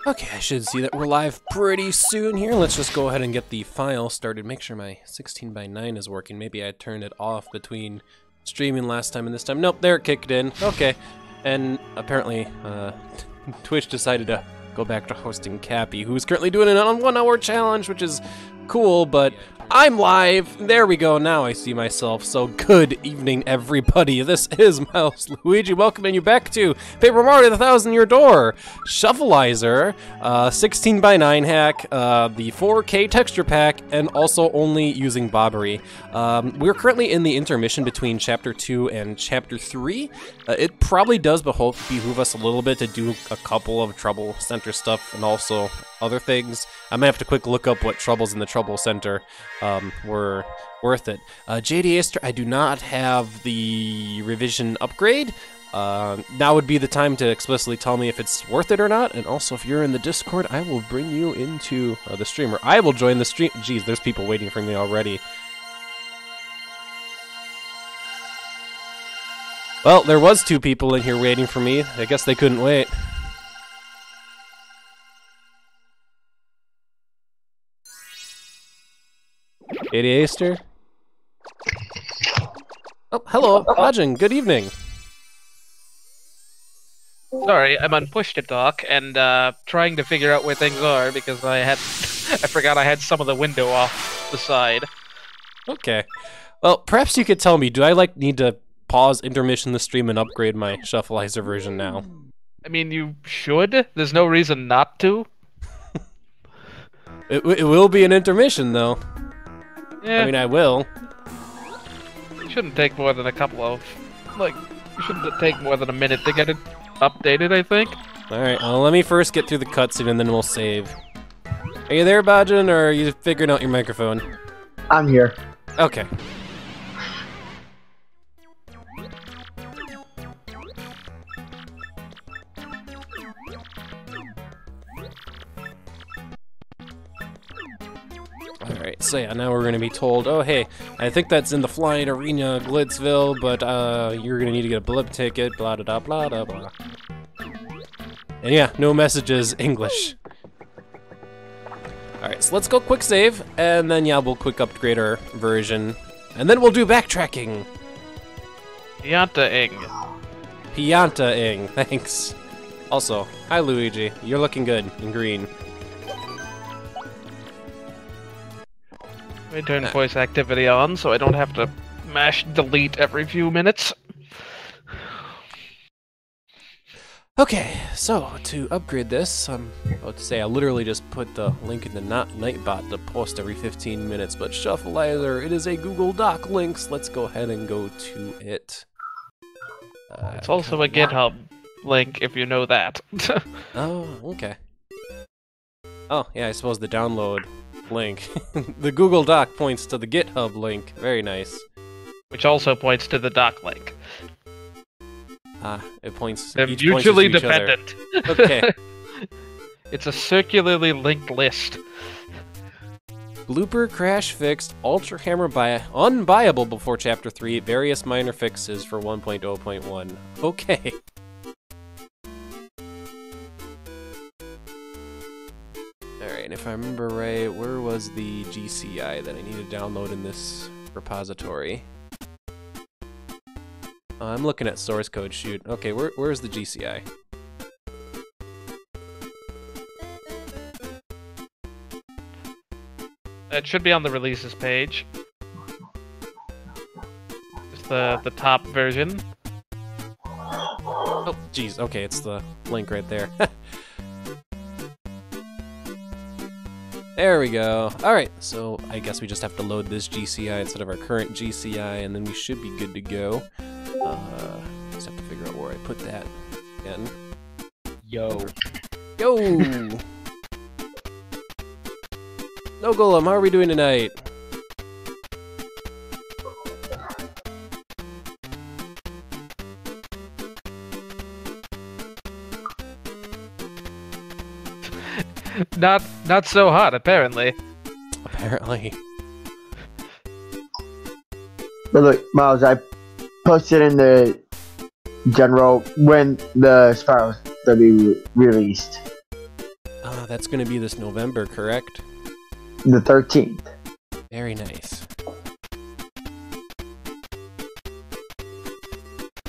Okay, I should see that we're live pretty soon here. Let's just go ahead and get the file started. Make sure my 16:9 is working. Maybe I turned it off between streaming last time and this time. Nope, there it kicked in. Okay. And apparently, Twitch decided to go back to hosting Cappy, who's currently doing an 1 hour challenge, which is cool, but I'm live. There we go. Now I see myself. So good evening, everybody. This is Mouse Luigi welcoming you back to Paper Mario: The 1,000-Year Door, Shufflizer, 16:9 hack, the 4K texture pack, and also only using Bobbery. We're currently in the intermission between Chapter 2 and Chapter 3. It probably does behoove us a little bit to do a couple of Trouble Center stuff and also other things. I might have to quick look up what troubles in the Trouble Center were worth it. JD Aster, I do not have the revision upgrade. Now would be the time to explicitly tell me if it's worth it or not, and also if you're in the Discord, I will bring you into the stream, or I will join the stream. Jeez, there's people waiting for me already. Well, there was 2 people in here waiting for me. I guess they couldn't wait. JD Aster? Oh, hello, Ajin, good evening. Sorry, I'm on push to talk and trying to figure out where things are because I forgot I had some of the window off the side. Okay. Well, perhaps you could tell me, do I need to pause intermission the stream and upgrade my Shufflizer version now? I mean, you should. There's no reason not to. It will be an intermission, though. Yeah. I mean, I will. It shouldn't take more than a couple of... it shouldn't take more than a minute to get it updated, I think. Alright, well, let me first get through the cutscene and then we'll save. Are you there, Bajin, or are you figuring out your microphone? I'm here. Okay. Alright, so yeah, now we're gonna be told, oh hey, I think that's in the Flying Arena, Glitzville, but you're gonna need to get a blip ticket, blah da da blah da blah. And yeah, no messages, English. Alright, so let's go quick save, and then yeah, we'll quick upgrade our version. And then we'll do backtracking! Pianta-ing. Pianta-ing, thanks. Also, hi Luigi, you're looking good in green. I turn voice activity on so I don't have to mash delete every few minutes. Okay, so to upgrade this, I'm about to say I literally just put the link in the Nightbot to post every 15 minutes, but Shufflizer, it is a Google Doc link, so let's go ahead and go to it. It's also a GitHub link, if you know that. Oh, okay. Oh, yeah, I suppose the download link. The Google Doc points to the GitHub link. Very nice. Which also points to the doc link. It points. They're each mutually points to each dependent. Other. Okay. It's a circularly linked list. Blooper crash fixed. Ultra hammer unbuyable before Chapter 3. Various minor fixes for 1.0.1. Okay. Alright, and if I remember right, where was the GCI that I need to download in this repository? I'm looking at source code, shoot. Okay, where's the GCI? It should be on the releases page. It's the top version. Oh, jeez, okay, it's the link right there. There we go. Alright, so I guess we just have to load this GCI instead of our current GCI, and then we should be good to go. Just have to figure out where I put that again. Yo. Yo! No Golem, how are we doing tonight? Not so hot, apparently. Apparently. But look, Miles, I posted in the general when the Spiral's to be released. That's going to be this November, correct? The 13th. Very nice.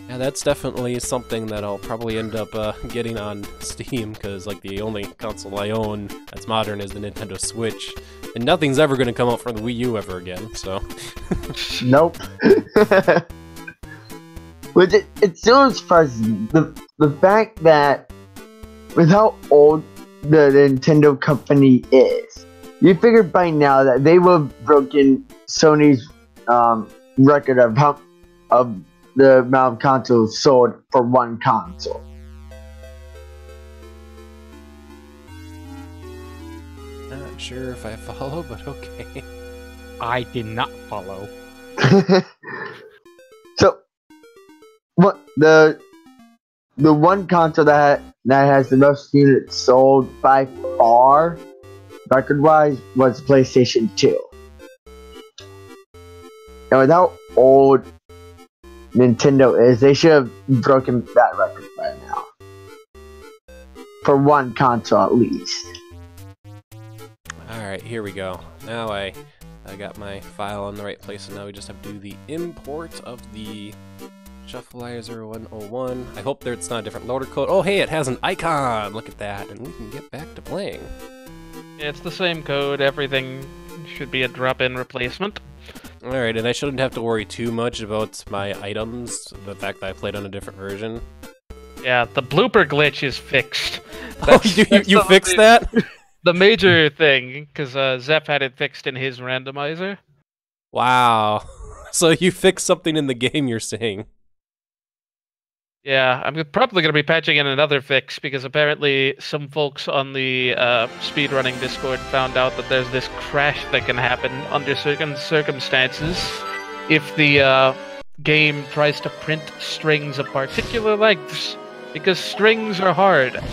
Yeah, that's definitely something that I'll probably end up getting on Steam, because like the only console I own that's modern is the Nintendo Switch, and nothing's ever going to come out for the Wii U ever again, so... Nope. Which it's still surprising. The fact that with how old the Nintendo company is, you figure by now that they will have broken Sony's record of the amount of consoles sold for one console. Not sure if I follow, but okay. I did not follow. So, what the one console that has the most units sold by far, record-wise, was PlayStation 2. And with how old Nintendo is, they should have broken that record by now. For one console at least. Alright, here we go. Now I got my file in the right place, and now we just have to do the import of the Shufflizer v1.0.1. I hope it's not a different loader code. Oh hey, it has an icon! Look at that, and we can get back to playing. Yeah, it's the same code, everything should be a drop-in replacement. Alright, and I shouldn't have to worry too much about my items, the fact that I played on a different version. Yeah, the blooper glitch is fixed. Oh, you fixed that? The major thing, because Zeph had it fixed in his randomizer. Wow. So you fixed something in the game, you're saying? Yeah, I'm probably going to be patching in another fix, because apparently some folks on the speedrunning Discord found out that there's this crash that can happen under certain circumstances if the game tries to print strings of particular lengths, because strings are hard.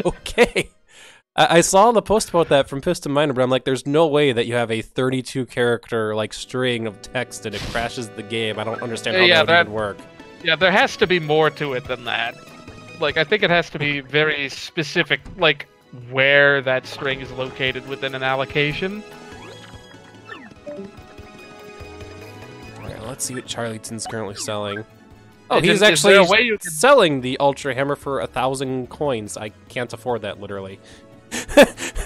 Okay. I saw the post about that from Piston Miner, but I'm like, there's no way that you have a 32 character like string of text and it crashes the game. I don't understand how that would even work. Yeah, there has to be more to it than that. Like, I think it has to be very specific, like, where that string is located within an allocation. Alright, let's see what Charlieton's currently selling. Oh, Yeah, he's is there a way actually you can- selling the Ultra Hammer for 1,000 coins. I can't afford that, literally.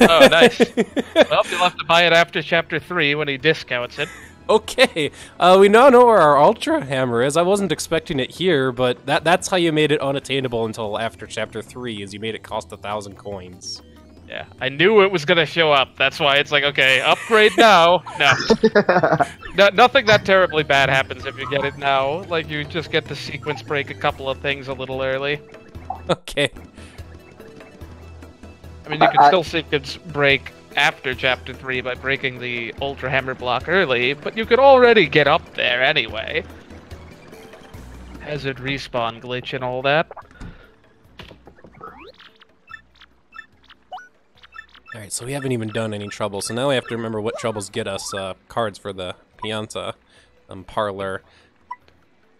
Oh, nice. Well, you'll have to buy it after Chapter 3 when he discounts it. Okay, we now know where our Ultra Hammer is. I wasn't expecting it here, but that's how you made it unattainable until after Chapter 3, is you made it cost 1,000 coins. Yeah, I knew it was going to show up. That's why it's like, okay, upgrade now. No. Nothing that terribly bad happens if you get it now. Like, you just get to sequence break a couple of things a little early. Okay. I mean, you can still sequence break after Chapter 3 by breaking the Ultra Hammer block early, but you could already get up there anyway. Hazard respawn glitch and all that. Alright, so we haven't even done any trouble, so now we have to remember what troubles get us cards for the Pianta parlor.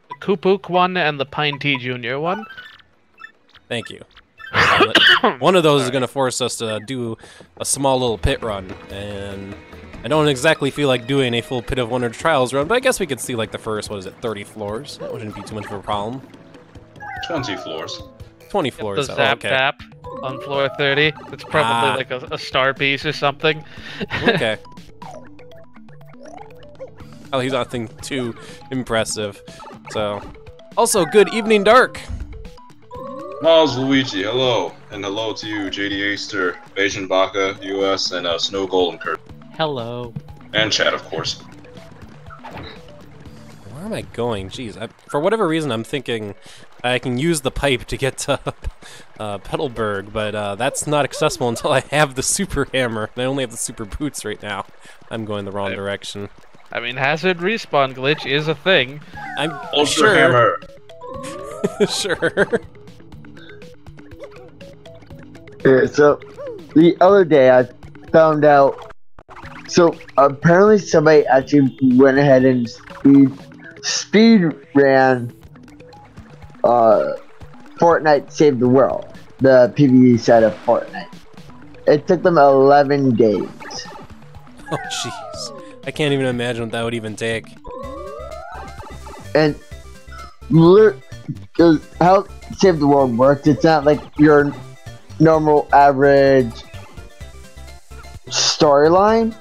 The Kupuk one and the Pine Tea Jr. one. Thank you. One of those is going to force us to do a small little pit run, and I don't exactly feel like doing a full Pit of Wonder Trials run, but I guess we could see like the first, 30 floors? That wouldn't be too much of a problem. 20 floors. 20 floors, The Zap okay. Tap on floor 30. It's probably like a star piece or something. Okay. Oh, he's nothing too impressive. So, also, good evening, Dark. Miles Luigi, hello. And hello to you, JD Aster, Beijing Baka, US, and Snow Golden Kurt. Hello. And Chad, of course. Where am I going? Jeez, for whatever reason, I'm thinking I can use the pipe to get to Petalburg, but that's not accessible until I have the Super Hammer. I only have the Super Boots right now. I'm going the wrong direction. I mean, hazard respawn glitch is a thing. I'm Ultra sure. Hammer! Sure. Yeah, so, the other day I found out, so apparently somebody actually went ahead and speed ran Fortnite Save the World, the PvE side of Fortnite. It took them 11 days. Oh, jeez. I can't even imagine what that would even take. And how Save the World works, it's not like your normal average storyline.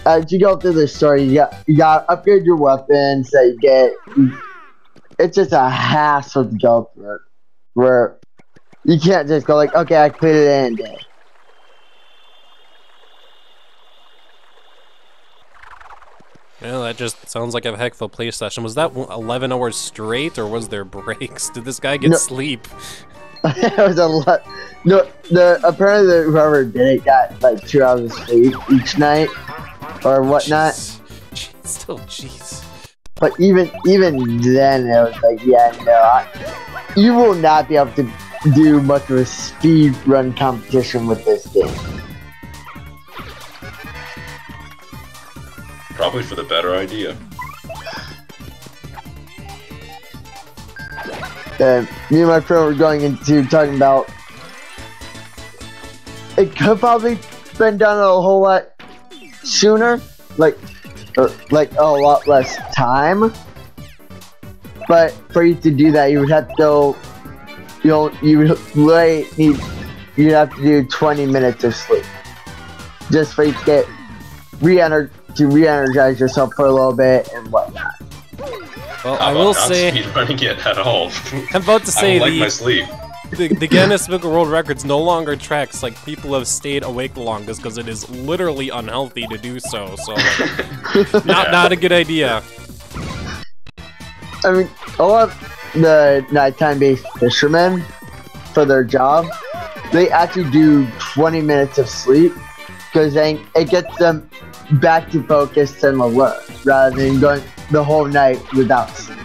As you go through the story, you got to upgrade your weapons that you get. It's just a hassle to go through it, where you can't just go like, okay, I completed it in a day. Well, that just sounds like a heck of a play session. Was that 11 hours straight, or was there breaks? Did this guy get sleep? It was a lot. No, apparently whoever did it got like 2 hours of sleep each night, or whatnot. Jeez. Still, jeez. But even then, it was like, yeah, no, you will not be able to do much of a speed run competition with this game. Probably for the better idea. Me and my friend were going into talking about it could probably been done a whole lot sooner, like a lot less time. But for you to do that, you would have to go. You'd have to do 20 minutes of sleep just for you to get re-energize yourself for a little bit and whatnot. Well, I will say, speedrunning it at all. I'm about to say I don't like my sleep. The Guinness Book of World Records no longer tracks like people have stayed awake the longest because it is literally unhealthy to do so. So, like, not a good idea. I mean, a lot of the nighttime-based fishermen, for their job, they actually do 20 minutes of sleep because then it gets them back to focus and alert rather than going the whole night without sleep.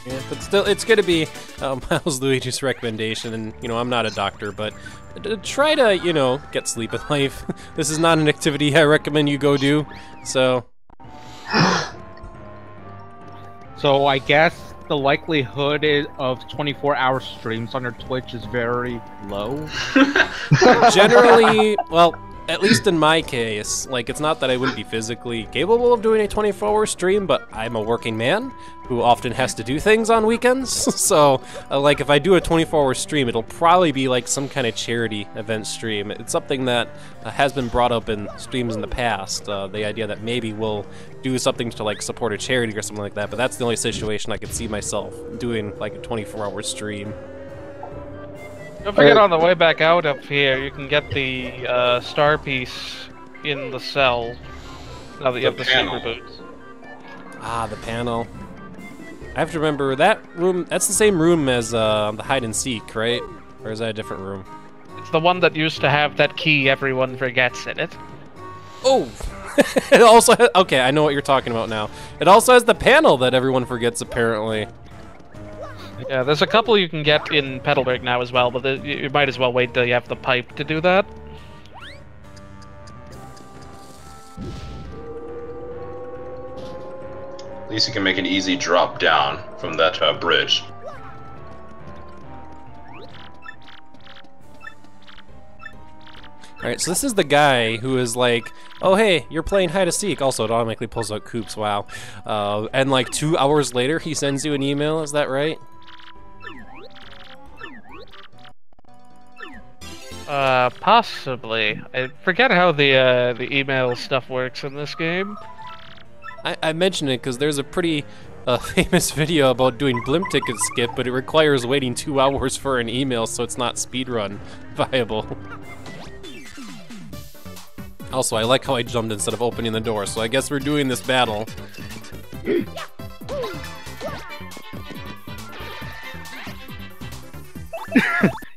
Yeah, but still, it's going to be Miles Luigi's recommendation, and, I'm not a doctor, but try to, get sleep in life. This is not an activity I recommend you go do, so... So I guess the likelihood of 24-hour streams on your Twitch is very low? Generally, well... At least in my case, like, it's not that I wouldn't be physically capable of doing a 24-hour stream, but I'm a working man who often has to do things on weekends. So, like, if I do a 24-hour stream, it'll probably be like some kind of charity event stream. It's something that has been brought up in streams in the past, the idea that maybe we'll do something to, like, support a charity or something like that, but that's the only situation I could see myself doing, like, a 24-hour stream. Don't forget, on the way back out up here, you can get the star piece in the cell. Now that you have the super boots. Ah, the panel. I have to remember that room. That's the same room as the hide and seek, right? Or is that a different room? It's the one that used to have that key everyone forgets in it. Oh, it also okay. I know what you're talking about now. It also has the panel that everyone forgets, apparently. Yeah, there's a couple you can get in Petalburg now as well, but you might as well wait till you have the pipe to do that. At least you can make an easy drop down from that bridge. Alright, so this is the guy who is like, oh hey, you're playing hide and seek. Also, it automatically pulls out Coops, wow. And like 2 hours later, he sends you an email, is that right? Possibly. I forget how the email stuff works in this game. I mention it because there's a pretty famous video about doing blimp ticket skip, but it requires waiting 2 hours for an email, so it's not speedrun viable. Also, I like how I jumped instead of opening the door, so I guess we're doing this battle.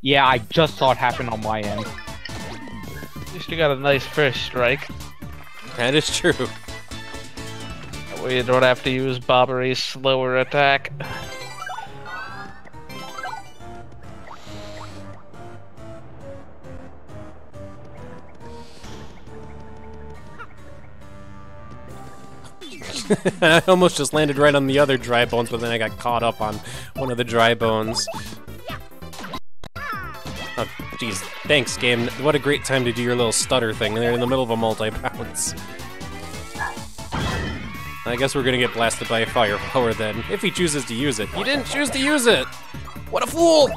Yeah, I just saw it happen on my end. At least you got a nice first strike. That is true. That way you don't have to use Bobbery's slower attack. I almost just landed right on the other dry bones, but then I got caught up on one of the dry bones. Jeez, thanks, game. What a great time to do your little stutter thing. They're in the middle of a multi-bounce. I guess we're gonna get blasted by a firepower then, if he chooses to use it. He didn't choose to use it! What a fool!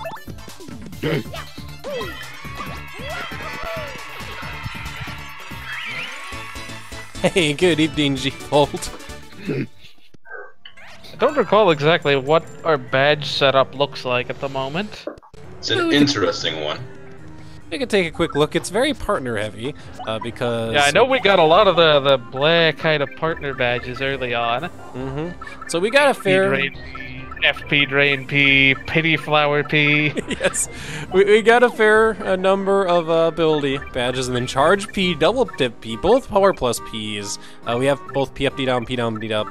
Hey, good evening, G-Fold. I don't recall exactly what our badge setup looks like at the moment. It's an interesting one. We can take a quick look. It's very partner heavy, because... Yeah, I know we got a lot of the black kind of partner badges early on. So we got a fair... FP Drain P, Pity Flower P. Yes, we got a fair number of ability badges, and then Charge P, Double Tip P, both Power Plus Ps. We have both P up, D down, D up,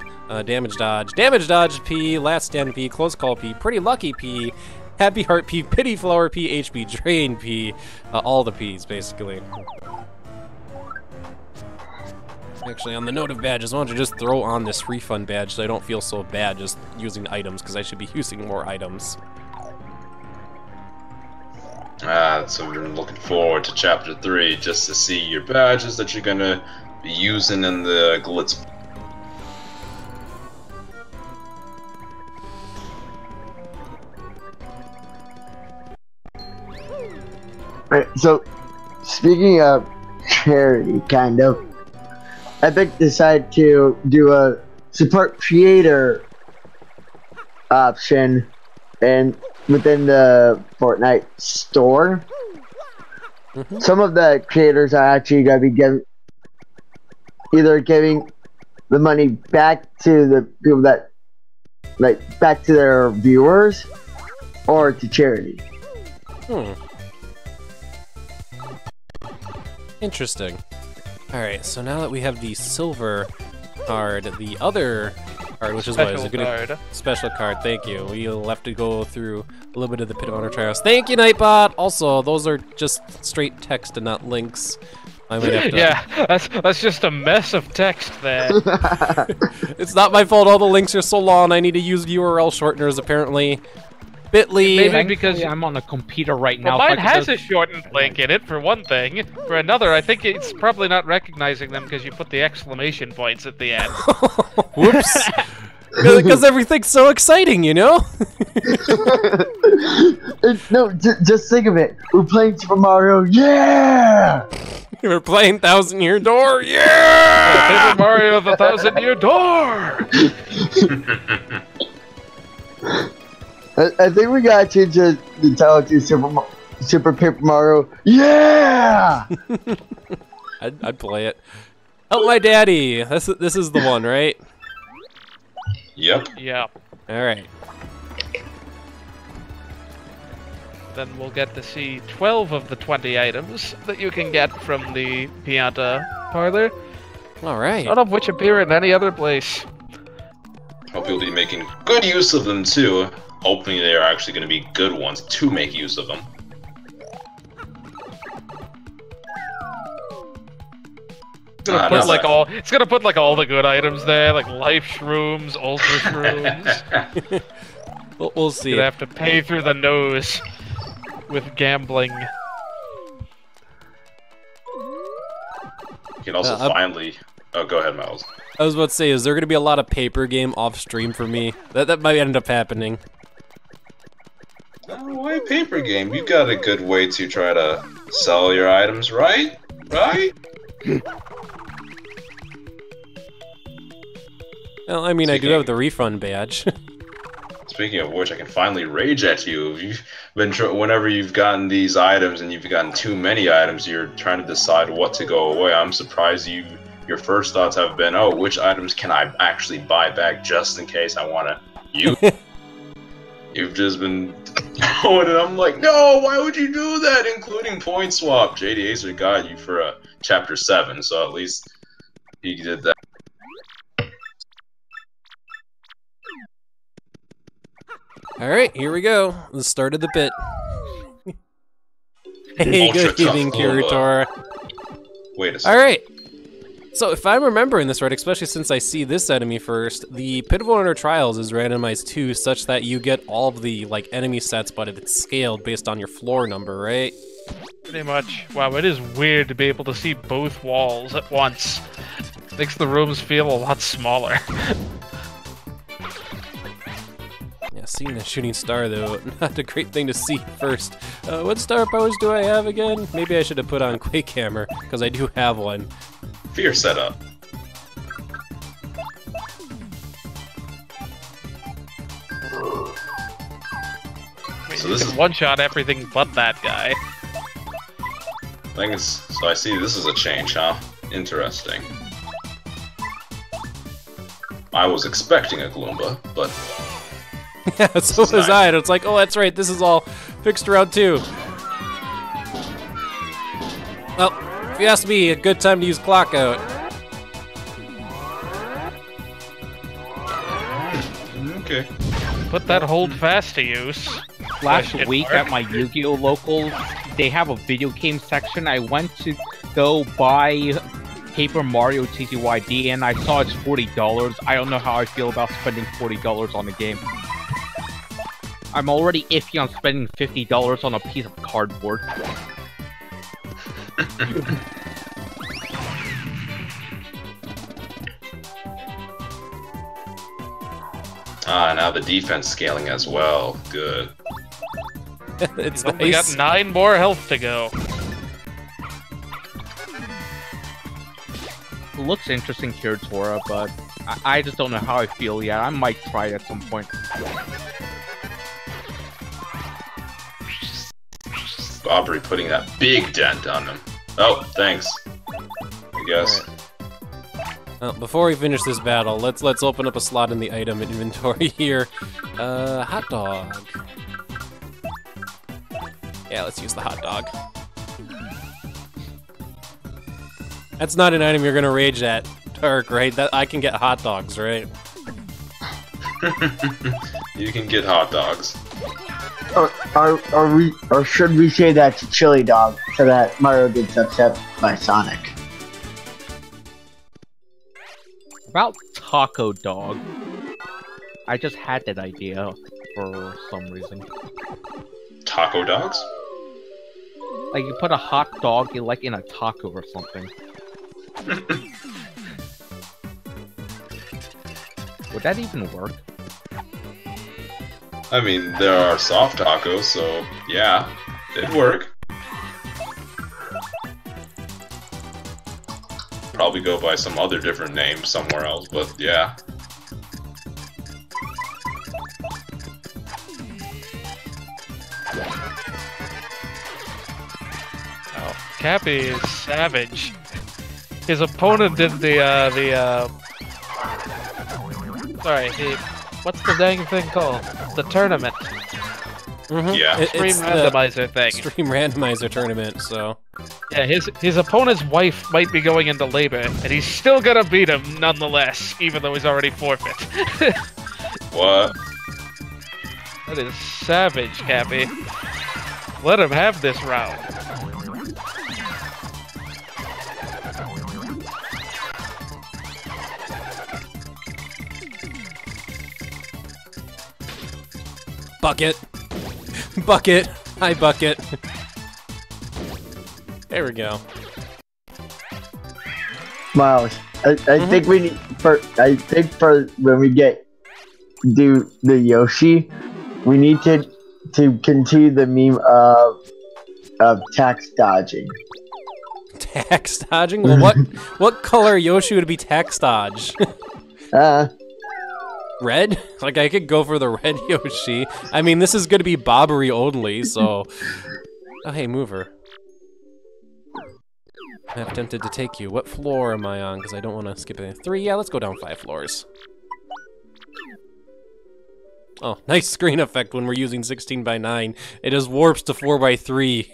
Damage Dodge P, Last Stand P, Close Call P, Pretty Lucky P, Happy Heart P, Pity Flower P, HP Drain P, all the Ps, basically. Actually, on the note of badges, why don't you just throw on this refund badge so I don't feel so bad just using items, because I should be using more items. So we're looking forward to Chapter 3 just to see your badges that you're gonna be using in the glitz. Right, so, speaking of charity, kind of, Epic decided to do a support creator option and within the Fortnite store. Some of the creators are actually going to be either giving the money back to the people that, like, back to their viewers or to charity. Interesting. Alright, so now that we have the silver card, the other card, which is what is a special card, thank you. We'll have to go through a little bit of the Pit of Honor trials. Thank you, Nightbot! Also, those are just straight text and not links. I might have to... Yeah, that's just a mess of text there. It's not my fault, all the links are so long, I need to use URL shorteners, apparently. Bitly. Maybe because I'm on a computer right now. Well, mine has a shortened link in it, for one thing. For another, I think it's probably not recognizing them because you put the exclamation points at the end. Whoops. Because everything's so exciting, you know? No, just think of it. We're playing Super Mario, yeah! We're playing 1000 Year Door, yeah! Super Mario the 1000-Year Door! I think we gotta change the title to Super Paper Mario. Yeah! I'd play it. Oh, my daddy. This is the one, right? Yep. Yeah. All right. Then we'll get to see 12 of the 20 items that you can get from the Pianta parlor. All right. None of which appear in any other place. Hope you'll be making good use of them too. Hopefully they are actually going to be good ones to make use of them. It's gonna put like all the good items there, like life shrooms, ultra shrooms. We'll see. You'd have to pay through the nose with gambling. You can also finally... Oh, go ahead, Miles. I was about to say, is there going to be a lot of paper game off stream for me? That might end up happening. Oh, why paper game? You've got a good way to try to sell your items, right? Right? Well, I mean, I do have the refund badge. Speaking of which, I can finally rage at you. You've been whenever you've gotten these items and you've gotten too many items, you're trying to decide what to go away. I'm surprised your first thoughts have been, oh, which items can I actually buy back just in case I want to use? You've just been going, and I'm like, no, why would you do that? Including point swap. JD Acer got you for Chapter 7, so at least he did that. Alright, here we go. The start of the bit. Hey, good evening, Curator. Wait a second. Alright. So if I'm remembering this right, especially since I see this enemy first, the Pit of Honor Trials is randomized too, such that you get all of the like enemy sets, but it's scaled based on your floor number, right? Pretty much. Wow, it is weird to be able to see both walls at once. Makes the rooms feel a lot smaller. Yeah, seeing a shooting star though, not a great thing to see first. What star powers do I have again? Maybe I should have put on Quake Hammer, because I do have one. Fear setup. So this is one-shot everything but that guy. So I see this is a change, huh? Interesting. I was expecting a Gloomba, but yeah, so was I. And it's like, oh, that's right. This is all fixed around 2. Well, if you ask me, a good time to use Clock Out. okay. Put that hold fast to use. Last week at my Yu-Gi-Oh! Local, they have a video game section. I went to go buy Paper Mario TTYD and I saw it's $40. I don't know how I feel about spending $40 on a game. I'm already iffy on spending $50 on a piece of cardboard. Now the defense scaling as well. Good. It's He's nice. only got 9 more health to go. It looks interesting here, Tora, but I just don't know how I feel yet. I might try it at some point. Bobbery putting that big dent on him. Oh, thanks. I guess. Well, before we finish this battle, let's open up a slot in the item inventory here. Hot dog. Yeah, let's use the hot dog. That's not an item you're gonna rage at, Turk, right? That I can get hot dogs, right? You can get hot dogs. Or should we say that's a chili dog so that Mario gets upset by Sonic? About taco dog. I just had that idea for some reason. Taco dogs? Like you put a hot dog like in a taco or something. Would that even work? I mean, there are soft tacos, so yeah, it'd work. Probably go by some other different name somewhere else, but yeah. Oh, Cappy is savage. His opponent did what's the dang thing called? The tournament. Mm-hmm. Yeah. Extreme randomizer thing. Extreme randomizer tournament, so... Yeah, his opponent's wife might be going into labor, and he's still gonna beat him nonetheless, even though he's already forfeit. What? That is savage, Cappy. Let him have this round. Bucket! Bucket! Hi, Bucket! There we go. Miles, I think we need for when we do the Yoshi, we need to continue the meme of tax dodging. Tax dodging? Well, what color Yoshi would be tax dodge? Red? Like, I could go for the red Yoshi. I mean, this is gonna be Bobbery only, so... Oh, hey, mover. I'm half tempted to take you. What floor am I on? Because I don't want to skip anything. 3? Yeah, let's go down 5 floors. Oh, nice screen effect when we're using 16:9. It just warps to 4:3.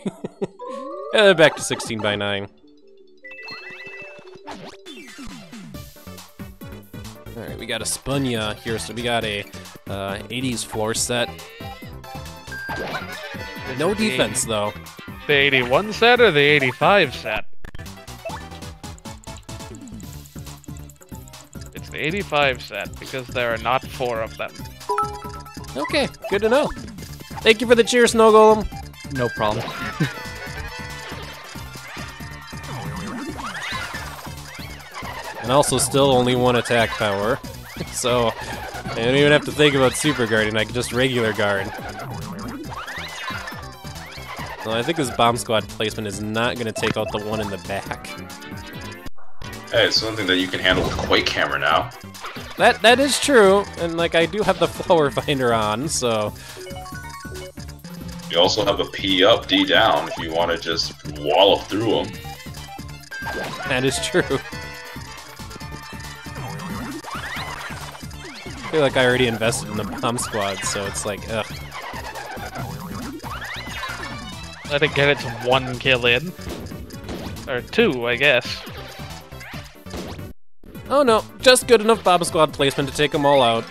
And then back to 16:9. Alright, we got a Spunya here, so we got a 80s floor set. No defense, though. The 81 set or the 85 set? 85 set, because there are not 4 of them. Okay, good to know. Thank you for the cheer, Snow Golem. No problem. And also still only 1 attack power. So I don't even have to think about super guarding, I can just regular guard. Well, I think this bomb squad placement is not going to take out the one in the back. Hey, it's something that you can handle with Quake Hammer now. That is true, and like I do have the flower finder on, so You also have a P up, D down if you want to just wallop through them. that is true. I feel like I already invested in the bomb squad, so it's like, ugh. Let it get its 1 kill in. Or 2, I guess. Oh no, just good enough bomb squad placement to take them all out.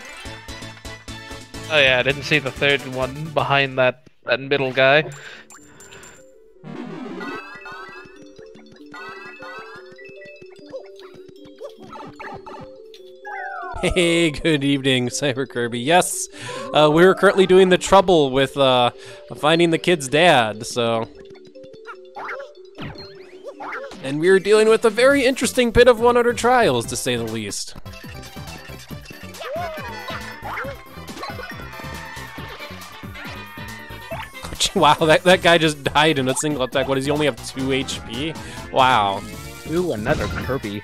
Oh yeah, I didn't see the 3rd one behind that middle guy. Hey, good evening, Cyber Kirby. Yes, we're currently doing the trouble with finding the kid's dad, so... And we're dealing with a very interesting bit of 100 trials, to say the least. Wow, that guy just died in a single attack. What, does he only have 2 HP? Wow. Ooh, another Kirby.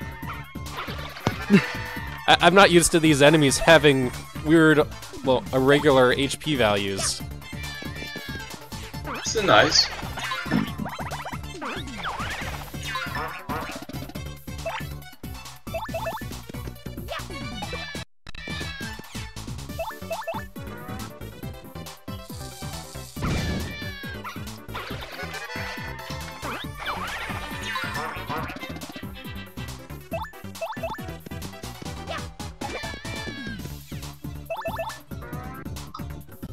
I'm not used to these enemies having weird, well, irregular HP values. It's nice.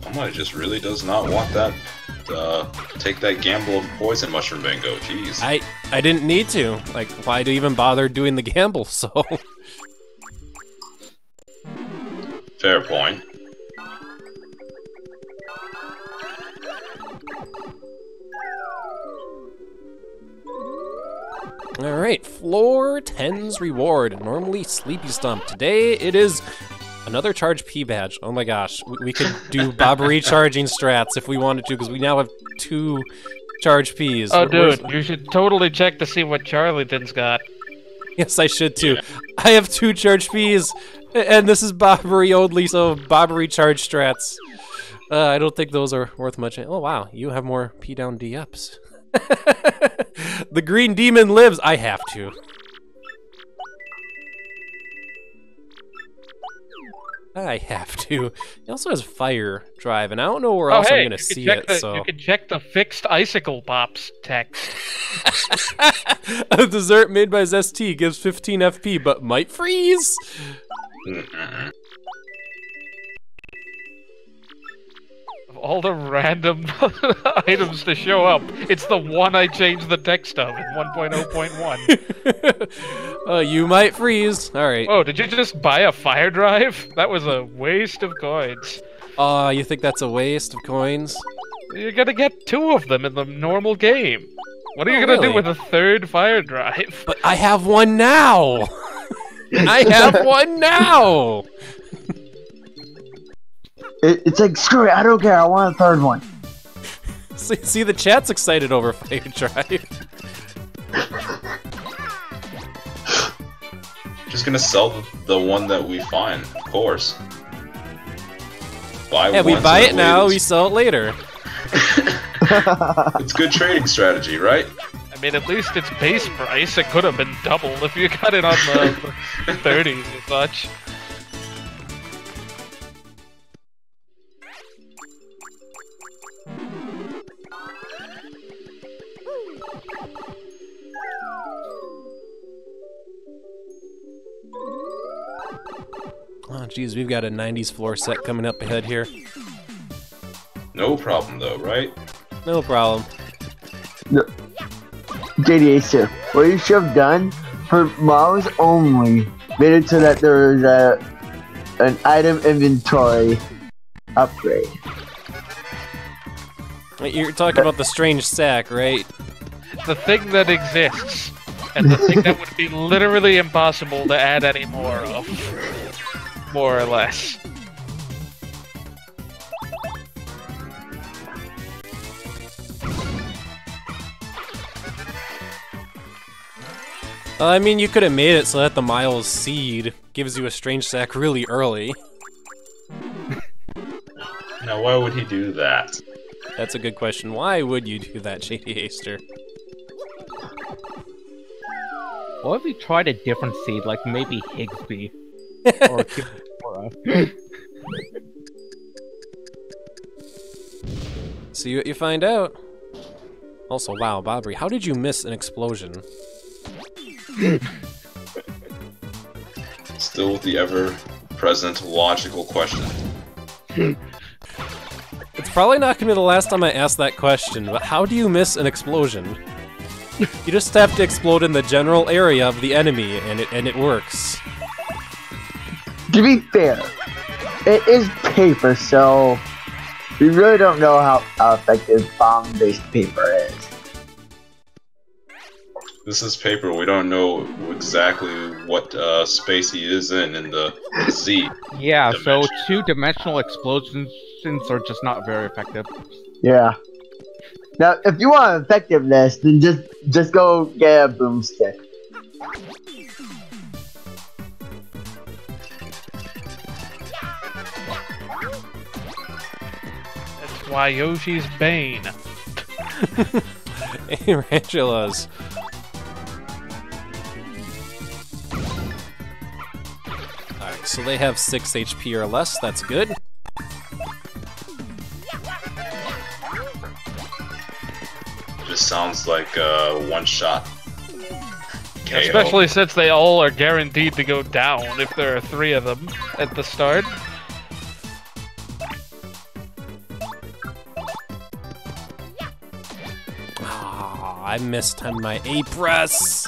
Somebody just really does not want that, take that gamble of poison mushroom bingo, jeez. I didn't need to. Like, why do you even bother doing the gamble, so... Fair point. Alright, floor 10's reward. Normally Sleepy Stump. Today it is another charge P badge. Oh my gosh, we could do Bobbery charging strats if we wanted to, because we now have 2 charge Ps. Oh dude, you should totally check to see what Charlieton's got. Yes, I should too. I have 2 charge Ps, and this is Bobbery only, so Bobbery charge strats. I don't think those are worth much. Oh wow, you have more P down D ups. The green demon lives. I have to. I have to. He also has fire drive, and I don't know where else I'm gonna see it. So you can check the fixed icicle pops text. A dessert made by Zesty gives 15 FP, but might freeze. Of all the random items to show up, it's the one I changed the text of in 1.0.1. You might freeze. All right. Oh, did you just buy a fire drive? That was a waste of coins. You think that's a waste of coins? You're gonna get 2 of them in the normal game. What are you gonna do with a 3rd fire drive? But I have one now. I have one now. It's like, screw it, I don't care, I want a 3rd one. See, the chat's excited over fire drive. Just gonna sell the one that we find, of course. Buy Yeah, we buy it now, we sell it later. It's good trading strategy, right? I mean, at least its base price, it could have been double if you got it on the 30s and such. Oh, geez, we've got a 90s floor set coming up ahead here. No problem, though, right? No problem. JDA sir, what you should have done for models only made it so that there was an item inventory upgrade. You're talking about the strange sack, right? The thing that exists, and the thing that would be literally impossible to add any more of. More or less. I mean, you could have made it so that the Miles seed gives you a strange sack really early. Now, why would he do that? That's a good question. Why would you do that, Shady Haster? What if we tried a different seed, like maybe Higsby? Or Kipora? See what you find out. Also, wow, Bobbery, how did you miss an explosion? Still with the ever-present logical question. It's probably not going to be the last time I ask that question, but how do you miss an explosion? You just have to explode in the general area of the enemy, and it works. To be fair, it is paper, so we really don't know how effective bomb-based paper is. This is paper. We don't know exactly what space he is in the Z. Yeah, dimension. so two-dimensional explosions are just not very effective. Yeah. Now, if you want effectiveness, then just go get a boomstick. That's why Yoshi's Bane. Rangelas. Alright, so they have 6 HP or less, that's good. Just sounds like a one-shot KO. Especially since they all are guaranteed to go down if there are 3 of them at the start. Ah, I mistimed my A press.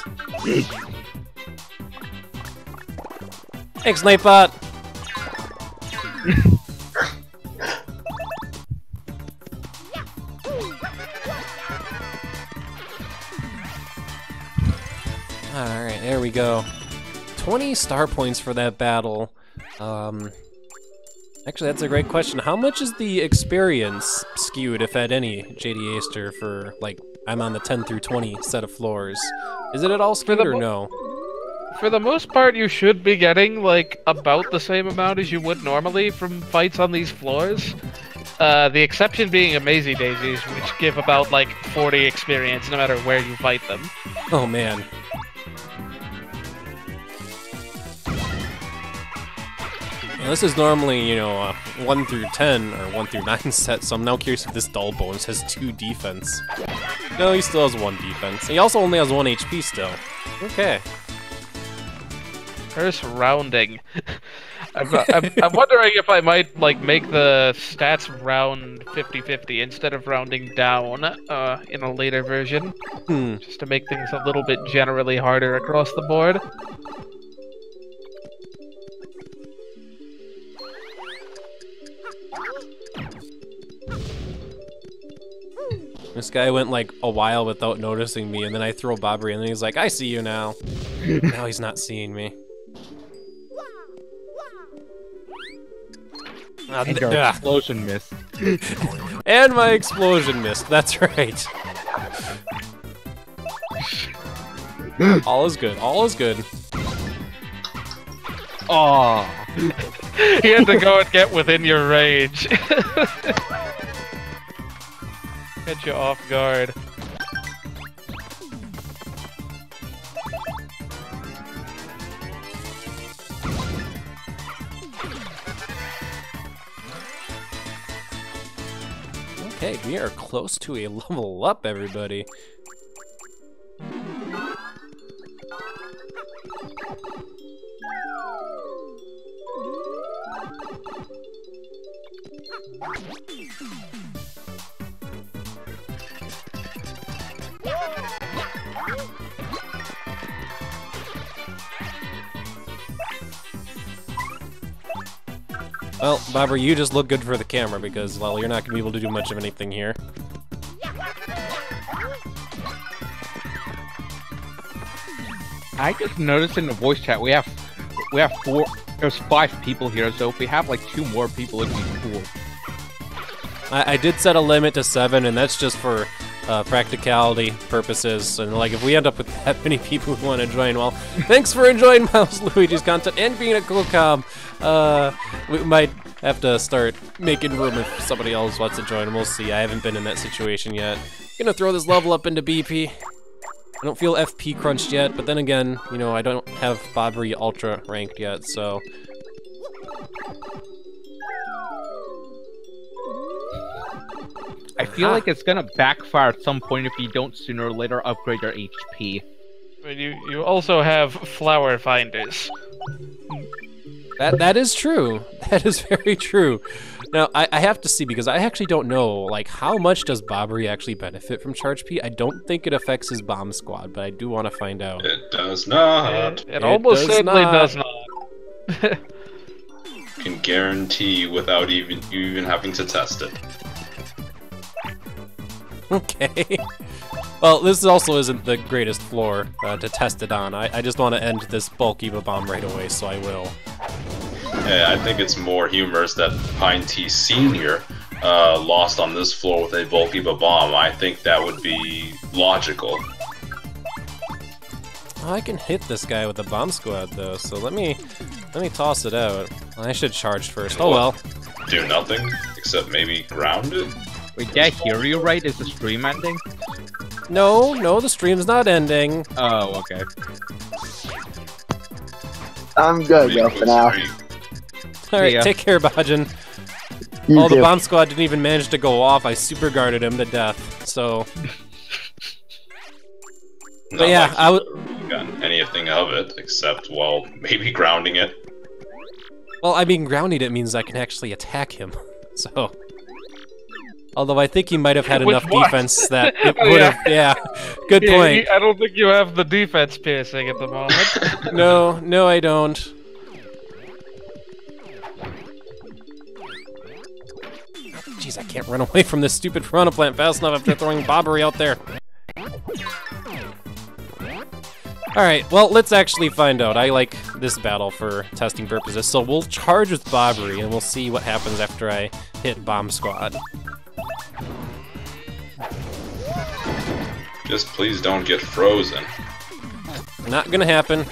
Thanks, Nightbot. Alright, there we go. 20 star points for that battle. Actually, that's a great question. How much is the experience skewed, if at any, JD Aster, for, like, I'm on the 10 through 20 set of floors? Is it at all skewed or no? For the most part, you should be getting, like, about the same amount as you would normally from fights on these floors. The exception being Amazy Daisies, which give about, like, 40 experience no matter where you fight them. Oh, man. Now, this is normally, you know, a 1 through 10 or 1 through 9 set, so I'm now curious if this dull bonus has 2 defense. No, he still has 1 defense. He also only has 1 HP still. Okay. Curse rounding. I'm wondering if I might, like, make the stats round 50-50 instead of rounding down in a later version. Just to make things a little bit generally harder across the board. This guy went like a while without noticing me, and then I throw Bobbery, and then he's like, I see you now. Now he's not seeing me. And your explosion missed. And my explosion missed, that's right. All is good, all is good. Oh. He had to go and get within your range. Catch you off guard. Okay, we are close to a level up, everybody. Well, Bobbery, you just look good for the camera because, well, you're not going to be able to do much of anything here. I just noticed in the voice chat we have four. There's 5 people here, so if we have like 2 more people, it'd be cool. I did set a limit to 7, and that's just for practicality purposes. And like, if we end up with that many people who want to join, well, thanks for enjoying Miles Luigi's content and being a cool comm. We might have to start making room if somebody else wants to join, and we'll see. I haven't been in that situation yet. Gonna throw this level up into BP. I don't feel FP crunched yet, but then again, you know, I don't have Bobbery Ultra ranked yet, so... I feel like it's gonna backfire at some point if you don't sooner or later upgrade your HP. But you also have flower finders. That is true. That is very true. Now, I have to see, because I actually don't know, like, how much does Bobbery actually benefit from Charge P? I don't think it affects his bomb squad, but I do want to find out. It does not. It almost certainly does not. Can guarantee without even having to test it. Okay. Well, this also isn't the greatest floor to test it on. I just want to end this bulk Eva bomb right away, so I will. Yeah, I think it's more humorous that Pine T Senior lost on this floor with a bulk Eva bomb. I think that would be logical. Oh, I can hit this guy with a bomb squad though, so let me toss it out. I should charge first. Oh well. Do nothing except maybe ground it. Wait, did I hear you right? Is the stream ending? No, the stream's not ending. Oh, okay. I'm good, though, for now. Alright, Yeah. take care, Bajin. You Oh, the too. bomb squad didn't even manage to go off. I super guarded him to death, so... Not But yeah, like I would... gotten anything of it except, well, maybe grounding it. Well, I mean, grounding it means I can actually attack him, so... Although I think he might have had With enough what? defense that it Oh, would yeah. have... Yeah, good Yeah, point. I don't think you have the defense piercing at the moment. No, I don't. Jeez, I can't run away from this stupid piranha plant fast enough after throwing Bobbery out there. Alright, well, let's actually find out. I like this battle for testing purposes, so we'll charge with Bobbery, and we'll see what happens after I hit Bomb Squad. Just please don't get frozen. Not gonna happen.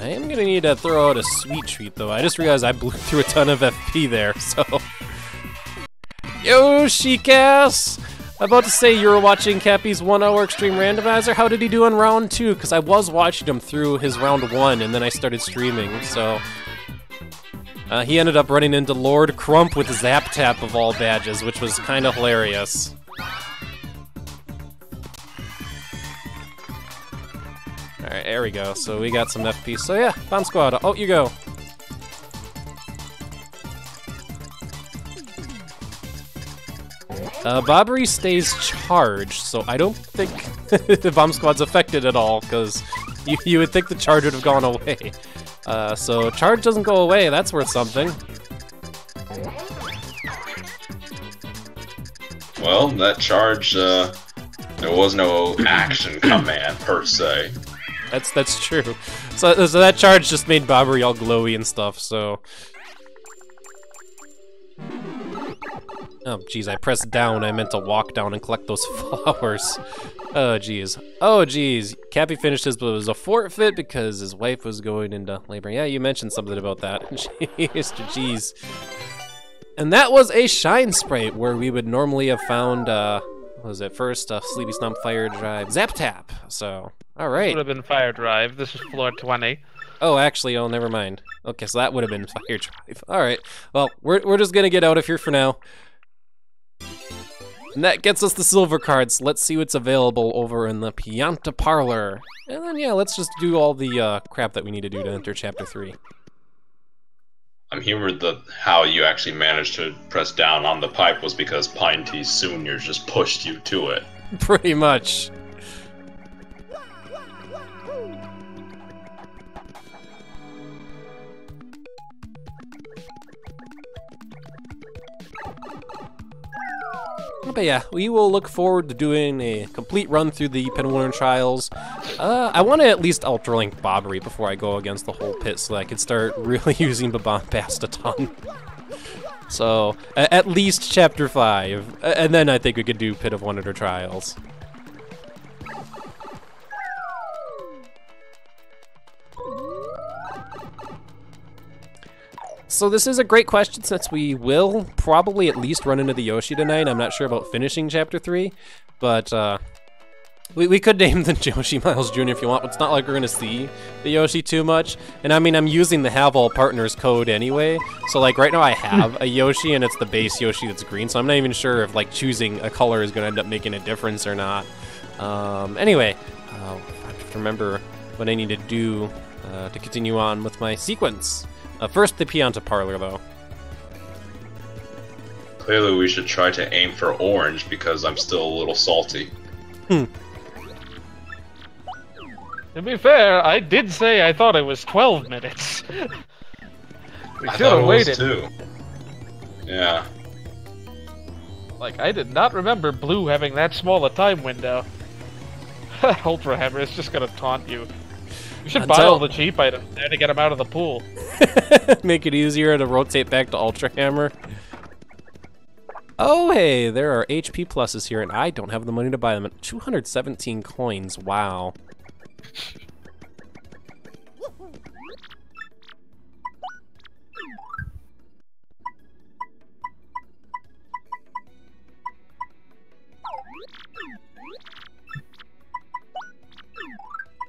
I am gonna need to throw out a sweet treat, though. I just realized I blew through a ton of FP there, so... Yo, Chic-ass! I'm about to say you were watching Cappy's 1 hour Extreme Randomizer. How did he do in round 2? Because I was watching him through his round 1, and then I started streaming, so... he ended up running into Lord Crump with Zap Tap of all badges, which was kind of hilarious. Alright, there we go. So we got some FP. So yeah, Bomb Squad. Oh, you go. Bobbery stays charged, so I don't think the Bomb Squad's affected at all, because you would think the charge would have gone away. So charge doesn't go away, that's worth something. Well, that charge, there was no action command per se. That's true. So that charge just made Bobbery all glowy and stuff, so... Oh, jeez, I pressed down. I meant to walk down and collect those flowers. Oh, jeez. Oh, jeez. Cappy finished his, but it was a forfeit because his wife was going into labor. Yeah, you mentioned something about that. Jeez. And that was a Shine Sprite, where we would normally have found, what was it, first, Sleepy Stomp, Fire Drive, Zap Tap. So, alright. Would have been Fire Drive. This is floor 20. Oh, actually, oh, never mind. Okay, so that would have been Fire Drive. Alright. Well, we're just gonna get out of here for now. And that gets us the silver cards. Let's see what's available over in the Pianta Parlor. And then, yeah, let's just do all the crap that we need to do to enter Chapter 3. I'm humored that how you actually managed to press down on the pipe was because Pine T Senior just pushed you to it. Pretty much. But yeah, we will look forward to doing a complete run through the Penwinter Trials. I want to at least Ultralink Bobbery before I go against the whole pit so that I can start really using Bombast a ton. So, at least Chapter 5, and then I think we could do Pit of Wonder Trials. So this is a great question since we will probably at least run into the Yoshi tonight. I'm not sure about finishing Chapter 3, but we could name the Yoshi Miles Jr. if you want, but it's not like we're going to see the Yoshi too much. And I mean, I'm using the Have All Partners code anyway, so like right now I have a Yoshi and it's the base Yoshi that's green, so I'm not even sure if like choosing a color is going to end up making a difference or not. Anyway, I have to remember what I need to do to continue on with my sequence. First, the Pianta Parlor, though. Clearly, we should try to aim for orange because I'm still a little salty. To be fair, I did say I thought it was 12 minutes. We should have waited. Too. Yeah. Like, I did not remember Blue having that small a time window. Ultra Hammer is just gonna taunt you. You should buy all the cheap items there to get them out of the pool. Make it easier to rotate back to Ultra Hammer. Oh, hey, there are HP pluses here, and I don't have the money to buy them. 217 coins, wow.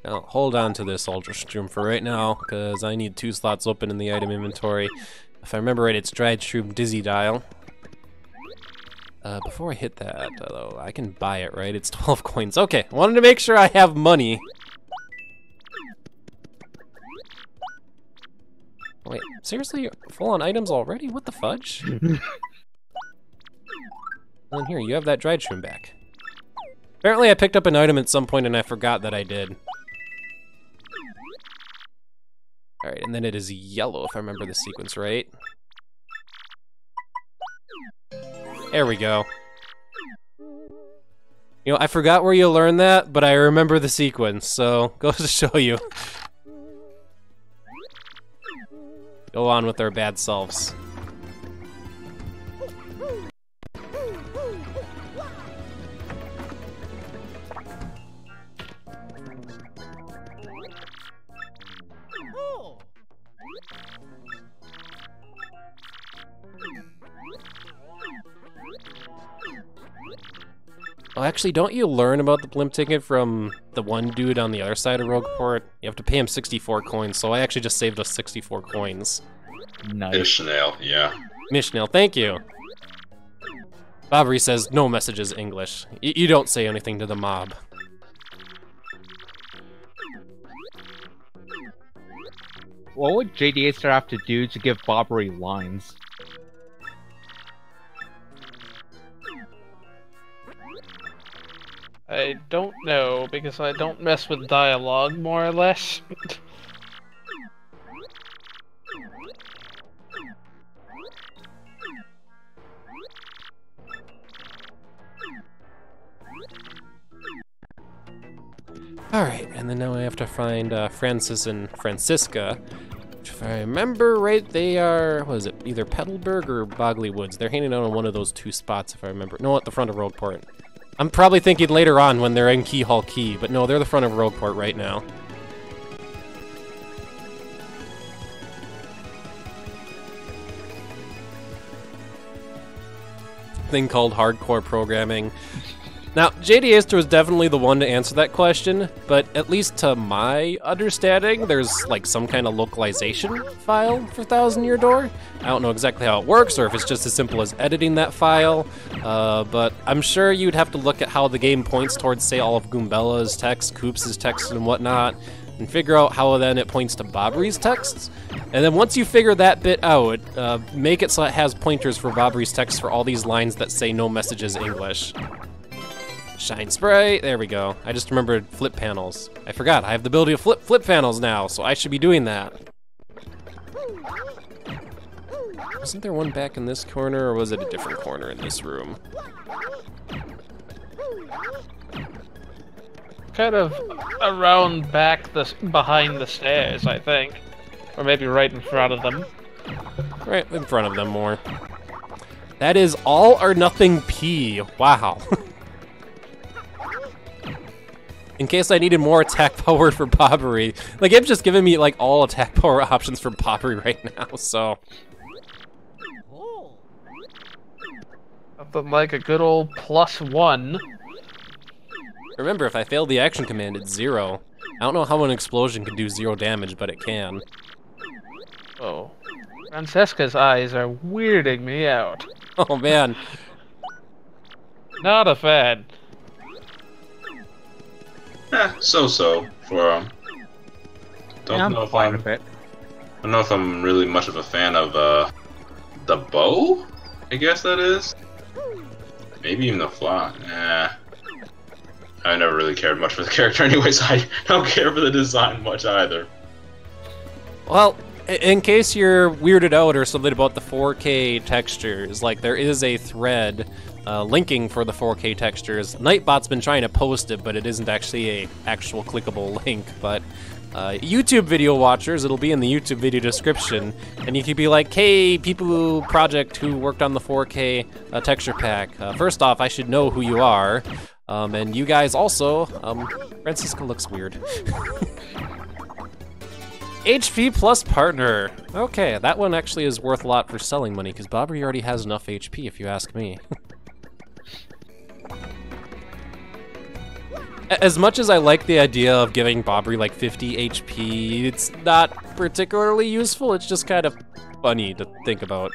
Now, hold on to this Ultra Shroom for right now, because I need 2 slots open in the item inventory. If I remember right, it's Dried Shroom Dizzy Dial. Before I hit that, though, I can buy it, right? It's 12 coins. Okay, wanted to make sure I have money. Wait, seriously? Full on items already? What the fudge? Well, here, you have that Dried Shroom back. Apparently I picked up an item at some point and I forgot that I did. Alright, and then it is yellow, if I remember the sequence right. There we go. You know, I forgot where you learned that, but I remember the sequence, so goes to show you. Go on with our bad selves. Oh, actually, don't you learn about the blimp ticket from the one dude on the other side of Rogueport? You have to pay him 64 coins, so I actually just saved us 64 coins. Nice. Ishnail, yeah. Mishnale, thank you. Bobbery says, no messages English. You don't say anything to the mob. What would JDA have to do to give Bobbery lines? I don't know, because I don't mess with dialogue, more or less. Alright, and then now I have to find Francis and Francisca. Which, if I remember right, they are, what is it, either Petalburg or Bogley Woods. They're hanging out on one of those 2 spots, if I remember. No, at the front of Rogueport. I'm probably thinking later on when they're in Keyhall Key, but no, they're the front of Rogueport right now. Thing called hardcore programming. Now, JD Aster was definitely the one to answer that question, but at least to my understanding, there's like some kind of localization file for Thousand Year Door. I don't know exactly how it works, or if it's just as simple as editing that file, but I'm sure you'd have to look at how the game points towards, say, all of Goombella's text, Koops' text, and whatnot, and figure out how then it points to Bobbery's texts. And then once you figure that bit out, make it so it has pointers for Bobbery's text for all these lines that say no messages English. Shine Sprite, there we go. I just remembered flip panels. I forgot, I have the ability to flip panels now, so I should be doing that. Isn't there one back in this corner, or was it a different corner in this room? Kind of around back, behind the stairs, I think. Or maybe right in front of them. Right in front of them more. That is all or nothing P. Wow. In case I needed more attack power for Bobbery. Like, it's just giving me, like, all attack power options for Bobbery right now, so... Something like a good old +1. Remember, if I failed the action command, it's 0. I don't know how an explosion can do 0 damage, but it can. Oh. Francesca's eyes are weirding me out. Oh, man. Not a fan. So-so for don't know if fine I'm. with it. I don't know if I'm really much of a fan of the bow. I guess that is. Maybe even the fly. Nah. I never really cared much for the character anyway, so I don't care for the design much either. Well, in case you're weirded out or something about the 4K textures, like, there is a thread linking for the 4K textures. Nightbot's been trying to post it, but it isn't actually a actual clickable link. But YouTube video watchers, it'll be in the YouTube video description, and you could be like, hey, people project who worked on the 4K texture pack. First off, I should know who you are. And you guys also, Francisca looks weird. HP plus partner. Okay, that one actually is worth a lot for selling money, because Bobbery already has enough HP, if you ask me. As much as I like the idea of giving Bobbery like 50 HP, it's not particularly useful, it's just kind of funny to think about.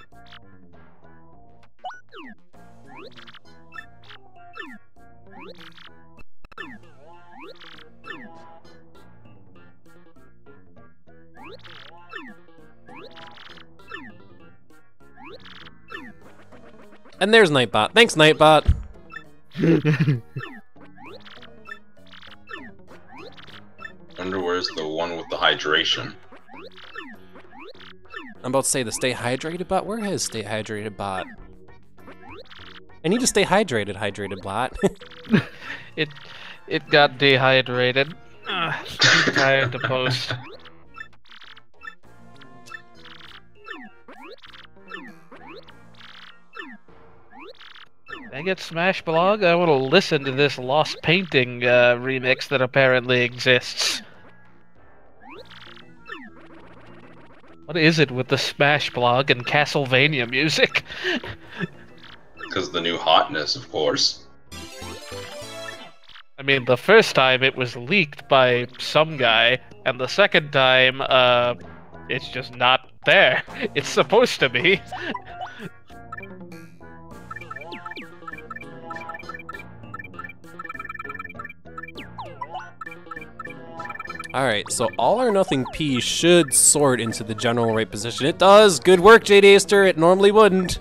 And there's Nightbot. Thanks, Nightbot. Wonder where's the one with the hydration. I'm about to say the stay hydrated bot. Where is stay hydrated bot? I need to stay hydrated bot. It got dehydrated. Too tired to post. Dang it, Smash Blog, I want to listen to this Lost Painting remix that apparently exists. What is it with the Smash Blog and Castlevania music? Because of the new hotness, of course. I mean, the first time it was leaked by some guy, and the second time, it's just not there. It's supposed to be. Alright, so all or nothing P should sort into the general right position. It does! Good work, Jade Aster! It normally wouldn't.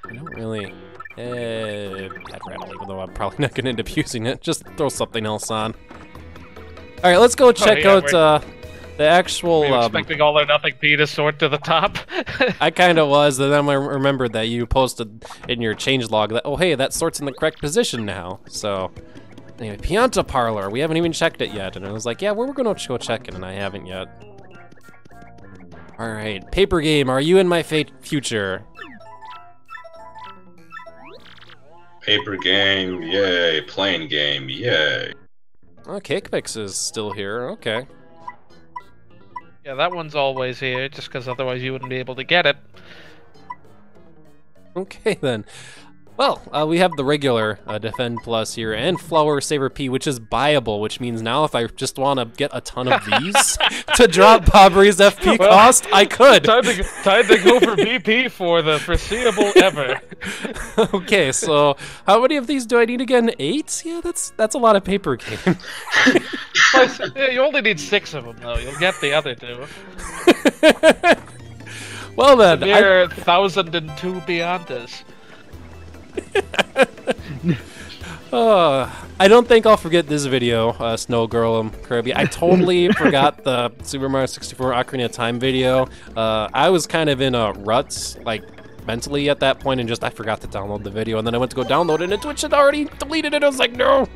I don't really... Pet rattle, even though I'm probably not going to end up using it. Just throw something else on. Alright, let's go check out the actual... Were you expecting all or nothing P to sort to the top? I kind of was, and then I remembered that you posted in your changelog that, oh hey, that sort's in the correct position now. So, anyway, Pianta Parlor, we haven't even checked it yet. And I was like, yeah, we're gonna go check it, and I haven't yet. Alright, Paper Game, are you in my future? Paper game, yay. Playing game, yay. Oh, Cake Mix is still here, okay. Yeah, that one's always here, just because otherwise you wouldn't be able to get it. Okay then. Well, we have the regular Defend Plus here, and Flower Saver P, which is buyable, which means now if I just want to get a ton of these to drop Bobbery's FP cost, I could. Time to go for BP for the foreseeable ever. Okay, so how many of these do I need again? 8? Yeah, that's a lot of Paper Game. Yeah, you only need 6 of them, though. You'll get the other 2. Well then, There are 1,002 Beyondas. I don't think I'll forget this video, Snow Girl and Kirby. I totally forgot the Super Mario 64 Ocarina of Time video. I was kind of in a rut, like, mentally at that point, and just I forgot to download the video, and then I went to go download it, and Twitch had already deleted it. I was like, no!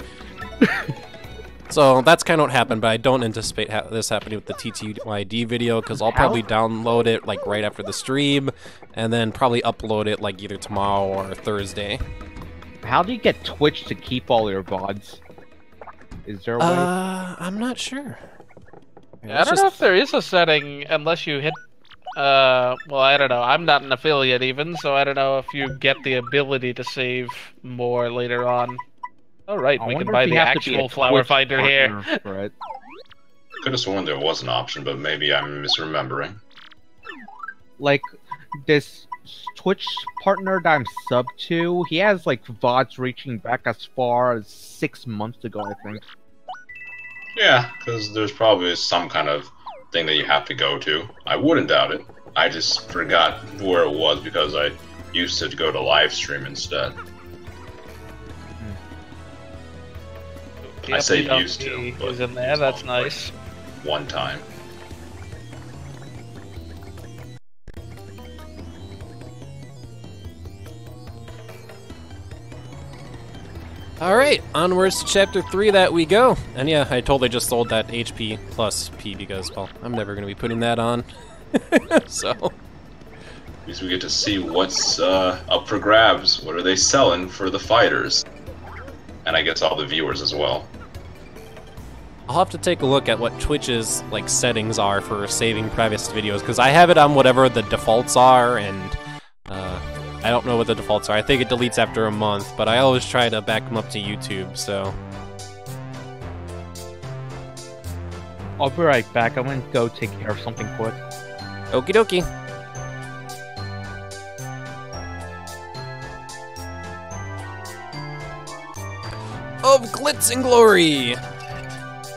So that's kind of what happened, but I don't anticipate this happening with the TTYD video, because I'll probably download it, like, right after the stream, and then probably upload it, like, either tomorrow or Thursday. How do you get Twitch to keep all your VODs? Is there a way? I'm not sure. I don't know if there is a setting unless you hit. Well, I don't know. I'm not an affiliate even, so I don't know if you get the ability to save more later on. All right, we can buy the actual flower finder here. I could have sworn there was an option, but maybe I'm misremembering. Like this Twitch partner that I'm sub to, he has like VODs reaching back as far as 6 months ago, I think. Yeah, because there's probably some kind of thing that you have to go to. I wouldn't doubt it. I just forgot where it was because I used to go to live stream instead. I say used to, but is in there. That's nice. One time. Alright, onwards to chapter 3 that we go. And yeah, I totally just sold that HP plus P because, well, I'm never going to be putting that on. So. At least we get to see what's up for grabs. What are they selling for the fighters? And I guess all the viewers as well. I'll have to take a look at what Twitch's like settings are for saving private videos, because I have it on whatever the defaults are, and I don't know what the defaults are. I think it deletes after a month, but I always try to back them up to YouTube, so. I'll be right back. I'm gonna go take care of something quick. Okie dokie. Of glitz and glory!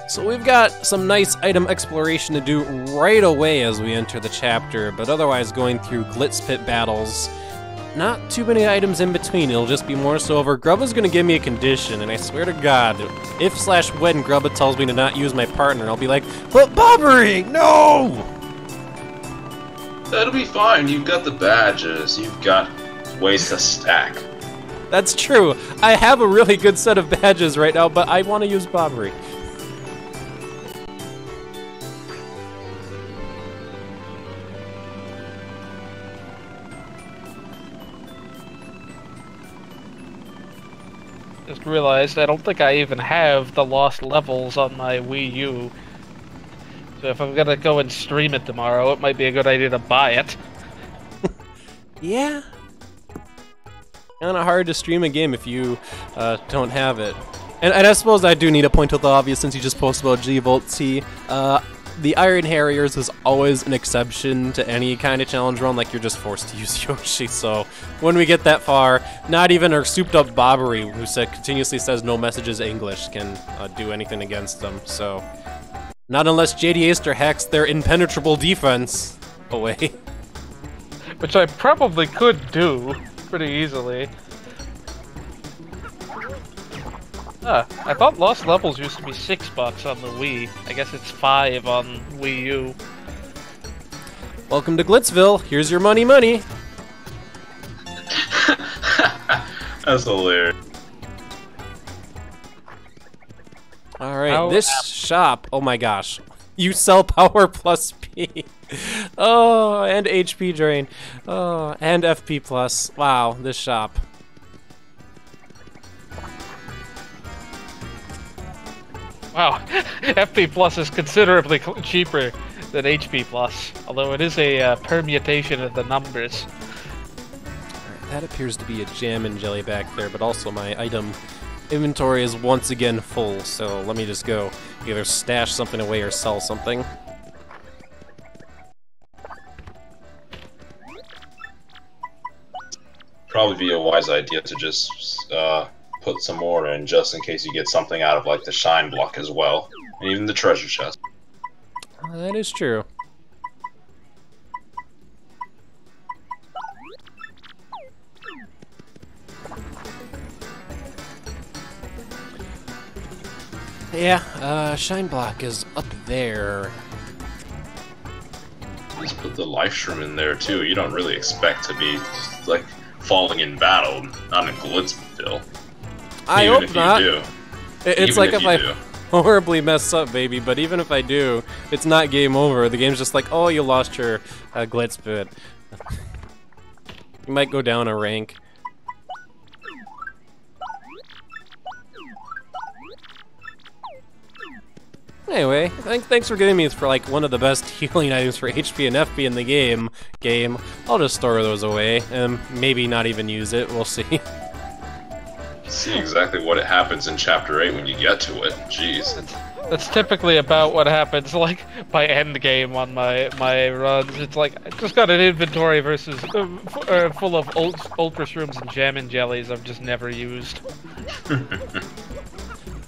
So we've got some nice item exploration to do right away as we enter the chapter, but otherwise going through Glitz Pit battles. Not too many items in between, it'll just be more so over. Grubba's gonna give me a condition, and I swear to God, if/when Grubba tells me to not use my partner, I'll be like, but Bobbery, no! That'll be fine, you've got the badges, you've got ways to stack. That's true, I have a really good set of badges right now, but I want to use Bobbery. Just realized I don't think I even have the lost levels on my Wii U. So if I'm gonna go and stream it tomorrow, it might be a good idea to buy it. Yeah. Kinda hard to stream a game if you don't have it. And I suppose I do need to point out the obvious since you just posted about G-Volt T. The Iron Harriers is always an exception to any kind of challenge run, like you're just forced to use Yoshi, so when we get that far, not even our souped up Bobbery, who continuously says no messages English, can do anything against them, so. Not unless JD Aster hacks their impenetrable defense away. Which I probably could do pretty easily. I thought Lost Levels used to be $6 on the Wii. I guess it's $5 on Wii U. Welcome to Glitzville. Here's your money. That's hilarious. Alright, this shop, oh my gosh. You sell power plus P. Oh, and HP drain. Oh, and FP plus. Wow, this shop. Wow, FP Plus is considerably cheaper than HP Plus, although it is a permutation of the numbers. Alright, that appears to be a jam and jelly back there, but also my item inventory is once again full, so let me just go either stash something away or sell something. Probably be a wise idea to just put some more in just in case you get something out of like the shine block as well, and even the treasure chest. That is true. Yeah, Shine Block is up there. Just put the life shroom in there too. You don't really expect to be like falling in battle, not in Glitzville. I Even hope if not. You do. It's Even like if if I do. horribly mess up, baby. But even if I do, it's not game over. The game's just like, oh, you lost your Glitz bit. You might go down a rank. Anyway, thanks for giving me for like one of the best healing items for HP and FP in the game. I'll just store those away and maybe not even use it. We'll see. See exactly what it happens in Chapter 8 when you get to it. Jeez. That's typically about what happens, like, by end game on my runs. It's like, I just got an inventory versus full of ultra shrooms and jam and jellies I've just never used.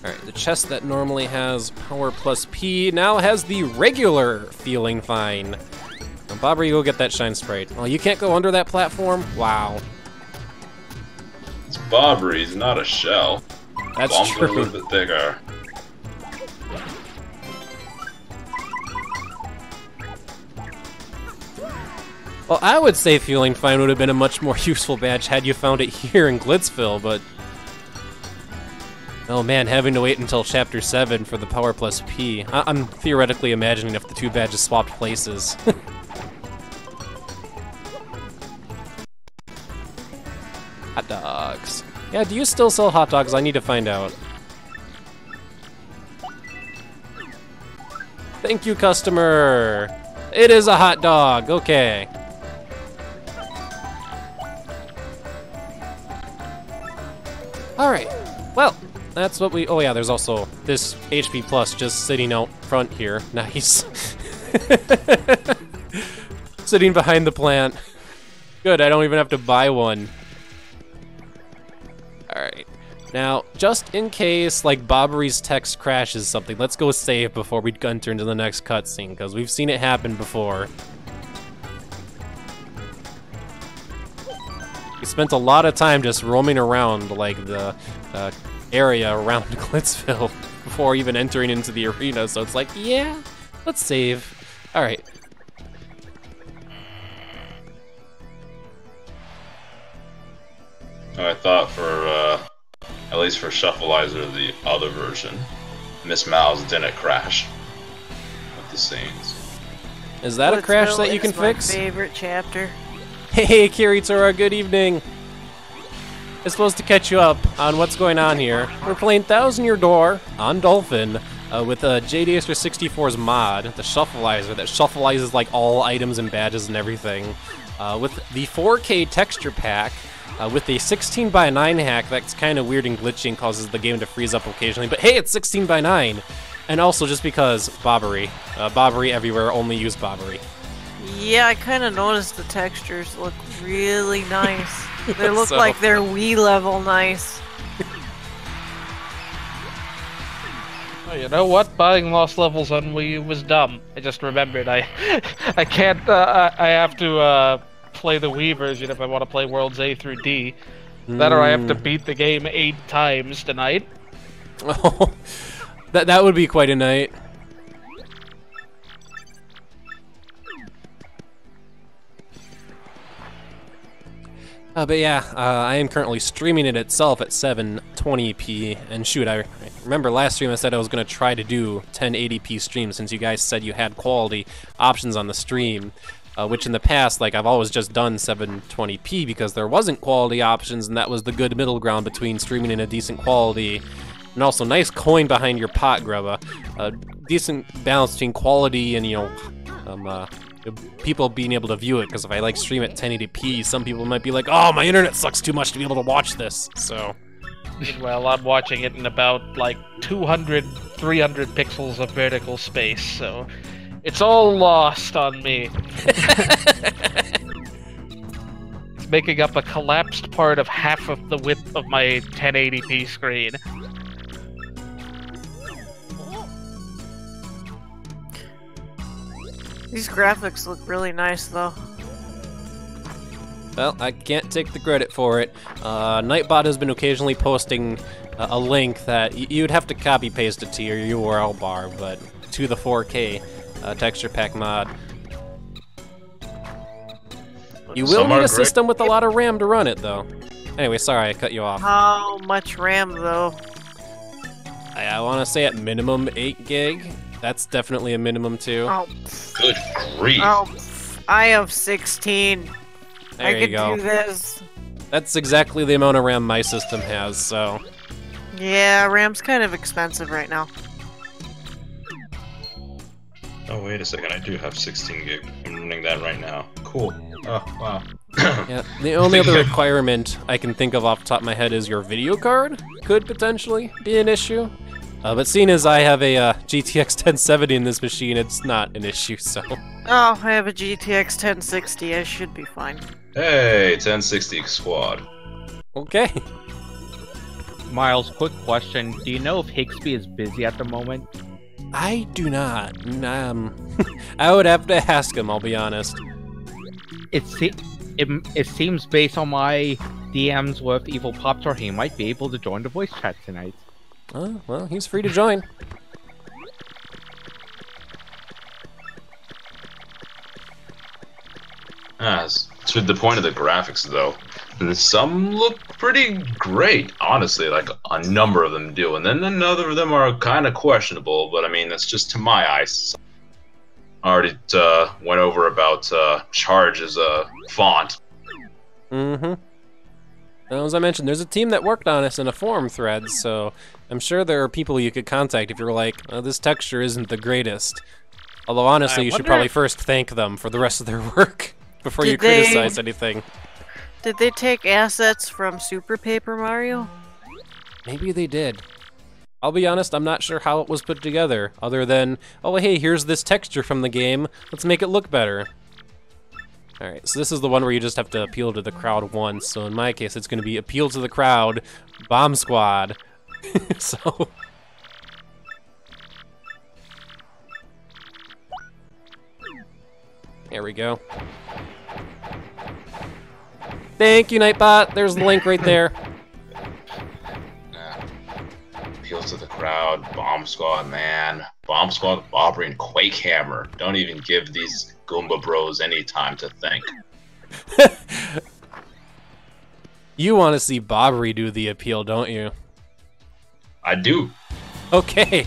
Alright, the chest that normally has power plus P now has the regular feeling fine. Now, Bobbery, go get that shine sprite. Oh, you can't go under that platform? Wow. It's Bobbery, he's not a shell. That's Bombs are a true. little bit thicker. Well, I would say feeling fine would have been a much more useful badge had you found it here in Glitzville, but... Oh man, having to wait until Chapter 7 for the Power Plus P. I'm theoretically imagining if the two badges swapped places. Hot dogs. Yeah, do you still sell hot dogs? I need to find out. Thank you, customer! It is a hot dog, okay. Alright, well, that's what we... Oh yeah, there's also this HP Plus just sitting out front here. Nice. Sitting behind the plant. Good, I don't even have to buy one. Alright. Now, just in case, like, Bobbery's text crashes something, let's go save before we enter into the next cutscene, because we've seen it happen before. We spent a lot of time just roaming around, like, the area around Glitzville before even entering into the arena, so it's like, yeah, let's save. Alright. I thought for, at least for Shufflizer, the other version, Miss Mouse didn't crash with the scenes. Is that a crash that you can fix? My favorite chapter. Hey, Kiritora, good evening. It's supposed to catch you up on what's going on here. We're playing Thousand Year Door on Dolphin with JDaster64's mod, the Shufflizer, that shuffleizes like all items and badges and everything. With the 4K texture pack, with a 16:9 hack that's kind of weird and glitchy and causes the game to freeze up occasionally. But hey, it's 16:9! And also just because Bobbery. Bobbery everywhere, only use Bobbery. Yeah, I kind of noticed the textures look really nice. They look So- like they're Wii level nice. Oh, you know what? Buying Lost Levels on Wii U was dumb. I just remembered I can't, I have to, play the Wii version if I want to play Worlds A through D. That or I have to beat the game 8 times tonight. Oh, that would be quite a night. But yeah, I am currently streaming it itself at 720p, and shoot, I remember last stream I said I was going to try to do 1080p streams since you guys said you had quality options on the stream, which in the past, like, I've always just done 720p because there wasn't quality options, and that was the good middle ground between streaming in a decent quality, and also nice coin behind your pot, Grubba. Decent balance between quality and, you know, people being able to view it, because if I like stream at 1080p, some people might be like, oh, my internet sucks too much to be able to watch this, so. Well, I'm watching it in about, like, 200, 300 pixels of vertical space, so it's all lost on me. It's making up a collapsed part of half of the width of my 1080p screen. These graphics look really nice, though. Well, I can't take the credit for it. Nightbot has been occasionally posting a link that you'd have to copy paste it to your URL bar, but to the 4K texture pack mod. You will need a system with a lot of RAM to run it, though. Anyway, sorry, I cut you off. How much RAM, though? I want to say at minimum 8 gig. That's definitely a minimum, too. Oh, Good grief. oh, I have 16. There I you could go. do this. That's exactly the amount of RAM my system has, so... Yeah, RAM's kind of expensive right now. Oh, wait a second. I do have 16 gig. I'm running that right now. Cool. Oh, wow. Yeah, the only other requirement I can think of off the top of my head is your video card could potentially be an issue. But seeing as I have a GTX 1070 in this machine, it's not an issue, so... Oh, I have a GTX 1060. I should be fine. Hey, 1060 squad. Okay. Miles, quick question. Do you know if Higsby is busy at the moment? I do not. I would have to ask him, I'll be honest. It seems based on my DMs with Evil Popstar, he might be able to join the voice chat tonight. Oh, well, he's free to join. To the point of the graphics, though, some look pretty great, honestly. Like, a number of them do, and then another of them are kind of questionable, but I mean, that's just to my eyes. I already went over about Charge as a font. Mm-hmm. Well, as I mentioned, there's a team that worked on this in a forum thread, so I'm sure there are people you could contact if you're like, oh, this texture isn't the greatest. Although, honestly, you should probably first thank them for the rest of their work before you criticize anything. Did they take assets from Super Paper Mario? Maybe they did. I'll be honest, I'm not sure how it was put together, other than, oh hey, here's this texture from the game, let's make it look better. Alright, so this is the one where you just have to appeal to the crowd once, so in my case it's going to be appeal to the crowd, bomb squad. So... There we go. Thank you, Nightbot. There's the link right there. Appeal to the crowd, Bomb Squad, man. Bomb Squad, Bobbery, and Quake Hammer. Don't even give these Goomba bros any time to think. You want to see Bobbery do the appeal, don't you? I do. Okay.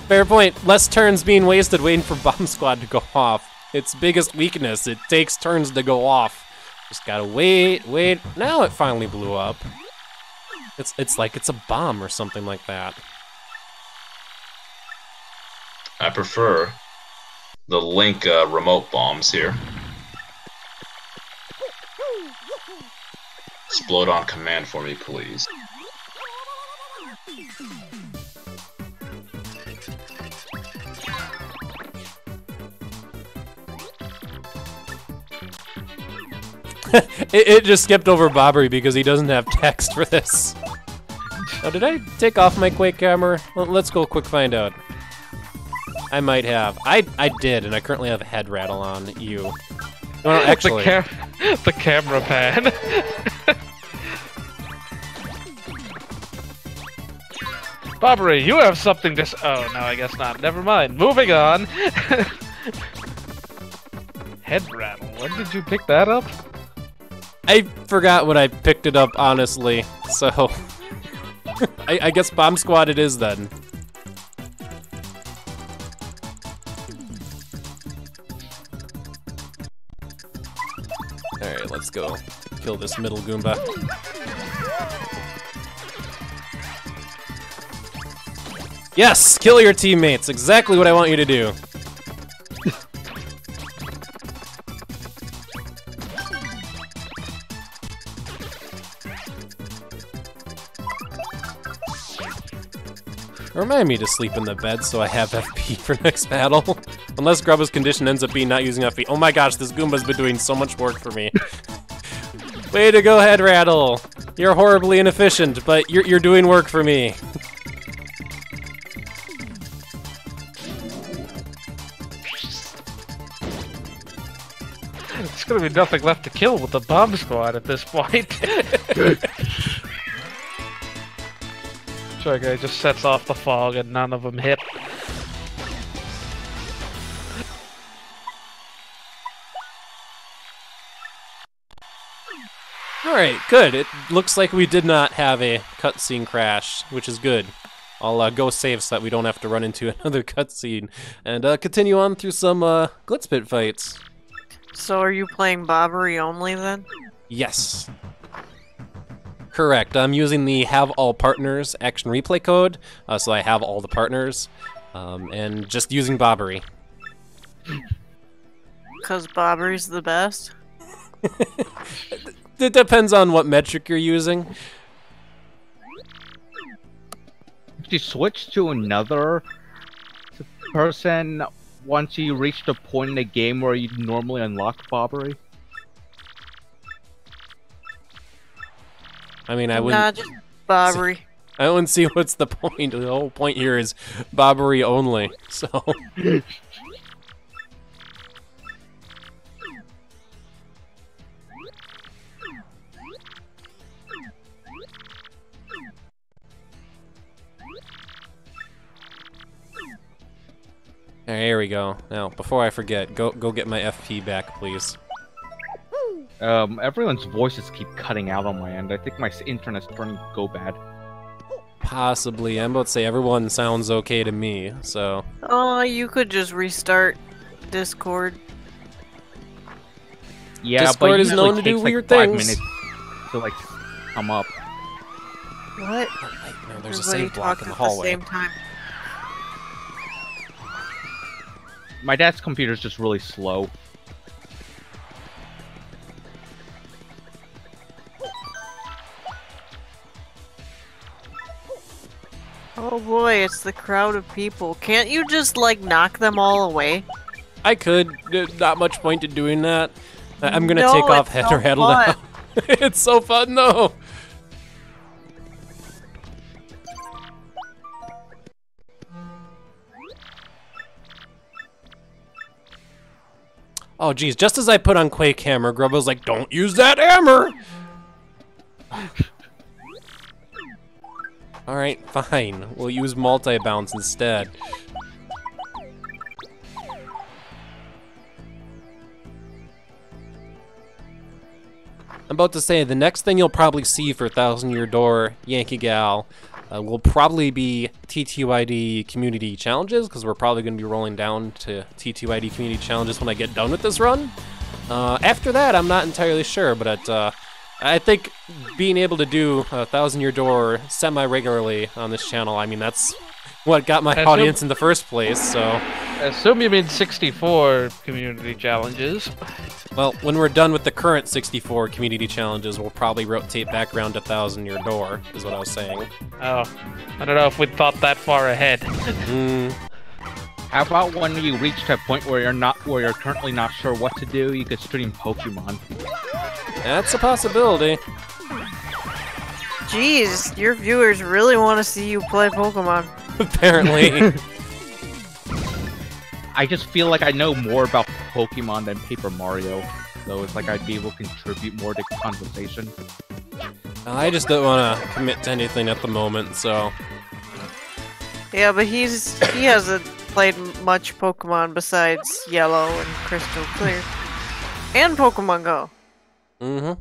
Fair point. Less turns being wasted waiting for Bomb Squad to go off. Its biggest weakness, it takes turns to go off. Just gotta wait. Now it finally blew up. It's like it's a bomb or something like that. I prefer the Link remote bombs here. Explode on command for me, please. It just skipped over Bobbery because he doesn't have text for this. Oh, did I take off my Quake camera? Well, let's go quick find out. I might have. I did, and I currently have a head rattle on you. Well, actually... the camera pan. Bobbery, you have something to oh, no, I guess not. Never mind. Moving on. Head rattle. When did you pick that up? I forgot when I picked it up, honestly, so... I guess Bomb Squad it is, then. Alright, let's go kill this middle Goomba. Yes! Kill your teammates! Exactly what I want you to do. Remind me to sleep in the bed so I have FP for next battle. Unless Grubba's condition ends up being not using FP. Oh my gosh, this Goomba's been doing so much work for me. Way to go, Head Rattle! You're horribly inefficient, but you're doing work for me. There's gonna be nothing left to kill with the bomb squad at this point. Sure, guy just sets off the fog and none of them hit. Alright, good. It looks like we did not have a cutscene crash, which is good. I'll go save so that we don't have to run into another cutscene and continue on through some glitz pit fights. So are you playing Bobbery only then? Yes. Correct. I'm using the have all partners action replay code, so I have all the partners, and just using Bobbery. Because Bobbery's the best? It depends on what metric you're using. If you switch to another person once you reach the point in the game where you normally unlock Bobbery? I mean, I wouldn't... Nah, just Bobbery. I wouldn't see what's the point. The whole point here is Bobbery only, so... There we go. Now, before I forget, go get my FP back, please. Everyone's voices keep cutting out on my end. I think my internet's turning to go bad. Possibly. I'm about to say everyone sounds okay to me, so... Oh, you could just restart Discord. Yeah, Discord but is known to takes do like weird 5 things. minutes to like come up. What? No, there's a Everybody save block talk in the at hallway. same time. My dad's computer's just really slow. Oh boy, it's the crowd of people. Can't you just, like, knock them all away? I could. Not much point in doing that. I'm gonna No, take off it's head so or head fun. now. It's so fun, though. Oh, geez. Just as I put on Quake Hammer, Grubba's like, don't use that hammer! Alright, fine. We'll use multi-bounce instead. I'm about to say, the next thing you'll probably see for Thousand Year Door, Yankee Gal, will probably be TTYD community challenges, because we're probably going to be rolling down to TTYD community challenges when I get done with this run. After that, I'm not entirely sure, but I think being able to do Thousand Year Door semi-regularly on this channel, I mean, that's what got my audience in the first place, so... I assume you mean 64 community challenges. Well, when we're done with the current 64 community challenges, we'll probably rotate back around to Thousand Year Door, is what I was saying. Oh, I don't know if we'd thought that far ahead. How about when you reach that point where you're currently not sure what to do, you could stream Pokemon. That's a possibility. Jeez, your viewers really want to see you play Pokemon. Apparently. I just feel like I know more about Pokemon than Paper Mario, so it's like I'd be able to contribute more to conversation. I just don't want to commit to anything at the moment, so... Yeah, but he hasn't played much Pokemon besides Yellow and Crystal Clear. And Pokemon Go. Mm-hmm.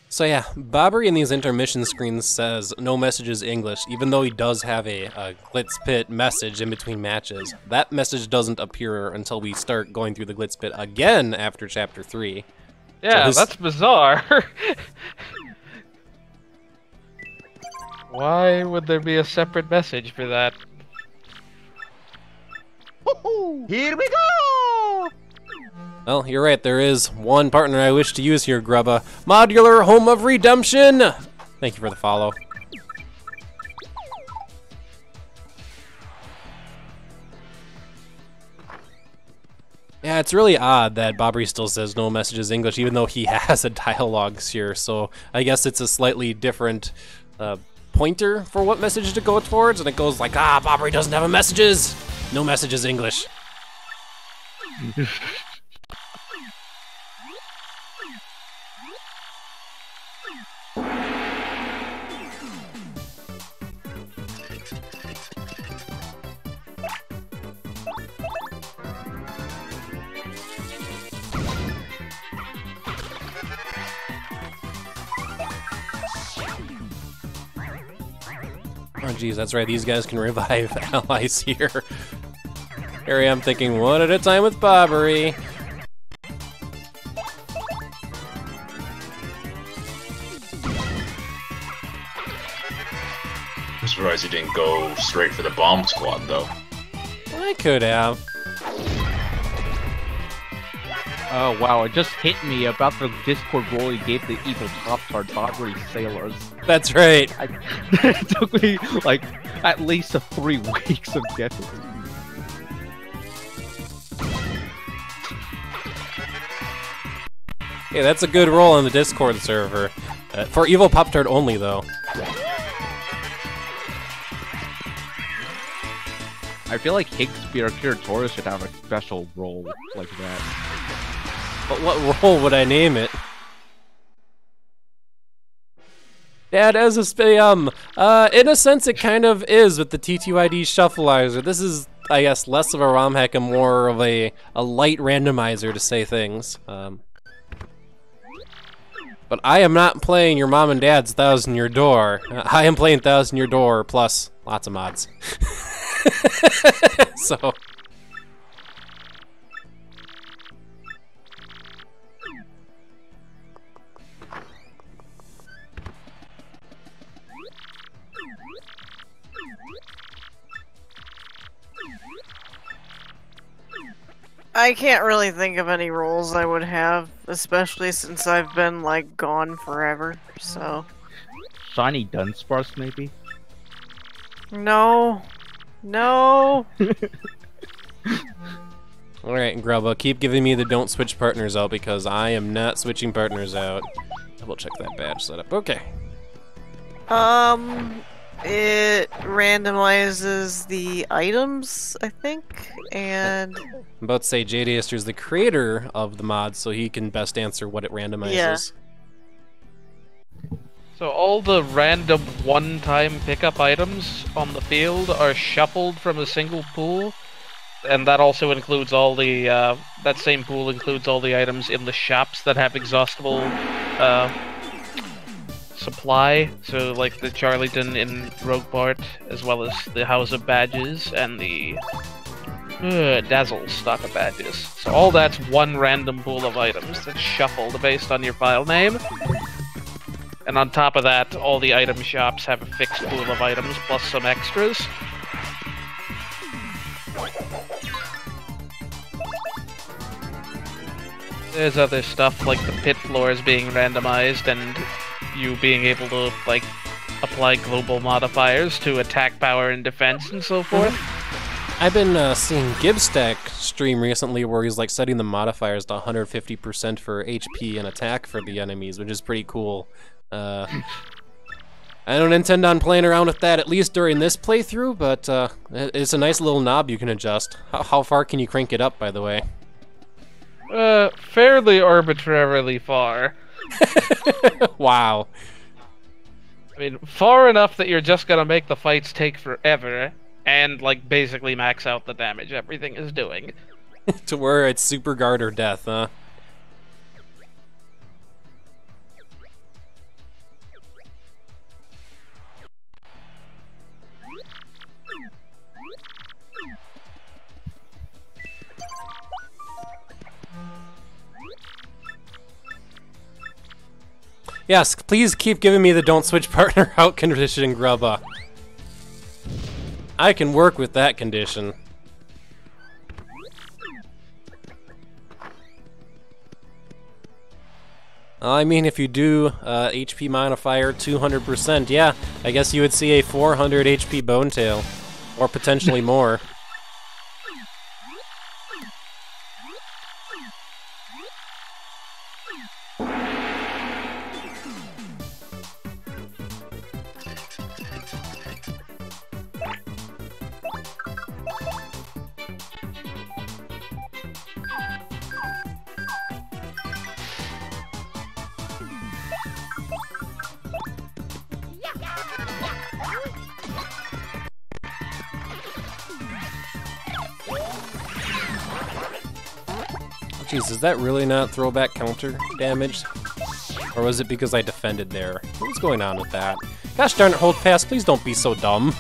So yeah, Bobbery in these intermission screens says no messages English, even though he does have a Glitz Pit message in between matches. That message doesn't appear until we start going through the Glitz Pit again after Chapter 3. Yeah, So that's bizarre. Why would there be a separate message for that? Here we go! Well, you're right, there is one partner I wish to use here, Grubba. Modular Home of Redemption! Thank you for the follow. Yeah, it's really odd that Bobbery still says no messages English, even though he has a dialogue here, so I guess it's a slightly different pointer for what message to go towards, and it goes like, Bobbery doesn't have a messages! No messages English. Oh geez, that's right, these guys can revive allies here. Here I am thinking one at a time with Bobbery. I'm surprised you didn't go straight for the bomb squad, though. I could have. Oh wow, it just hit me about the Discord role he gave the evil Pop-Tart Bobbery sailors. That's right. It took me like at least 3 weeks of getting it. Yeah, that's a good roll on the Discord server. For evil Pop-Tart only, though. I feel like Higgspear Kiratora should have a special role like that. But what role would I name it? Dad, as a spam, in a sense it kind of is with the TTYD Shufflizer. This is, I guess, less of a ROM hack and more of a light randomizer to say things. But I am not playing your mom and dad's 1,000 Year Door. I am playing 1,000 Year Door plus lots of mods. So... I can't really think of any roles I would have, especially since I've been, like, gone forever, so... Shiny Dunsparce, maybe? No. No! Alright, Grubba, keep giving me the don't switch partners out because I am not switching partners out. Double check that badge setup. Okay. It randomizes the items, I think, and... I'm about to say JDaster is the creator of the mod, so he can best answer what it randomizes. Yeah. So all the random one-time pickup items on the field are shuffled from a single pool, and that also includes all the, that same pool includes all the items in the shops that have exhaustible, supply, so like the Charlieton in Rogue Bart, as well as the House of Badges and the Dazzle stock of badges. So all that's one random pool of items that's shuffled based on your file name. And on top of that, all the item shops have a fixed pool of items plus some extras. There's other stuff like the pit floors being randomized and you being able to, like, apply global modifiers to attack power and defense and so forth. I've been seeing Gibstack stream recently where he's like setting the modifiers to 150% for HP and attack for the enemies, which is pretty cool. I don't intend on playing around with that at least during this playthrough, but it's a nice little knob you can adjust. How far can you crank it up, by the way? Fairly arbitrarily far. Wow. I mean, far enough that you're just gonna make the fights take forever, and, like, basically max out the damage everything is doing. To where it's super guard or death, huh? Yes, please keep giving me the don't switch partner out condition, Grubba. I can work with that condition. I mean, if you do HP modifier 200%, yeah, I guess you would see a 400 HP Bone Tail, or potentially more. Jeez, is that really not throwback counter damage? Or was it because I defended there? What's going on with that? Gosh darn it, hold fast, please don't be so dumb.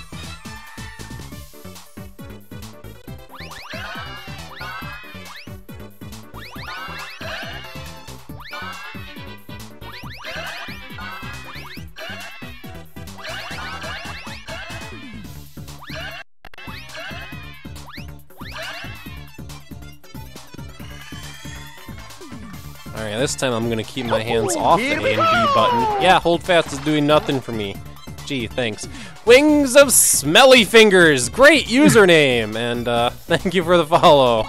Alright, this time I'm gonna keep my hands off the A and B button. Yeah, hold fast is doing nothing for me. Gee, thanks. Wings of Smelly Fingers! Great username! And thank you for the follow.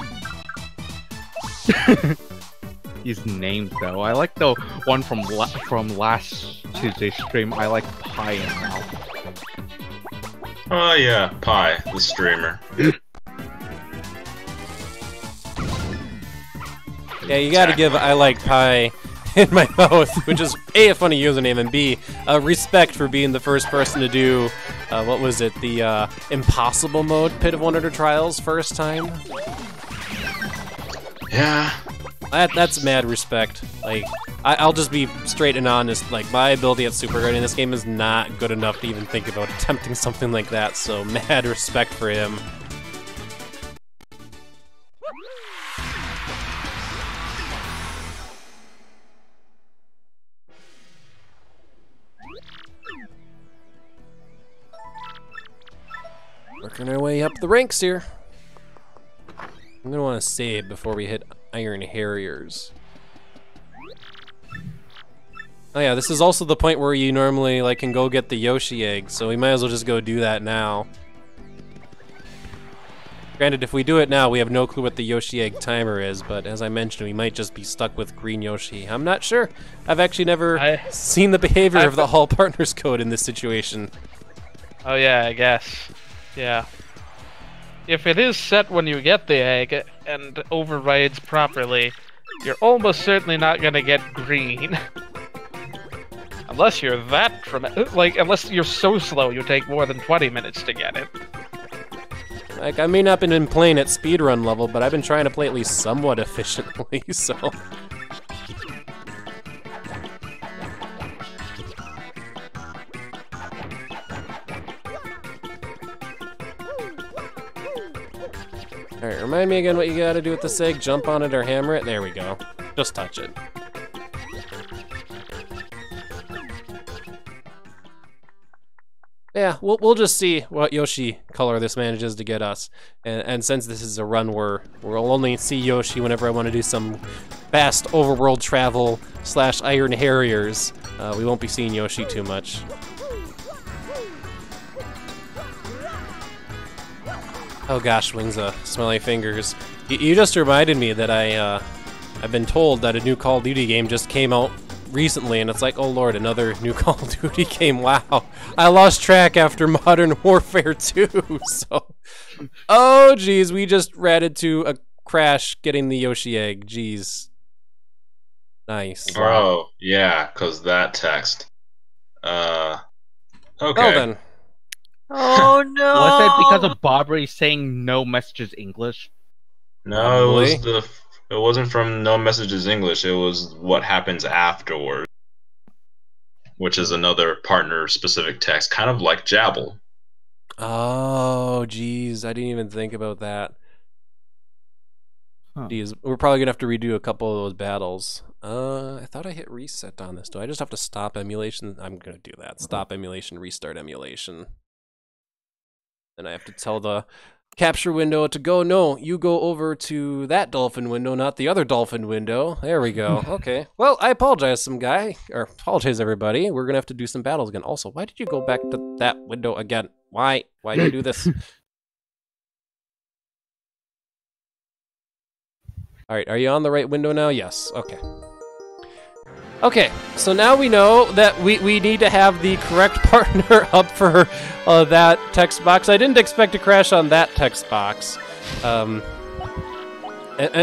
These names, though. I like the one from last Tuesday's stream. I like Pie now. Oh yeah, Pie, the streamer. Yeah, you gotta give I like pie in my mouth, which is A, a funny username, and B, respect for being the first person to do, what was it, the impossible mode Pit of Wonder Trials first time? Yeah. That's mad respect. Like, I'll just be straight and honest, like, my ability at Super Guard in this game is not good enough to even think about attempting something like that, so mad respect for him. Working our way up the ranks here. I'm gonna want to save before we hit Iron Harriers. Oh yeah, this is also the point where you normally like can go get the Yoshi egg, so we might as well just go do that now. Granted, if we do it now, we have no clue what the Yoshi egg timer is, but as I mentioned, we might just be stuck with green Yoshi. I'm not sure. I've actually never seen the behavior of the Hall Partners code in this situation. Oh yeah, I guess. Yeah. If it is set when you get the egg and overrides properly, you're almost certainly not gonna get green. Unless you're that unless you're so slow you take more than 20 minutes to get it. Like, I may not have been playing at speedrun level, but I've been trying to play at least somewhat efficiently, so... Alright, remind me again what you gotta do with this egg. Jump on it or hammer it. There we go. Just touch it. Yeah, we'll just see what Yoshi color this manages to get us. And since this is a run where we'll only see Yoshi whenever I want to do some fast overworld travel / Iron Harriers, we won't be seeing Yoshi too much. Oh gosh, Wings of Smelly Fingers. You just reminded me that I've been told that a new Call of Duty game just came out recently, and it's like, oh lord, another new Call of Duty game, wow. I lost track after Modern Warfare 2, so... Oh geez, we just ratted to a crash getting the Yoshi egg, jeez. Nice. Oh, yeah, cause that text. Okay. Well then. Oh no! Was it because of Bobbery saying no messages English? No, it wasn't from no messages English. It was what happens afterward, which is another partner-specific text, kind of like Jabble. Oh, geez, I didn't even think about that. Huh. Geez, we're probably gonna have to redo a couple of those battles. I thought I hit reset on this. Do I just have to stop emulation? I'm gonna do that. Stop emulation, restart emulation. And I have to tell the capture window to go, no, you go over to that dolphin window, not the other dolphin window. There we go. Okay. Well, I apologize, apologize, everybody. We're going to have to do some battles again. Also, why did you go back to that window again? Why? Why did you do this? All right, are you on the right window now? Yes. Okay. Okay, so now we know that we need to have the correct partner up for that text box. I didn't expect to crash on that text box. And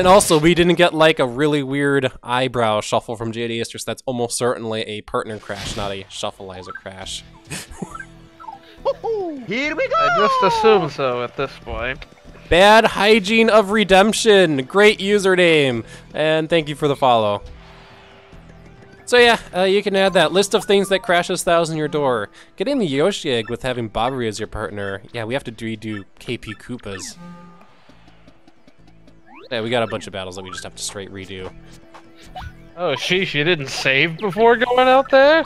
also, we didn't get like a really weird eyebrow shuffle from JD Istris. That's almost certainly a partner crash, not a Shufflizer crash. Here we go! I just assume so at this point. Bad Hygiene of Redemption. Great username. And thank you for the follow. So yeah, you can add that list of things that crashes styles in your door. Getting the Yoshi egg with having Bobbery as your partner. Yeah, we have to redo KP Koopas. Yeah, we got a bunch of battles that we just have to straight redo. Oh, sheesh, you didn't save before going out there?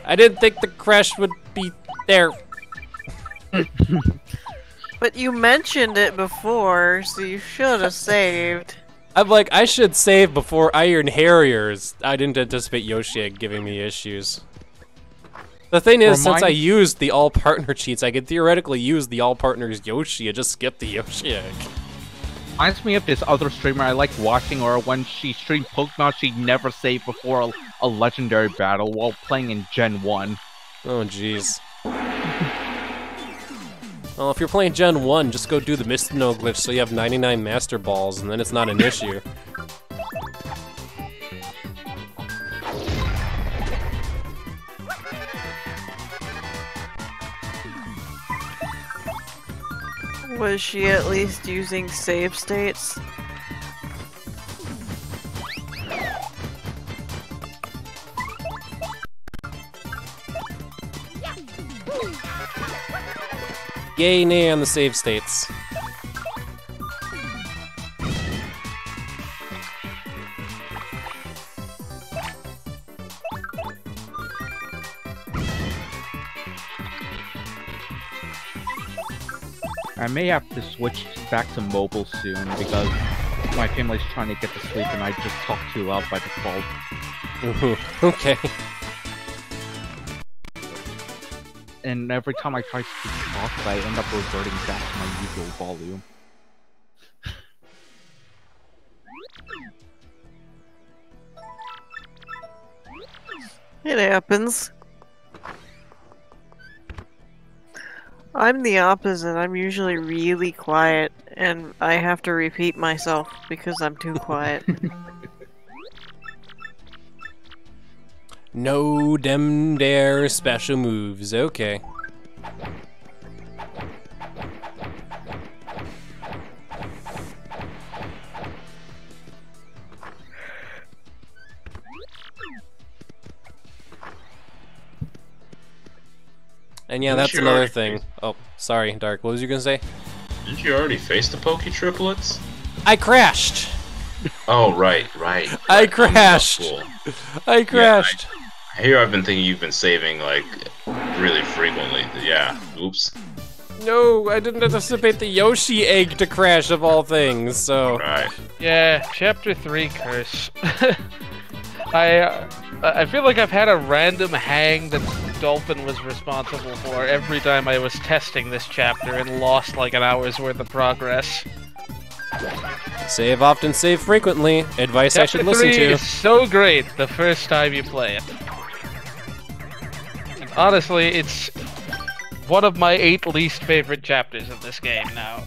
I didn't think the crash would be there. But you mentioned it before, so you should have saved. I'm like, I should save before Iron Harriers. I didn't anticipate Yoshi egg giving me issues. The thing is, since I used the all partner cheats, I could theoretically use the all partners Yoshi and just skip the Yoshi egg. Reminds me of this other streamer I like watching, or when she streamed Pokemon, she'd never save before a legendary battle while playing in Gen 1. Oh, jeez. Well, if you're playing Gen 1, just go do the Mistino glitch so you have 99 Master Balls, and then it's not an issue. Was she at least using save states? Yay, nay on the save states. I may have to switch back to mobile soon because my family's trying to get to sleep and I just talk too loud by default. Okay. And every time I try to talk, I end up reverting back to my usual volume. It happens. I'm the opposite. I'm usually really quiet, and I have to repeat myself because I'm too quiet. No dem dare special moves. Okay. And yeah, that's another thing. Oh, sorry, Dark. What was you gonna say? Didn't you already face the Poke Triplets? I crashed! Oh, right. I crashed! I crashed! Yeah, here I've been thinking you've been saving, like, really frequently. Yeah, oops. No, I didn't anticipate the Yoshi egg to crash of all things, so... Right. Yeah, Chapter 3 curse. I feel like I've had a random hang that Dolphin was responsible for every time I was testing this chapter and lost like an hour's worth of progress. Save often, save frequently. Advice I should listen to. Chapter 3 is so great the first time you play it. And honestly, it's one of my 8 least favorite chapters of this game now.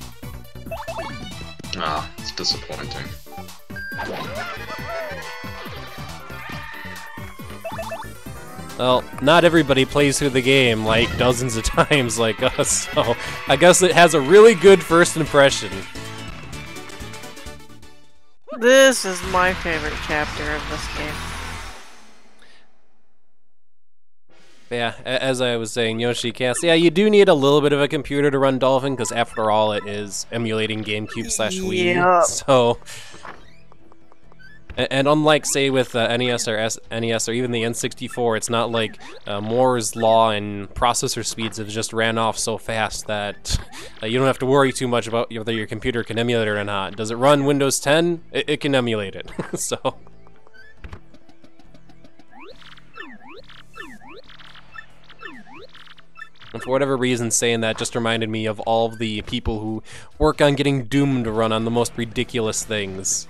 Ah, it's disappointing. Well, not everybody plays through the game like dozens of times like us, so I guess it has a really good first impression. This is my favorite chapter of this game. Yeah, as I was saying, Yoshi Cast, yeah, you do need a little bit of a computer to run Dolphin, because after all, it is emulating GameCube/Wii, Yep. so... And unlike, say, with NES or NES or even the N64, it's not like Moore's Law and processor speeds have just ran off so fast that you don't have to worry too much about whether your computer can emulate it or not. Does it run Windows 10? It can emulate it, so... And for whatever reason, saying that just reminded me of all of the people who work on getting Doom to run on the most ridiculous things.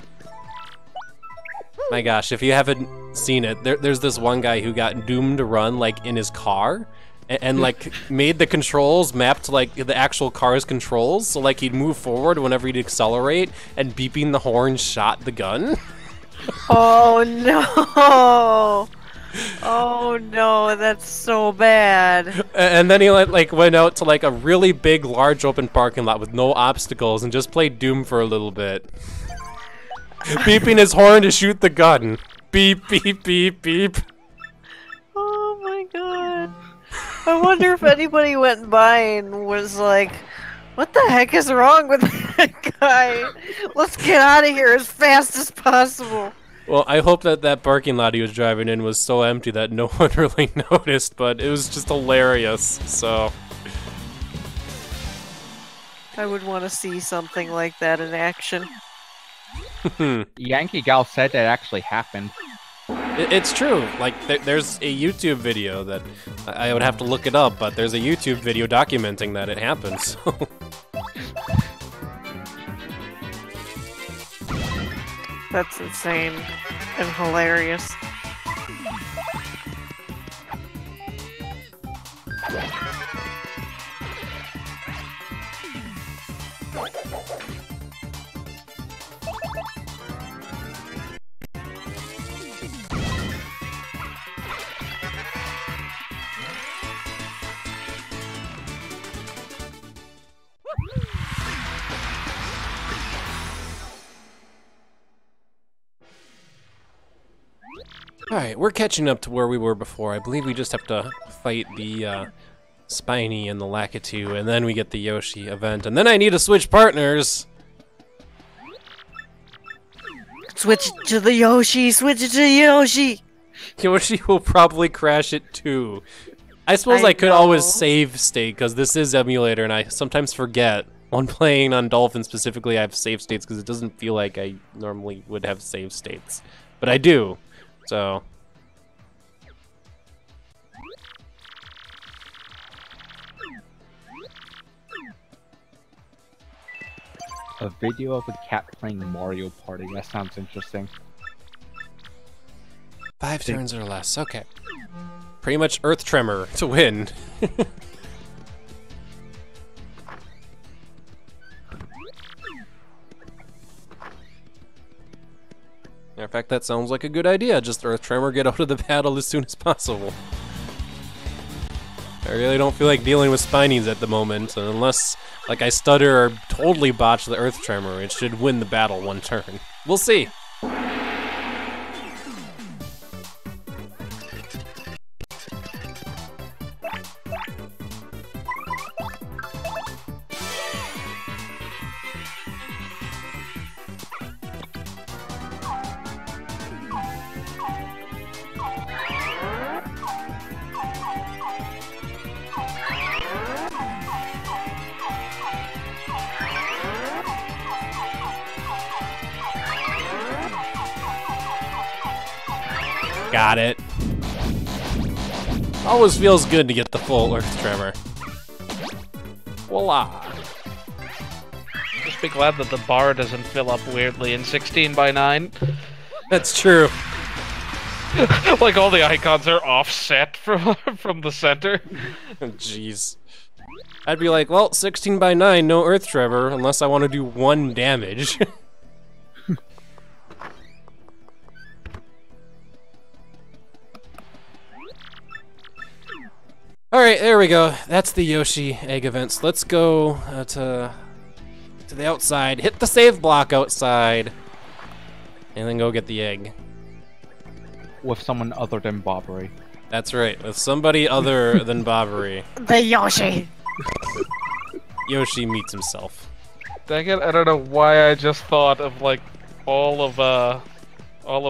My gosh, if you haven't seen it, there's this one guy who got Doom to run, like, in his car, and like, made the controls mapped to, like, the actual car's controls, so, like, he'd move forward whenever he'd accelerate, and beeping the horn shot the gun. Oh, no! Oh no, that's so bad. And then he like went out to like a really big, large open parking lot with no obstacles and just played Doom for a little bit. Beeping his horn to shoot the gun. Beep, beep, beep, beep. Oh my god. I wonder if anybody went by and was like, what the heck is wrong with that guy? Let's get out of here as fast as possible. Well, I hope that that parking lot he was driving in was so empty that no one really noticed, but it was just hilarious, so... I would want to see something like that in action. Yankee Gal said that actually happened. It's true. Like, there's a YouTube video that... I would have to look it up, but there's a YouTube video documenting that it happened, so... That's insane and hilarious. Alright, we're catching up to where we were before. I believe we just have to fight the Spiny and the Lakitu, and then we get the Yoshi event, and then I need to switch partners! Switch it to the Yoshi! Switch it to Yoshi! Yoshi will probably crash it too. I suppose I could always save state, because this is emulator, and I sometimes forget. When playing on Dolphin specifically, I have save states, because it doesn't feel like I normally would have save states. But I do. So A video of a cat playing Mario Party. That sounds interesting. 5 turns or less. Okay. Pretty much Earth Tremor to win. In fact, that sounds like a good idea. Just Earth Tremor, get out of the battle as soon as possible. I really don't feel like dealing with Spinies at the moment, and unless, like, I stutter or totally botch the Earth Tremor, it should win the battle one turn. We'll see. Got it. Always feels good to get the full Earth Tremor. Voila. Just be glad that the bar doesn't fill up weirdly in 16:9. That's true. Like all the icons are offset from the center. Jeez. I'd be like, well, 16:9, no Earth Tremor, unless I want to do 1 damage. Alright, there we go. That's the Yoshi egg events. Let's go to the outside. Hit the save block outside. And then go get the egg. With someone other than Bobbery. That's right, with somebody other than Bobbery. The Yoshi! Yoshi meets himself. Dang it, I don't know why I just thought of like all of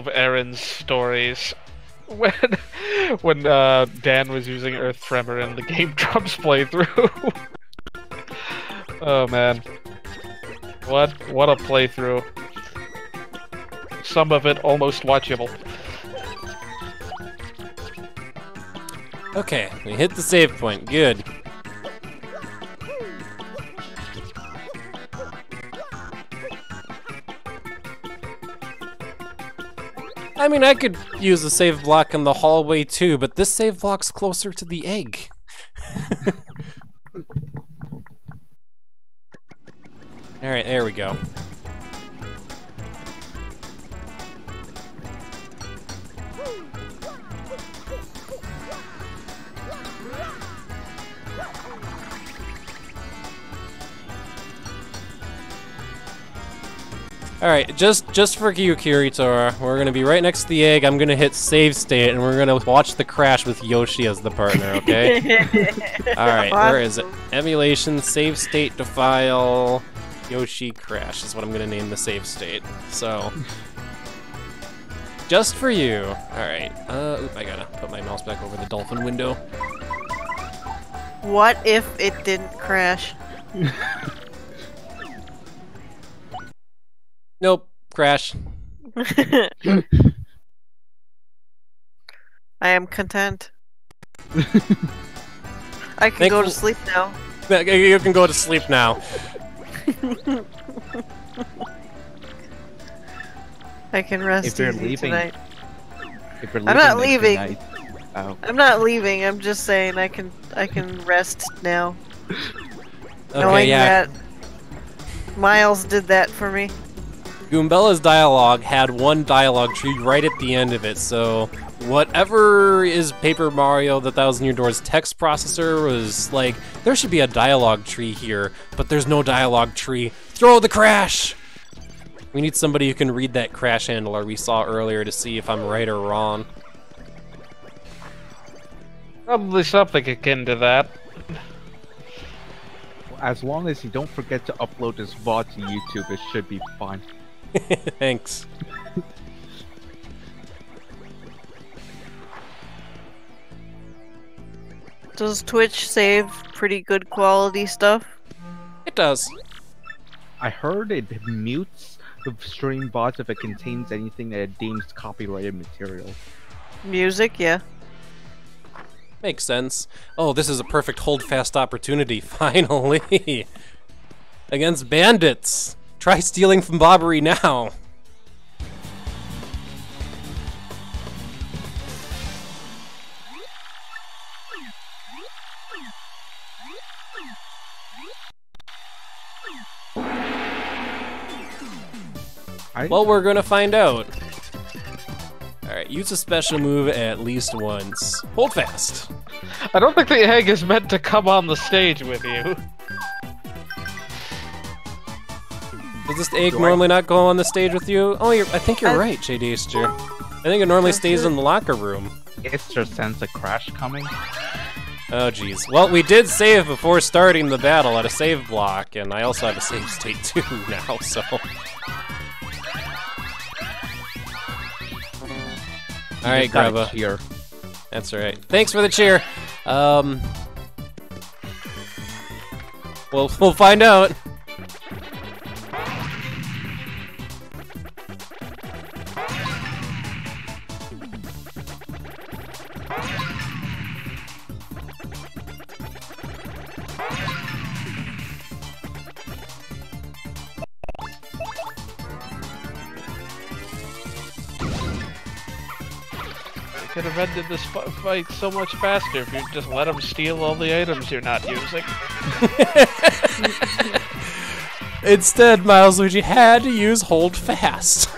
Aaron's stories when Dan was using Earth Tremor in the Game Drops playthrough. Oh man. What a playthrough. Some of it almost watchable. Okay, we hit the save point. Good. I mean, I could use a save block in the hallway too, but this save block's closer to the egg. Alright, there we go. Alright, just for you, Kiritora, we're gonna be right next to the egg. I'm gonna hit save state, and we're gonna watch the crash with Yoshi as the partner, okay? Alright, where is it? Emulation, save state to file, Yoshi crash is what I'm gonna name the save state. So, just for you. Alright, oop, I gotta put my mouse back over the dolphin window. What if it didn't crash? Nope, crash. I am content. I can go to sleep now. You can go to sleep now. I can rest If you're easy leaving, tonight. if you're I'm not then good leaving. night. Oh. I'm not leaving. I'm just saying I can rest now. Okay, Knowing yeah. that Miles did that for me. Goombella's dialogue had one dialogue tree right at the end of it, so whatever is Paper Mario the Thousand Year Door's text processor was like, there should be a dialogue tree here, but there's no dialogue tree. Throw the crash! We need somebody who can read that crash handler we saw earlier to see if I'm right or wrong. Probably something akin to that. As long as you don't forget to upload this VOD to YouTube, it should be fine. Thanks. Does Twitch save pretty good quality stuff? It does. I heard it mutes the stream bots if it contains anything that it deems copyrighted material. Music, yeah. Makes sense. Oh, this is a perfect hold-fast opportunity, finally! Against bandits! Try stealing from Bobbery now! Well, we're gonna find out. Alright, use a special move at least once. Hold fast! I don't think the egg is meant to come on the stage with you. Does this egg normally not go on the stage with you? Oh, I think you're right, JD Easter. I think it normally stays in the locker room. It's just sense a crash coming. Oh, jeez. Well, we did save before starting the battle at a save block, and I also have a save state too now, so... Alright, Grubba. Cheer. That's right. Thanks for the cheer. We'll find out. Could have ended this fight so much faster if you just let him steal all the items you're not using. Instead, Miles Luigi had to use hold fast.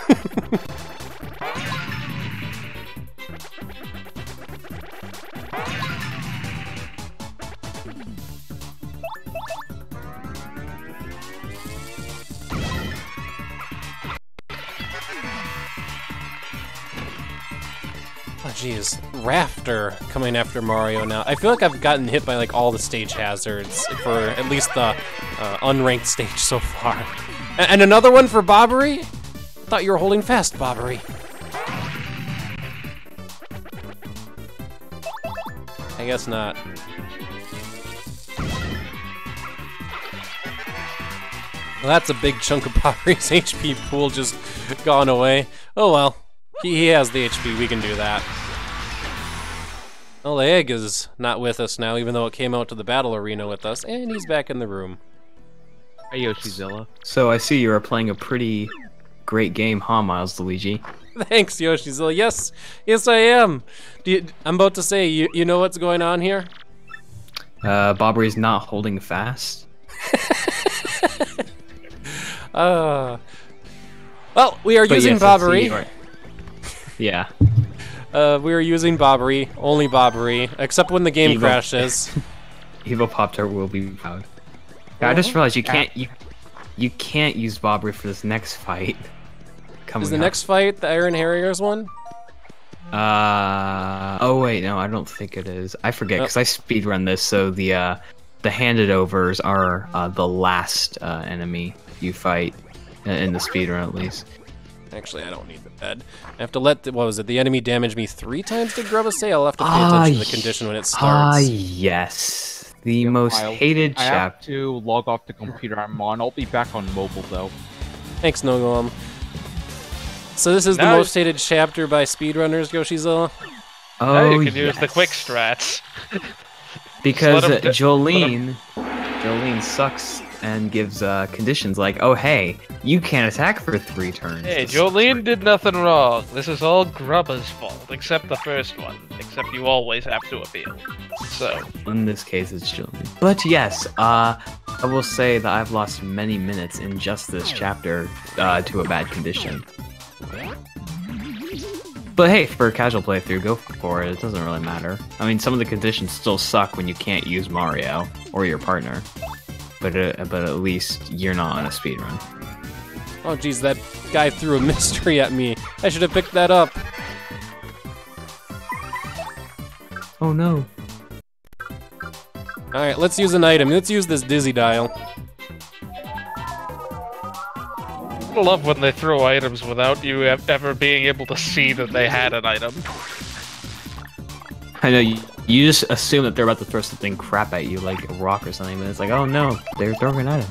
Oh jeez, Rafter coming after Mario now. I feel like I've gotten hit by like all the stage hazards for at least the unranked stage so far. And another one for Bobbery? I thought you were holding fast, Bobbery. I guess not. Well, that's a big chunk of Bobbery's HP pool just gone away. Oh well. He has the HP, we can do that. Well, the egg is not with us now, even though it came out to the battle arena with us, and he's back in the room. Hey, Yoshizilla. So I see you are playing a pretty great game, huh, Miles Luigi? Thanks, Yoshizilla. Yes, yes I am. I'm about to say, you know what's going on here? Bobbery's not holding fast. Well, we are using Bobbery. Yeah. We are using Bobbery, only Bobbery, except when the game crashes. Evo Pop-Tart will be proud. I just realized you can't you can't use Bobbery for this next fight. Is the next fight the Iron Harriers one? Oh wait, no, I don't think it is. I forget because I speedrun this, so the handed overs are the last enemy you fight in the speedrun at least. Actually, I don't need the bed. I have to let the enemy damage me 3 times to grub a say? I'll have to pay attention to the condition when it starts. Yes. The most hated chapter. I have to log off the computer I'm on. I'll be back on mobile though. Thanks, Nogolum. So this is the most hated chapter by speedrunners, Yoshizilla? Oh, now you can use the quick strats. Because Jolene sucks and gives conditions like, oh hey, you can't attack for 3 turns. Hey, Jolene did nothing wrong. This is all Grubba's fault, except the first one. Except you always have to appeal. So in this case, it's Jolene. But yes, I will say that I've lost many minutes in just this chapter to a bad condition. But hey, for a casual playthrough, go for it. It doesn't really matter. I mean, some of the conditions still suck when you can't use Mario or your partner. But at least you're not on a speedrun. Oh geez, that guy threw a mystery at me. I should have picked that up. Oh no. Alright, let's use an item. Let's use this dizzy dial. I love when they throw items without you ever being able to see that they had an item. I know, you just assume that they're about to throw something crap at you, like a rock or something, but it's like, oh no, they're throwing an item.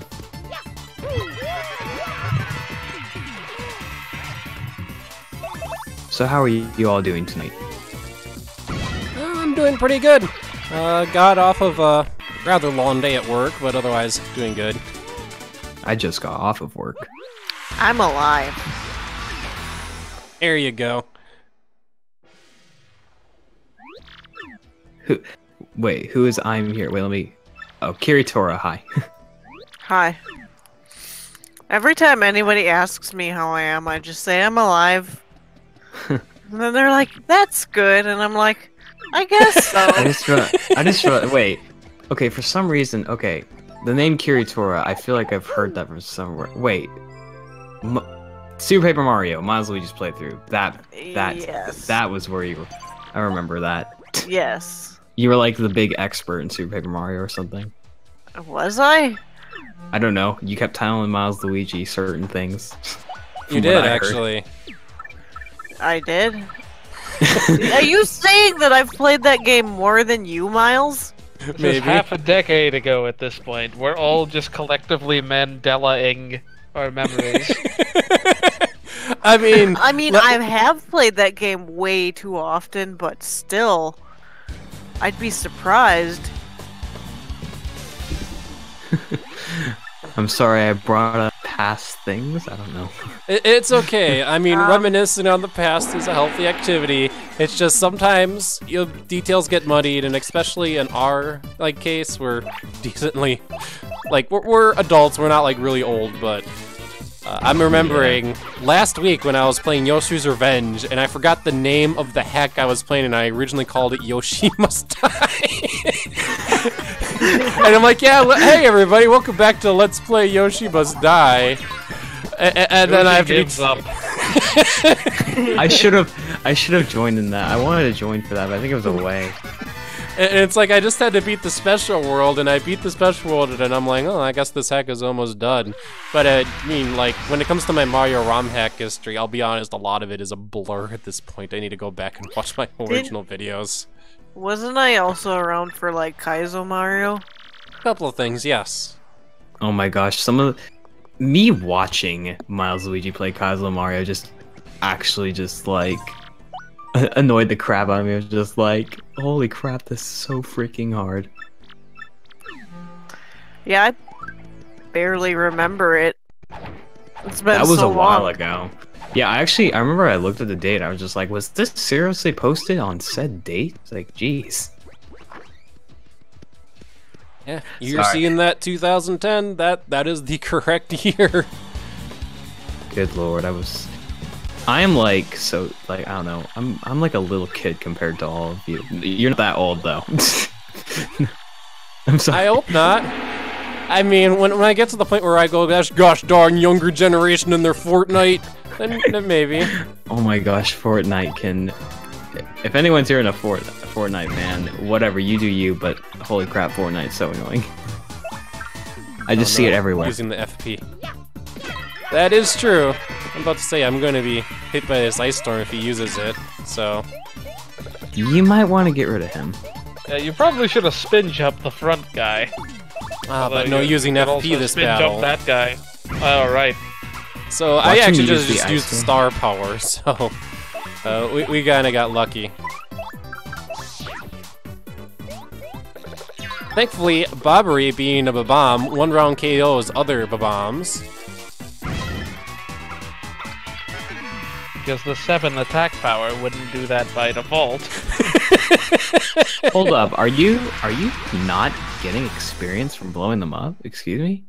So how are you all doing tonight? I'm doing pretty good. Got off of a rather long day at work, but otherwise doing good. I just got off of work. I'm alive. There you go. Who is I'm here? Wait, let me... Oh, Kiritora, hi. Hi. Every time anybody asks me how I am, I just say I'm alive. And then they're like, that's good, and I'm like, I guess so. I just wait. Okay, for some reason, okay, the name Kiritora, I feel like I've heard that from somewhere. Wait. Super Paper Mario, Miles Luigi's playthrough. Yes. That was where you were. I remember that. Yes. You were like the big expert in Super Paper Mario or something. Was I? I don't know. You kept telling Miles Luigi certain things. You did, actually. I did? Are you saying that I've played that game more than you, Miles? Maybe. Half a decade ago at this point. We're all just collectively Mandela-ing our memories. I mean, I have played that game way too often, but still, I'd be surprised. I'm sorry I brought up past things. I don't know. It's okay. I mean, reminiscing on the past is a healthy activity. It's just sometimes details get muddied, and especially in our case, we're decently we're adults. We're not like really old, but I'm remembering last week when I was playing Yoshi's Revenge, and I forgot the name of the hack I was playing, and I originally called it Yoshi Must Die. And I'm like, yeah, hey everybody, welcome back to Let's Play Yoshi Must Die. And then I have to gives up. I should have joined in that. I wanted to join for that, but I think it was away. And it's like I just had to beat the special world, and I beat the special world, and I'm like, oh, I guess this hack is almost done. But I mean, like, when it comes to my Mario ROM hack history, I'll be honest, a lot of it is a blur at this point. I need to go back and watch my original videos. Wasn't I also around for, like, Kaizo Mario? A couple of things, yes. Oh my gosh, me watching Miles Luigi play Kaizo Mario actually annoyed the crap out of me. I was just like, holy crap, this is so freaking hard. Yeah, I barely remember it. It's been That was so a while long. ago. Yeah, I remember I looked at the date, I was just like, was this seriously posted on said date? It's like, jeez. Yeah, you're seeing that 2010, that is the correct year. Good lord, I am I don't know, I'm like a little kid compared to all of you. You're not that old though. I'm sorry. I hope not. I mean, when I get to the point where I go, gosh darn younger generation in their Fortnite, then maybe. Oh my gosh, Fortnite can... If anyone's here in a Fortnite, man, whatever, you do you, but holy crap, Fortnite's so annoying. I just see it everywhere. Using the FP. That is true. I'm about to say I'm going to be hit by this ice storm if he uses it, so... You might want to get rid of him. Yeah, you probably should have spin jumped the front guy. Ah, but no using FP this spin battle. jump that guy. Oh, right. So I actually just used star power, so we kinda got lucky. Thankfully, Bobbery being a Babam, one round KOs other Babams. Because the 7 attack power wouldn't do that by default. Hold up, are you not getting experience from blowing them up? Excuse me?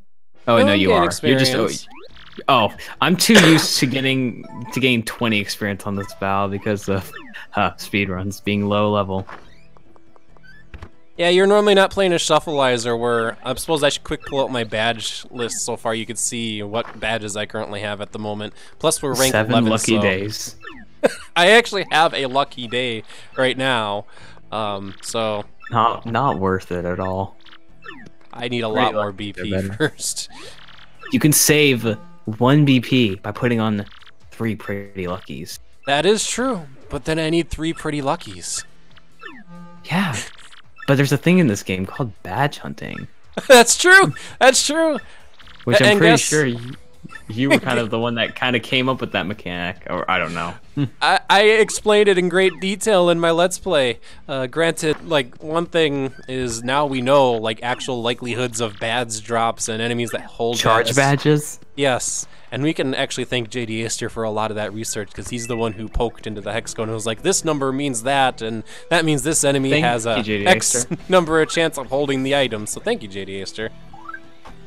Oh, no, you are. You're just oh, I'm too used to gain 20 experience on this battle because of speedruns being low level. Yeah, you're normally not playing a Shufflizer where I suppose I should quick pull out my badge list so far you can see what badges I currently have at the moment. Plus we're ranked 7 11, lucky so... days. I actually have a lucky day right now, so... Not worth it at all. I need a lot more BP first. You can save 1 BP by putting on 3 pretty luckies. That is true, but then I need 3 pretty luckies. Yeah. But there's a thing in this game called badge hunting. That's true! That's true! Which I'm pretty sure you were kind of the one that kind of came up with that mechanic, or I don't know. I explained it in great detail in my Let's Play. Granted, like, one thing is now we know, like, actual likelihoods of badge drops and enemies that hold charge badges? Yes. And we can actually thank JD Aster for a lot of that research, because he's the one who poked into the hexagon and was like, this number means that, and that means this enemy has a X number of chance of holding the item. So thank you, JD Aster.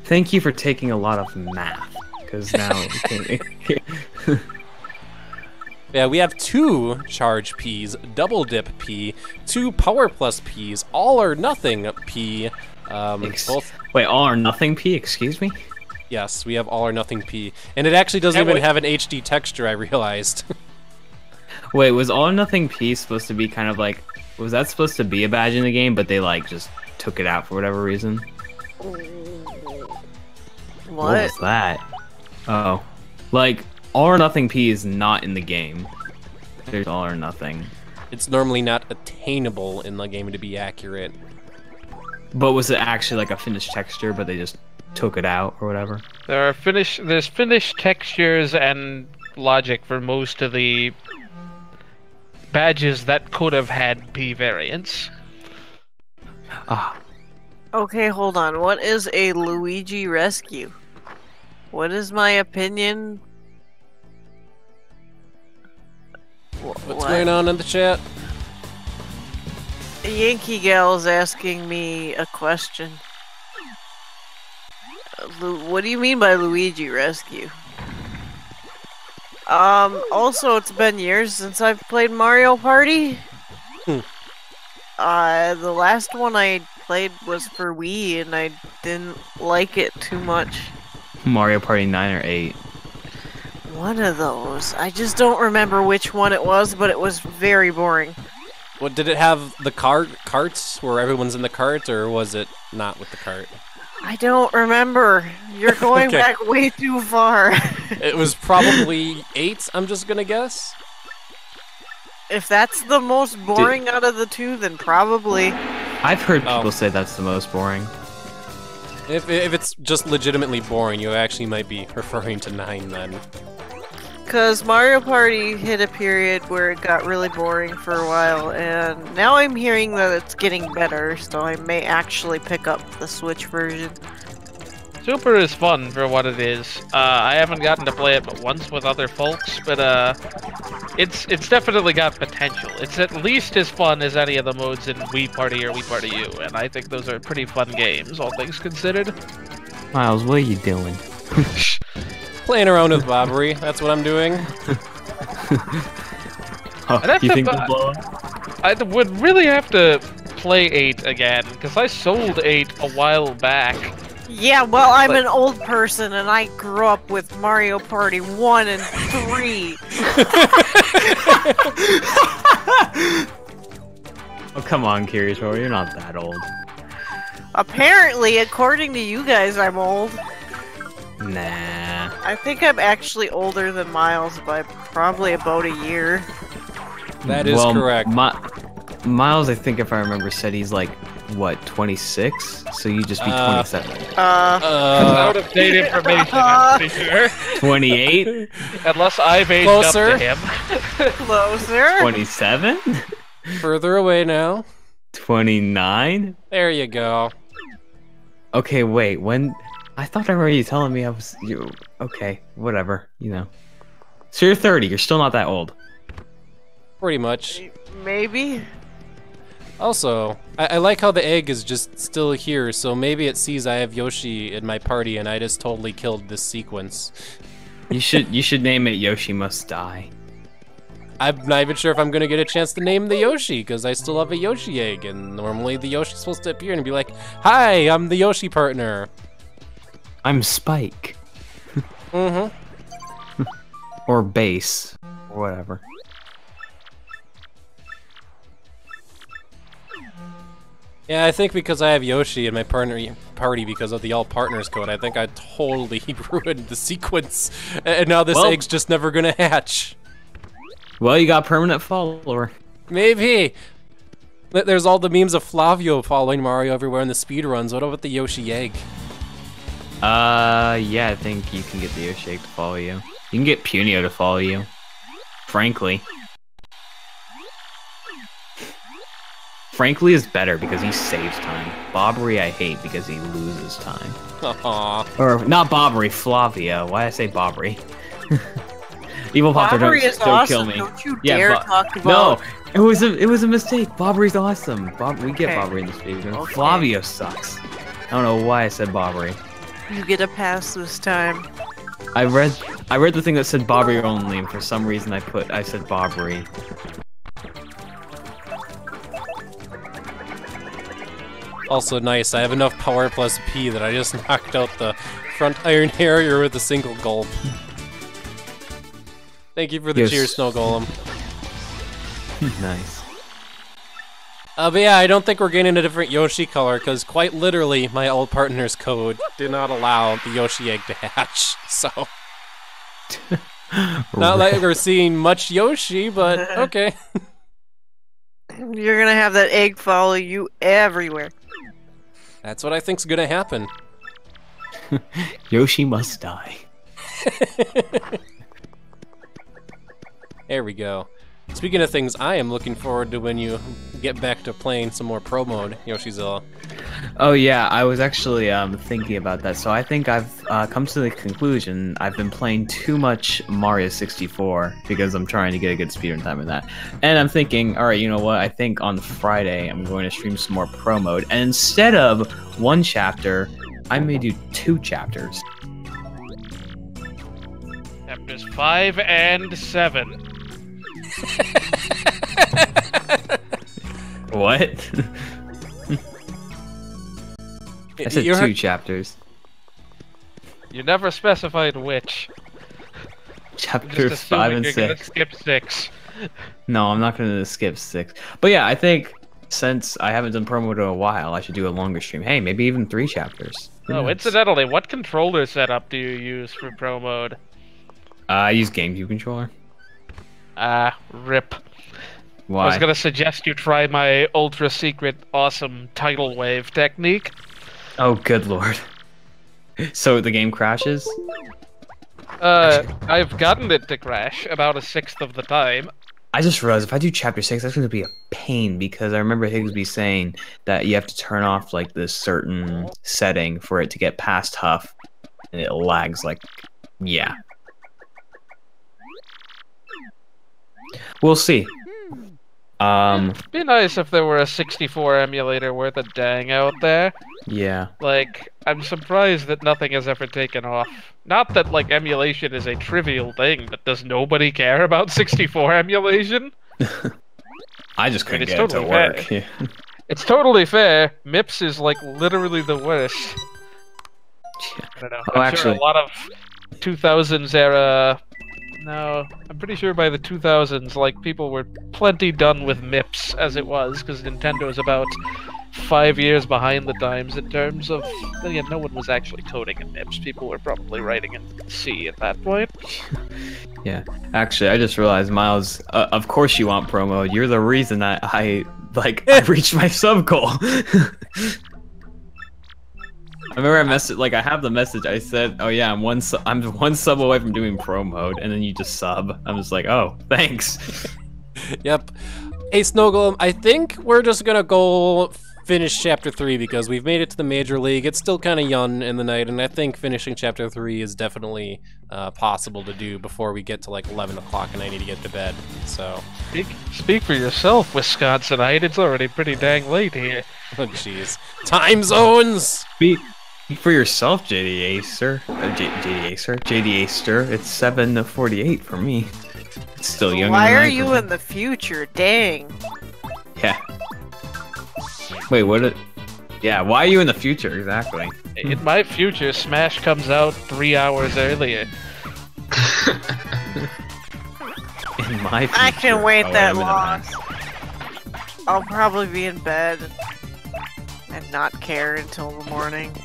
Thank you for taking a lot of math, because now... Yeah, we have 2 charge Ps, double dip P, 2 power plus Ps, all or nothing P. Both... Wait, all or nothing P? Excuse me? Yes, we have all or nothing P. And it actually doesn't even have an HD texture, I realized. Wait, was all or nothing P supposed to be kind of like... Was that supposed to be a badge in the game, but they, like, just took it out for whatever reason? What was that? Oh. Like, all or nothing P is not in the game. There's all or nothing. It's normally not attainable in the game to be accurate. But was it actually like a finished texture, but they just took it out or whatever? There's finished textures and logic for most of the badges that could have had P variants. Ah. Okay, hold on. What is a Luigi rescue? What is my opinion? What's going on in the chat? Yankee Gal's asking me a question. What do you mean by Luigi rescue? Also, it's been years since I've played Mario Party. The last one I played was for Wii, and I didn't like it too much. Mario Party 9 or 8? One of those. I just don't remember which one it was, but it was very boring. What, did it have the carts where everyone's in the cart, or was it not with the cart? I don't remember. You're going back way too far. It was probably 8, I'm just gonna guess. If that's the most boring out of the 2, then probably. I've heard people say that's the most boring. If it's just legitimately boring, you actually might be referring to 9 then. Because Mario Party hit a period where it got really boring for a while, and now I'm hearing that it's getting better, so I may actually pick up the Switch version. Super is fun for what it is. I haven't gotten to play it but once with other folks, but it's definitely got potential. It's at least as fun as any of the modes in Wii Party or Wii Party U, and I think those are pretty fun games, all things considered. Miles, what are you doing? Playing around with Bobbery, that's what I'm doing. You think the blow? I would really have to play 8 again, because I sold 8 a while back, Yeah, well, I'm an old person and I grew up with Mario Party 1 and 3. Oh, come on, Curious Roar, you're not that old. Apparently, according to you guys, I'm old. Nah. I think I'm actually older than Miles by probably about a year. That is correct. Miles, I think if I remember, said he's like, what, 26? So you just be 27. That's out of date information, I'm pretty sure. 28? Unless I've aged Closer. up to him. Closer? 27? Further away now. 29? There you go. Okay, wait, when... I thought I remember you telling me I was... Okay, whatever, you know. So you're 30, you're still not that old. Pretty much. Maybe. Also, I like how the egg is just still here, so maybe it sees I have Yoshi in my party and I just totally killed this sequence. You should name it Yoshi Must Die. I'm not even sure if I'm gonna get a chance to name the Yoshi, because I still have a Yoshi egg, and normally the Yoshi's supposed to appear and be like, "Hi, I'm the Yoshi partner." I'm Spike. Mm-hmm. Or Base. Or whatever. Yeah, I think because I have Yoshi in my party because of the all partners code, I think I totally ruined the sequence, and now this egg's just never gonna hatch. Well, you got permanent follower. Maybe. There's all the memes of Flavio following Mario everywhere in the speedruns. What about the Yoshi egg? Yeah, I think you can get the Yoshi egg to follow you. You can get Punio to follow you. Frankly. Frankly is better because he saves time. Bobbery I hate because he loses time. Aww. Or, not Bobbery, Flavia. Why I say Bobbery? Evil Potter, Bobbery is don't awesome. kill me. Don't you dare talk about... No, it was a mistake. Bobbery's awesome. We get Bobbery in this video. Okay. Flavio sucks. I don't know why I said Bobbery. You get a pass this time. I read the thing that said Bobbery only, and for some reason I said Bobbery. Also nice, I have enough power plus P that I just knocked out the front iron harrier with a single gulp. Thank you for the cheers, Snow Golem. Nice. But yeah, I don't think we're getting a different Yoshi color, because quite literally, my old partner's code did not allow the Yoshi egg to hatch, so... Not like we're seeing much Yoshi, but okay. You're gonna have that egg follow you everywhere. That's what I think's gonna happen. Yoshi must die. There we go. Speaking of things, I am looking forward to when you get back to playing some more Pro Mode, Yoshizilla. Oh yeah, I was actually thinking about that. So I think I've come to the conclusion I've been playing too much Mario 64 because I'm trying to get a good speedrun time in that. And I'm thinking, all right, you know what? I think on Friday I'm going to stream some more Pro Mode, and instead of one chapter, I may do 2 chapters. Chapters 5 and 7. What? I said 2 chapters. You never specified which. Chapters 5 and 6. You're gonna skip 6. No, I'm not gonna skip 6. But yeah, I think since I haven't done Pro Mode in a while, I should do a longer stream. Hey, maybe even 3 chapters. Oh, incidentally, what controller setup do you use for Pro Mode? I use GameCube controller. Rip. Why? I was gonna suggest you try my ultra secret awesome tidal wave technique. Oh, good lord. So the game crashes? I've gotten it to crash about 1/6 of the time. I just realized if I do chapter 6, that's gonna be a pain because I remember Higsby saying that you have to turn off like this certain setting for it to get past Huff, and it lags like, yeah. We'll see. It'd be nice if there were a 64 emulator worth a dang out there. Yeah. Like, I'm surprised that nothing has ever taken off. Not that, like, emulation is a trivial thing, but does nobody care about 64 emulation? I just couldn't get it to work. Yeah. It's totally fair. MIPS is, like, literally the worst. I don't know. Oh, I'm sure a lot of 2000s era. No, I'm pretty sure by the 2000s, like, people were plenty done with MIPS as it was, because Nintendo's about 5 years behind the times in terms of. Well, yeah, no one was actually coding in MIPS. People were probably writing in C at that point. Yeah, actually, I just realized, Miles. Of course, you want pro mode. You're the reason I reached my sub goal. I remember I messaged, like, I have the message. I said, "Oh yeah, I'm one sub away from doing pro mode," and then you just sub. I'm just like, "Oh, thanks." Yep. Hey, Snowgolem, I think we're just gonna go finish Chapter 3 because we've made it to the Major League. It's still kind of young in the night, and I think finishing Chapter 3 is definitely possible to do before we get to like 11 o'clock and I need to get to bed. So Speak for yourself, Wisconsinite. It's already pretty dang late here. Oh, jeez. Time zones! Speak for yourself, JD Acer. JD Acer? JD Acer. It's 7:48 for me. It's still young. Why are you in the future? Dang. Yeah. Wait, what? Yeah, why are you in the future exactly? In my future, Smash comes out 3 hours earlier. In my future, I can wait that long. I'll probably be in bed and not care until the morning.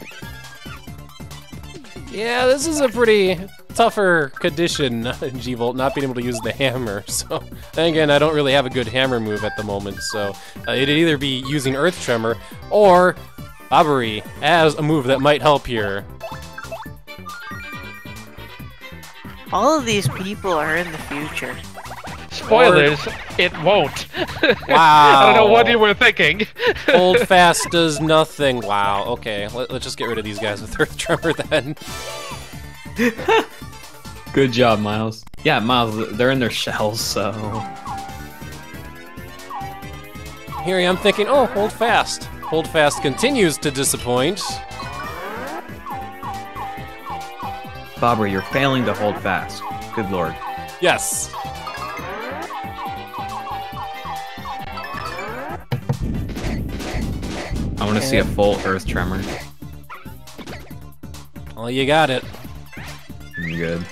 Yeah, this is a pretty tougher condition in G-Volt, not being able to use the hammer. So, and again, I don't really have a good hammer move at the moment, so it'd either be using Earth Tremor or Bobbery as a move that might help here. All of these people are in the future. Spoilers, it won't. Wow. I don't know what you were thinking. Hold fast does nothing. Wow, okay. Let's just get rid of these guys with Earth Tremor then. Good job, Miles. Yeah, Miles, they're in their shells, so... Here I am thinking, oh, hold fast. Hold fast continues to disappoint. Bobbery, you're failing to hold fast. Good lord. Yes. I want to see a full Earth Tremor. Well, you got it. Good.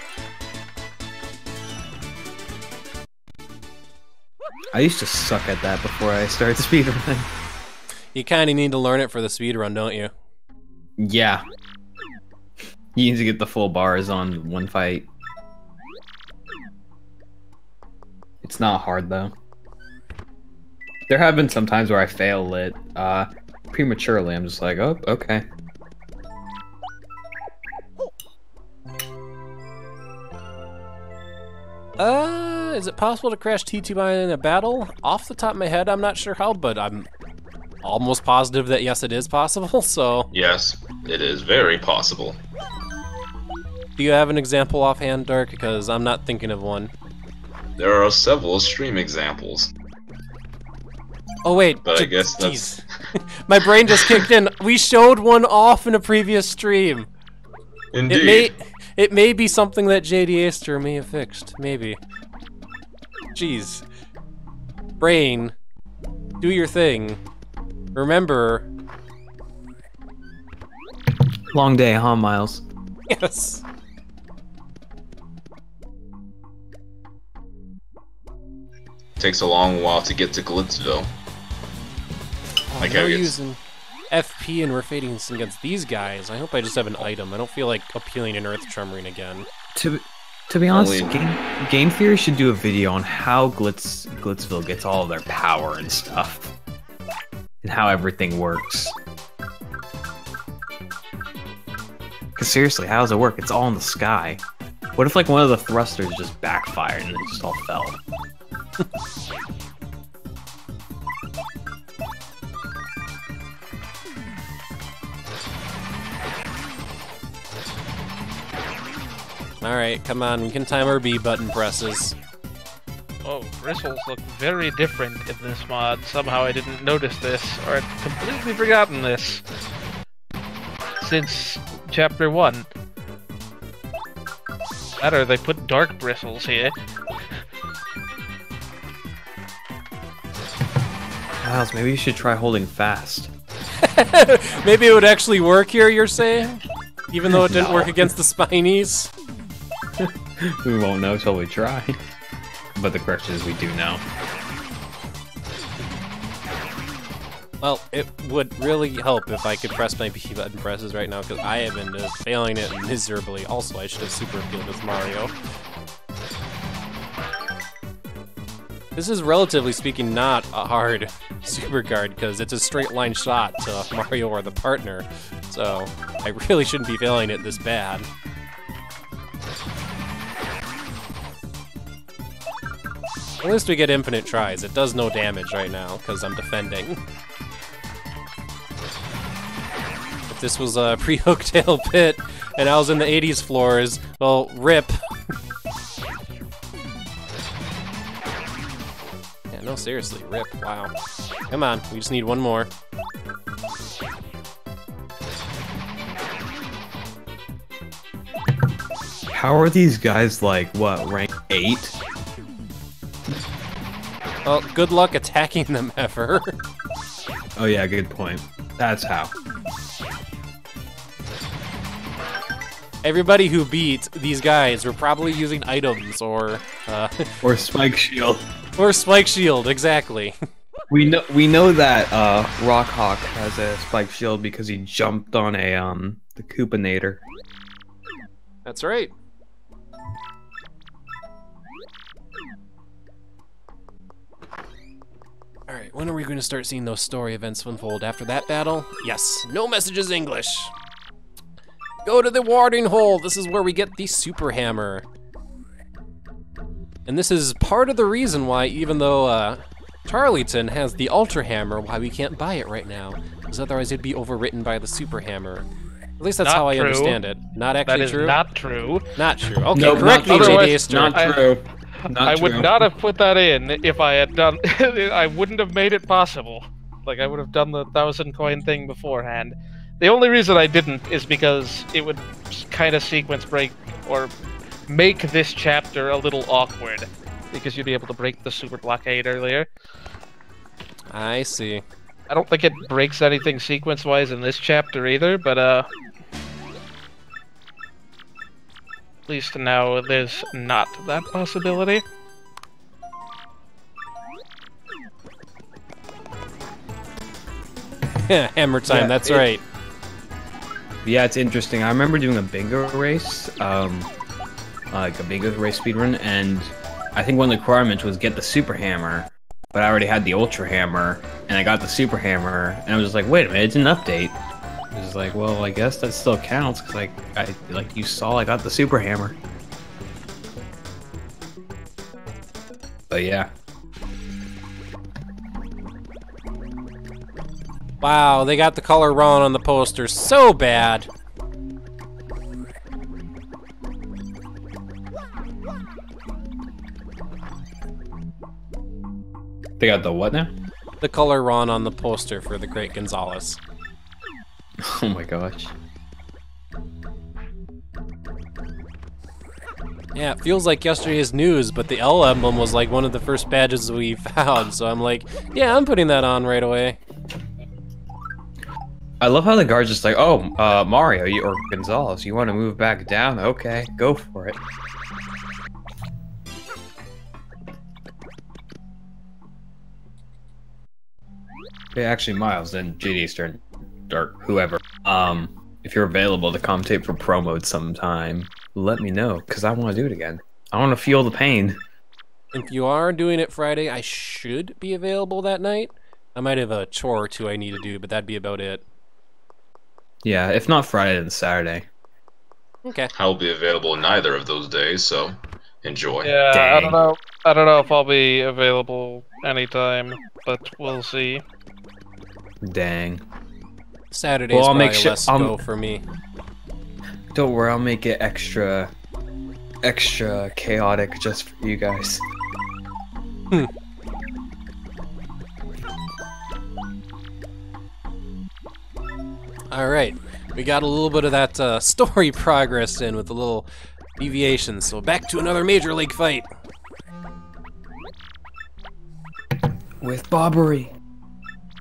I used to suck at that before I started speedrunning. You kind of need to learn it for the speedrun, don't you? Yeah. You need to get the full bars on one fight. It's not hard, though. There have been some times where I fail it prematurely. I'm just like, oh, okay. Is it possible to crash TTYD in a battle? Off the top of my head, I'm not sure how, but I'm almost positive that yes, it is possible, so... Yes, it is very possible. Do you have an example offhand, Dark? Because I'm not thinking of one. There are several stream examples. Oh wait, but I guess that's... My brain just kicked in. We showed one off in a previous stream. Indeed. It may be something that JD Aster may have fixed. Maybe. Jeez. Brain, do your thing. Remember. Long day, huh, Miles? Yes. Takes a long while to get to Glitzville. Like we're using FP and we're fading against these guys. I hope I just have an item. I don't feel like appealing and Earth Tremoring again. To be honest, Game Theory should do a video on how Glitzville gets all of their power and stuff. And how everything works. Because seriously, how does it work? It's all in the sky. What if like one of the thrusters just backfired and it just all fell? Alright, come on, we can time our B button presses. Oh, bristles look very different in this mod. Somehow I didn't notice this, or I'd completely forgotten this. Since Chapter 1. That or they put dark bristles here. Miles, maybe you should try holding fast. Maybe it would actually work here, you're saying? Even though it didn't work against the Spinies? We won't know till we try. But the correction is we do know. Well, it would really help if I could press my B button presses right now, because I have been failing it miserably. Also, I should have super appealed with Mario. This is, relatively speaking, not a hard super guard, because it's a straight line shot to Mario or the partner. So, I really shouldn't be failing it this bad. At least we get infinite tries. It does no damage right now, because I'm defending. If this was a pre-Hooktail pit, and I was in the 80s floors, well, rip. Yeah, no, seriously, rip, wow. Come on, we just need one more. How are these guys like, what, rank 8? Well, good luck attacking them ever. Oh yeah, good point. That's how. Everybody who beat these guys were probably using items or or Spike Shield. Or Spike Shield, exactly. We know that Rockhawk has a Spike Shield because he jumped on a the Koopinator. That's right. Alright, when are we going to start seeing those story events unfold? After that battle? Yes. No messages English. Go to the warding hole. This is where we get the super hammer. And this is part of the reason why, even though Charlieton has the ultra hammer, why we can't buy it right now. Because otherwise it'd be overwritten by the super hammer. At least that's how I understand it. Not actually true? That is not true. Not true. Okay, no, correct me, JD. Not true. I would not have put that in if I had done. I wouldn't have made it possible. Like, I would have done the 1,000 coin thing beforehand. The only reason I didn't is because it would kind of sequence break or make this chapter a little awkward. Because you'd be able to break the super blockade earlier. I see. I don't think it breaks anything sequence-wise in this chapter either, but at least now there's not that possibility. Hammer time, that's right. Yeah, it's interesting. I remember doing a bingo race, like a bingo race speedrun, and I think one of the requirements was get the super hammer, but I already had the ultra hammer, and I got the super hammer, and I was just like, wait a minute, it's an update. I was like, well, I guess that still counts, because like you saw, I got the super hammer. But yeah. Wow, they got the color wrong on the poster so bad. They got the what now? The color wrong on the poster for the Great Gonzalez. Oh my gosh. Yeah, it feels like yesterday's news, but the L emblem was like one of the first badges we found, so I'm like, yeah, I'm putting that on right away. I love how the guard's just like, oh, Mario, or Gonzalez, you want to move back down? Okay, go for it. Okay, actually, Miles, then JD's turn, or whoever. If you're available to commentate for Pro Mode sometime, let me know, because I want to do it again. I want to feel the pain. If you are doing it Friday, I should be available that night. I might have a chore or two I need to do, but that'd be about it. Yeah, if not Friday, then Saturday. Okay. I'll be available neither of those days, so enjoy. Yeah, Dang. I don't know. I don't know if I'll be available anytime, but we'll see. Dang. Saturday's Well, I'll probably make sure- less go for me. Don't worry, I'll make it extra chaotic just for you guys. Alright, we got a little bit of that story progress in with a little deviation, so back to another Major League fight. With Bobbery.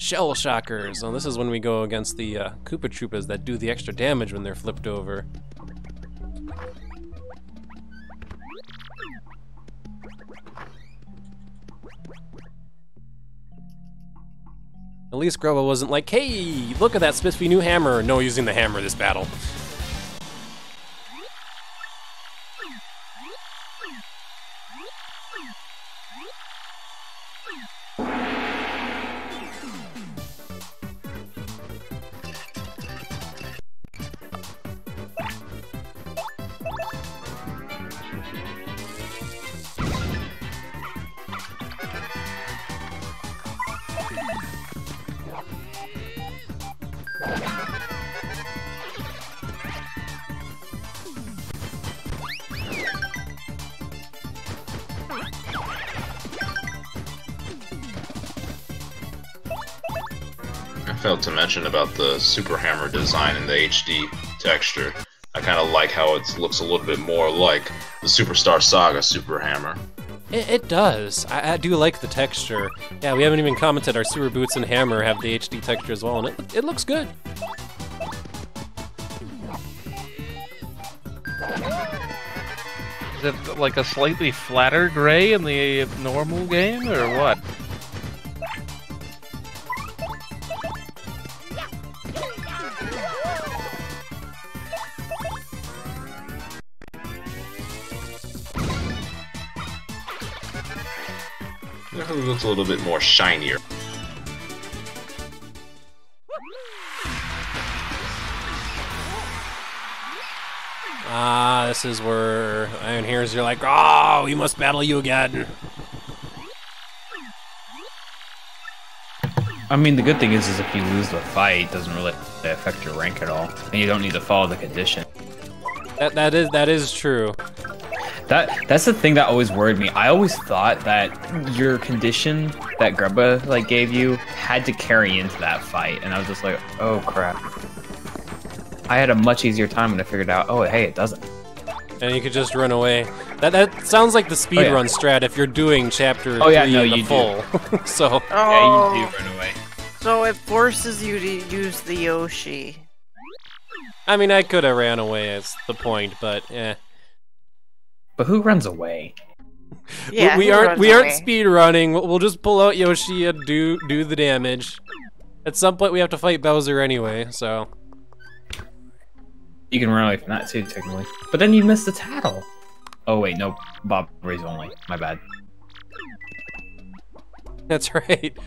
Shell Shockers. Oh, this is when we go against the Koopa Troopas that do the extra damage when they're flipped over. At least Grubba wasn't like, hey, look at that spiffy new hammer. No using the hammer this battle. I failed to mention about the Super Hammer design and the HD texture. I kind of like how it looks a little bit more like the Superstar Saga Super Hammer. It does. I do like the texture. Yeah, we haven't even commented our Super Boots and Hammer have the HD texture as well, and it looks good. Is it like a slightly flatter gray in the normal game, or what? It looks a little bit more shinier. Ah, this is where Iron Heroes are like, oh, we must battle you again. I mean, the good thing is if you lose the fight, it doesn't really affect your rank at all, and you don't need to follow the condition. That is true. That's the thing that always worried me. I always thought that your condition that Grubba like gave you had to carry into that fight, and I was just like, oh crap. I had a much easier time when I figured out, oh hey, it doesn't. And you could just run away. That sounds like the speedrun strat if you're doing chapter 3 in the full. So yeah, you do run away. So it forces you to use the Yoshi. I mean, I could have ran away is the point, but eh. But who runs away? Yeah, we aren't speed running. We'll just pull out Yoshi and do the damage. At some point, we have to fight Bowser anyway, so. You can run away from that too, technically. But then you miss the tattle. Oh wait, no, Bobbery's only. My bad. That's right.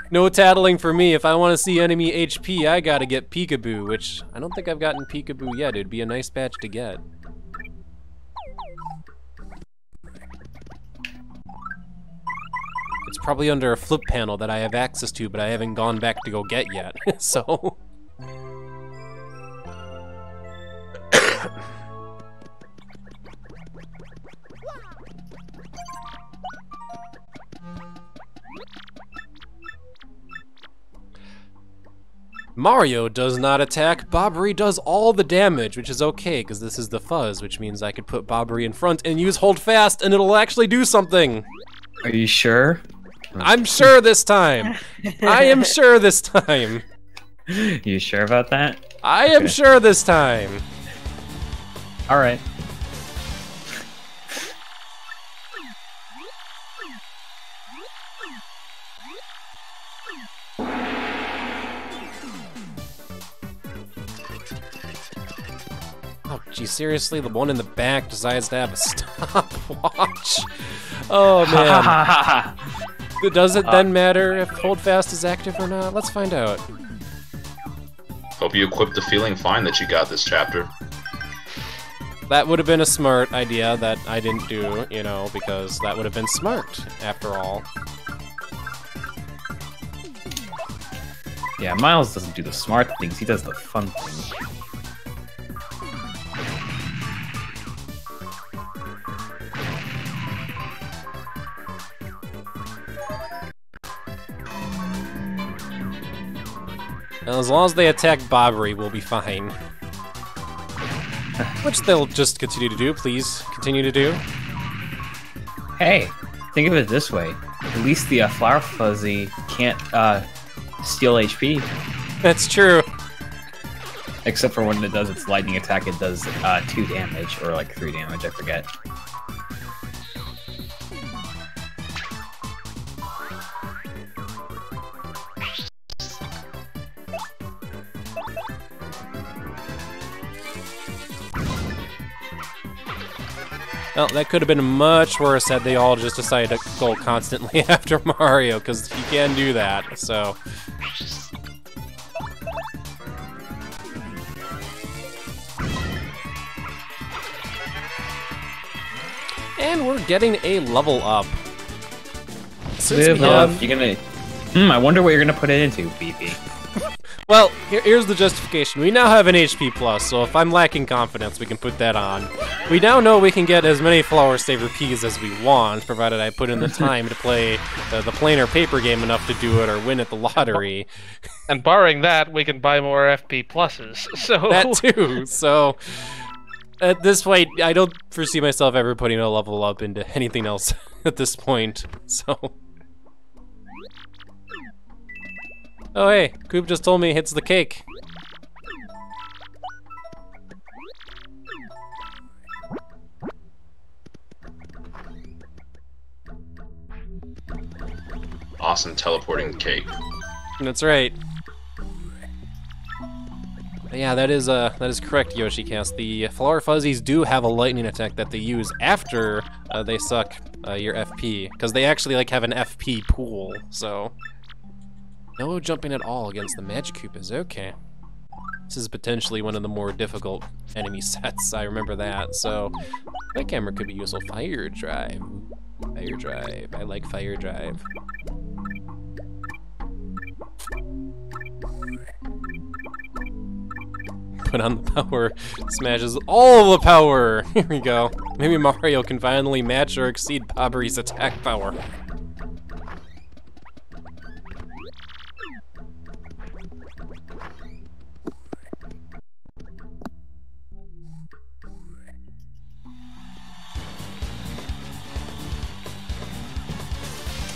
No tattling for me. If I want to see enemy HP, I gotta get Peekaboo, which I don't think I've gotten Peekaboo yet. It'd be a nice badge to get. It's probably under a flip panel that I have access to, but I haven't gone back to go get yet, so... Mario does not attack, Bobbery does all the damage, which is okay, because this is the fuzz, which means I could put Bobbery in front and use hold fast, and it'll actually do something! Are you sure? I'm sure this time! I am sure this time! You sure about that? I am sure this time! Alright. Oh, gee, seriously? The one in the back decides to have a stopwatch? Oh, man. Does it then matter if hold fast is active or not? Let's find out. Hope you equipped the feeling fine that you got this chapter. That would have been a smart idea that I didn't do, you know, because that would have been smart, after all. Yeah, Miles doesn't do the smart things, he does the fun things. Now, as long as they attack Bobbery, we'll be fine. Which they'll just continue to do, please continue to do. Hey, think of it this way. At least the Flower Fuzzy can't steal HP. That's true. Except for when it does its lightning attack, it does 2 damage, or like 3 damage, I forget. Well, that could have been much worse had they all just decided to go constantly after Mario, because you can do that, so... And we're getting a level up. You're gonna... I wonder what you're gonna put it into, BP. Well, here's the justification. We now have an HP plus, so if I'm lacking confidence, we can put that on. We now know we can get as many Flower Saver Ps as we want, provided I put in the time to play the planar paper game enough to do it or win at the lottery. And barring that, we can buy more FP pluses. So that too. So at this point, I don't foresee myself ever putting a level up into anything else at this point. So. Oh hey, Coop just told me it hits the cake. Awesome teleporting cake. That's right. Yeah, that is correct, YoshiCast. The Flower Fuzzies do have a lightning attack that they use after they suck your FP, because they actually like have an FP pool. So. No jumping at all against the Magikoopas, okay. This is potentially one of the more difficult enemy sets, I remember that, so that camera could be useful. Fire Drive. Fire Drive. I like Fire Drive. Put on the power. Smashes all the power! Here we go. Maybe Mario can finally match or exceed Bobbery's attack power.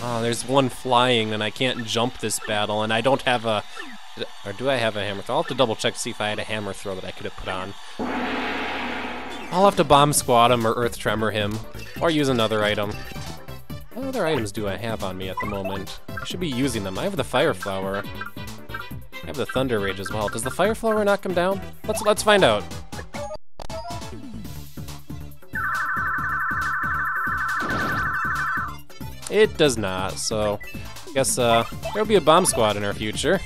Oh, there's one flying, and I can't jump this battle, and I don't have a... Or do I have a hammer throw? I'll have to double check to see if I had a hammer throw that I could have put on. I'll have to bomb squad him or earth tremor him, or use another item. What other items do I have on me at the moment? I should be using them. I have the Fire Flower. I have the Thunder Rage as well. Does the Fire Flower not come down? Let's find out. It does not, so I guess there'll be a bomb squad in our future.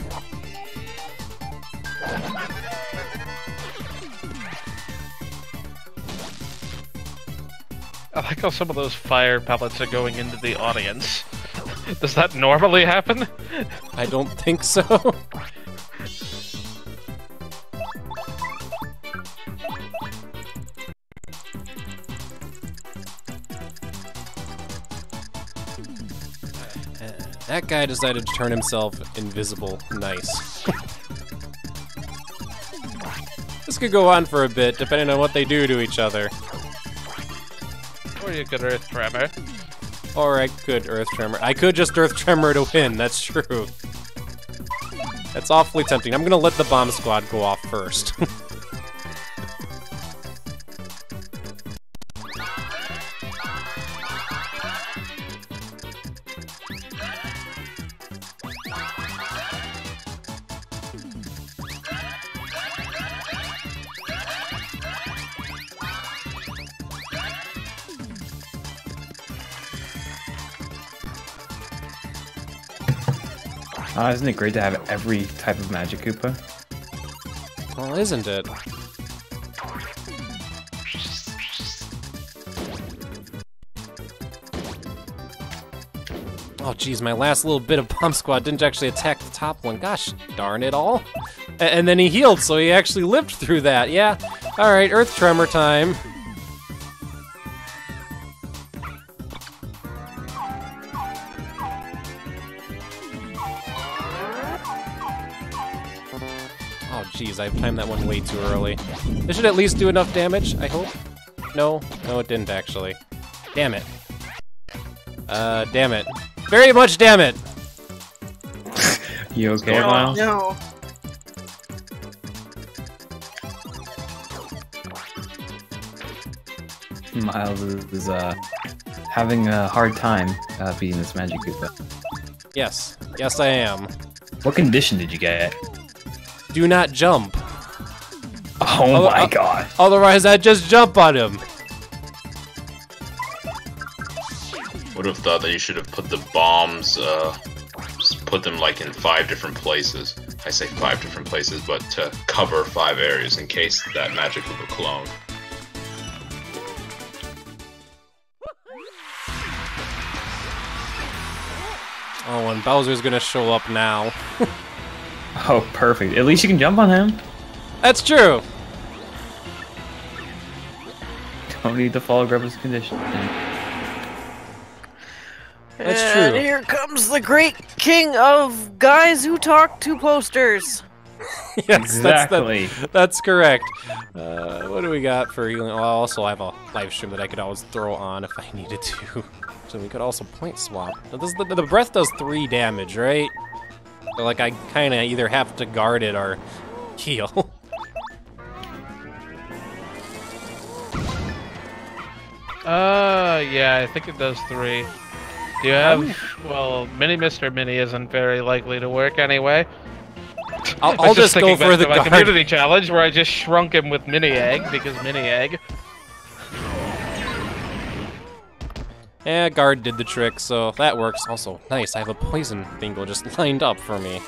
I like how some of those fire pellets are going into the audience. Does that normally happen? I don't think so. That guy decided to turn himself invisible. Nice. This could go on for a bit, depending on what they do to each other. Or you could Earth Tremor. Or I could Earth Tremor. I could just Earth Tremor to win, that's true. That's awfully tempting. I'm gonna let the bomb squad go off first. Isn't it great to have every type of Magikoopa? Well, isn't it? Oh geez, my last little bit of bomb squad didn't actually attack the top one. Gosh darn it all. And then he healed, so he actually lived through that. Yeah. Alright, Earth Tremor time. Oh jeez, I've timed that one way too early. This should at least do enough damage, I hope. No, it didn't actually. Damn it. Damn it. Very much damn it! You okay, going on? Miles? No. Miles is having a hard time beating this Magic Koopa. Yes. Yes, I am. What condition did you get? Do not jump. Oh my god. Otherwise, I'd just jump on him. Would have thought that you should have put the bombs, just put them like in 5 different places. I say 5 different places, but to cover 5 areas in case that Magic Koopa clone. Oh, and Bowser's gonna show up now. Oh, perfect. At least you can jump on him. That's true. Don't need to follow Grubba's condition. That's And true. here comes the great king of guys who talk to posters. Yes, Exactly. that's correct. What do we got for healing? Well, also I have a live stream that I could always throw on if I needed to. So we could also point swap. Now, the breath does 3 damage, right? So like I kind of either have to guard it or heal. Yeah, I think it does 3. Do you have... Well, Mini Mr. Mini isn't very likely to work anyway. I'll just go for the my guard. community challenge where I just shrunk him with Mini Egg, because Mini Egg. Yeah, guard did the trick, so that works. Also, nice, I have a poison bingo just lined up for me.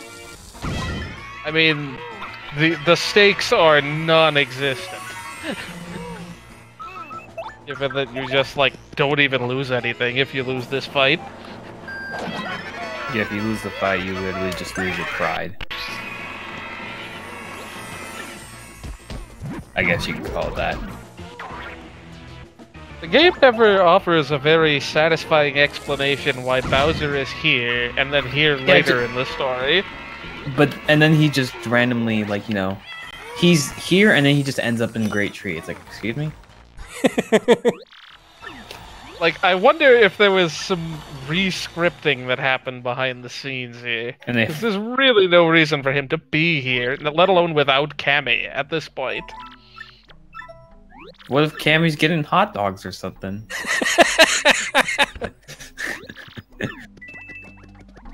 I mean, the stakes are non-existent. Given that you just, like, don't even lose anything if you lose this fight. Yeah, if you lose the fight, you literally just lose your pride. I guess you can call it that. The game never offers a very satisfying explanation why Bowser is here, and then here later in the story. And then he just randomly, like, you know, he's here and then he just ends up in Great Tree. It's like, excuse me? Like, I wonder if there was some re-scripting that happened behind the scenes here. And Because there's really no reason for him to be here, let alone without Cammy at this point. What if Cammy's getting hot dogs or something?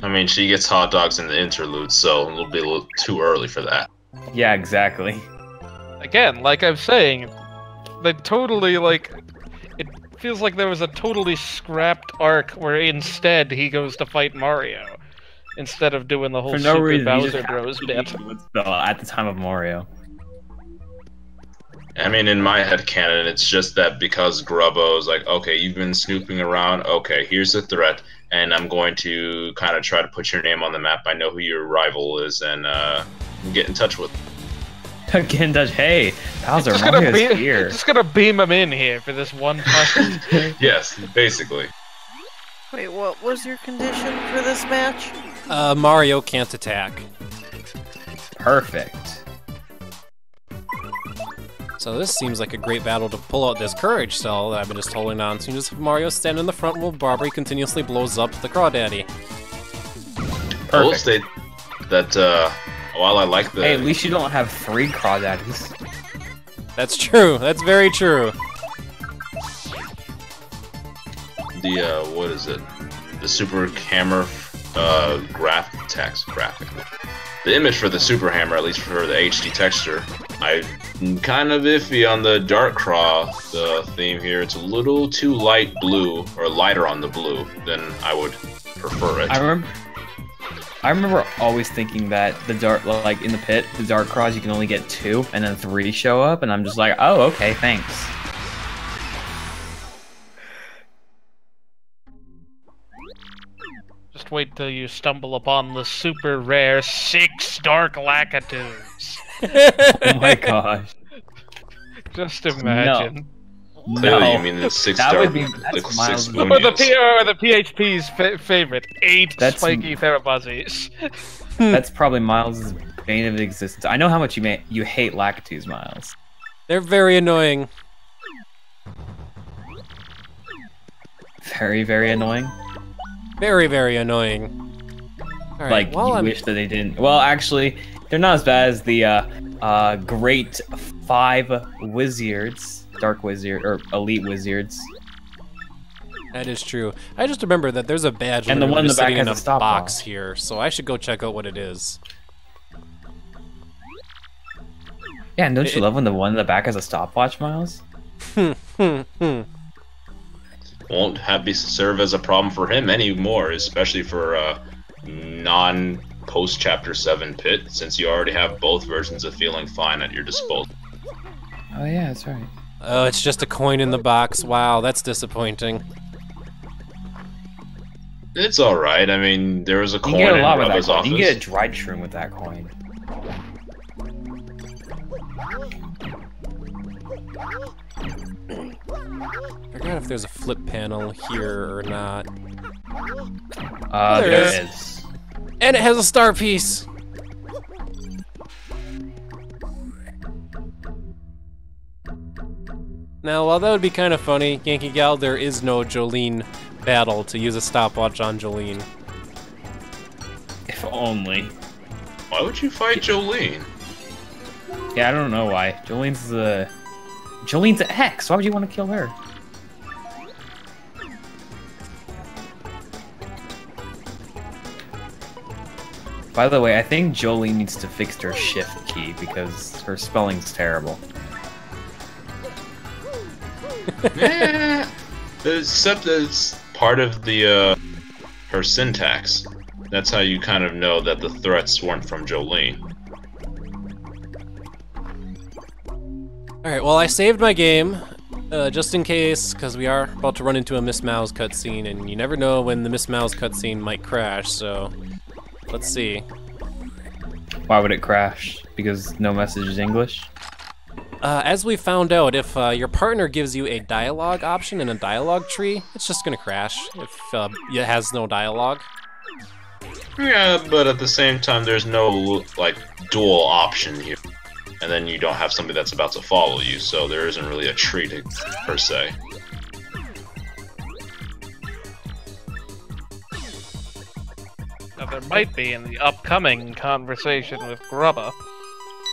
I mean, she gets hot dogs in the interlude, so it'll be a little too early for that. Yeah, exactly. Again, like I'm saying, they totally, like... It feels like there was a totally scrapped arc where instead he goes to fight Mario. Instead of doing the whole For no Super reason, Bowser Bros bit. At the time of Mario. I mean, in my head canon, it's just that because Grubbo's like, okay, you've been snooping around, okay, here's the threat, and I'm going to kind of try to put your name on the map. I know who your rival is, and get in touch with. Get in touch. Hey, Bowser, Mario's here. Just gonna beam him in here for this one person. Yes, basically. Wait, what was your condition for this match? Mario can't attack. Perfect. So this seems like a great battle to pull out this courage cell that I've been just holding on to. Just have Mario stand in the front while Bobbery continuously blows up the Crawdaddy. I will state that while I like the... Hey, at least you don't have 3 Crawdaddies. That's true. That's very true. The, what is it? The Super Hammer graphic. The image for the Super Hammer, at least for the HD texture, I'm kind of iffy on the Dark Craw, the theme here. It's a little too light blue, or lighter on the blue, than I would prefer it. I remember always thinking that the dark, like in the pit, the Dark Craws you can only get 2, and then 3 show up, and I'm just like, oh, okay, thanks. Just wait till you stumble upon the super rare 6 Dark Lakitus. Oh my gosh. Just imagine. Clearly, you mean the 6 that dark, would be, the that's 6 Miles' Or the PHP's favorite, 8 spiky Therabuzzies. That's probably Miles' bane of existence. I know how much you hate Lakitus, Miles. They're very annoying. Very, very annoying. Very, very annoying. Like, you wish that they didn't. Well, actually, they're not as bad as the Great 5 Wizards, Dark Wizard, or Elite Wizards. That is true. I just remember that there's a badge and the one in the back has in a stopwatch box here, so I should go check out what it is. Yeah, and don't you love when the one in the back has a stopwatch, Miles? Won't serve as a problem for him anymore, especially for non-post Chapter 7 Pit, since you already have both versions of Feeling Fine at your disposal. Oh yeah, that's right. Oh, it's just a coin in the box. Wow, that's disappointing. It's alright. I mean, there was a coin in Rubba's office. You can get a dried shroom with that coin. I forgot if there's a flip panel here or not. There is. And it has a star piece! Now, while that would be kind of funny, Yankee Gal, there is no Jolene battle to use a stopwatch on Jolene. If only. Why would you fight Jolene? Yeah, I don't know why. Jolene's an ex. Why would you want to kill her? By the way, I think Jolene needs to fix her shift key because her spelling's terrible. Except it's part of the her syntax. That's how you kind of know that the threats weren't from Jolene. Alright, well I saved my game, just in case, because we are about to run into a Miss Mouse cutscene, and you never know when the Miss Mouse cutscene might crash, so let's see. Why would it crash? Because no message is English? As we found out, if your partner gives you a dialogue option in a dialogue tree, it's just gonna crash if it has no dialogue. Yeah, but at the same time, there's no, like, dual option here. And then you don't have somebody that's about to follow you, so there isn't really a tree per se. Now, there might be in the upcoming conversation with Grubba.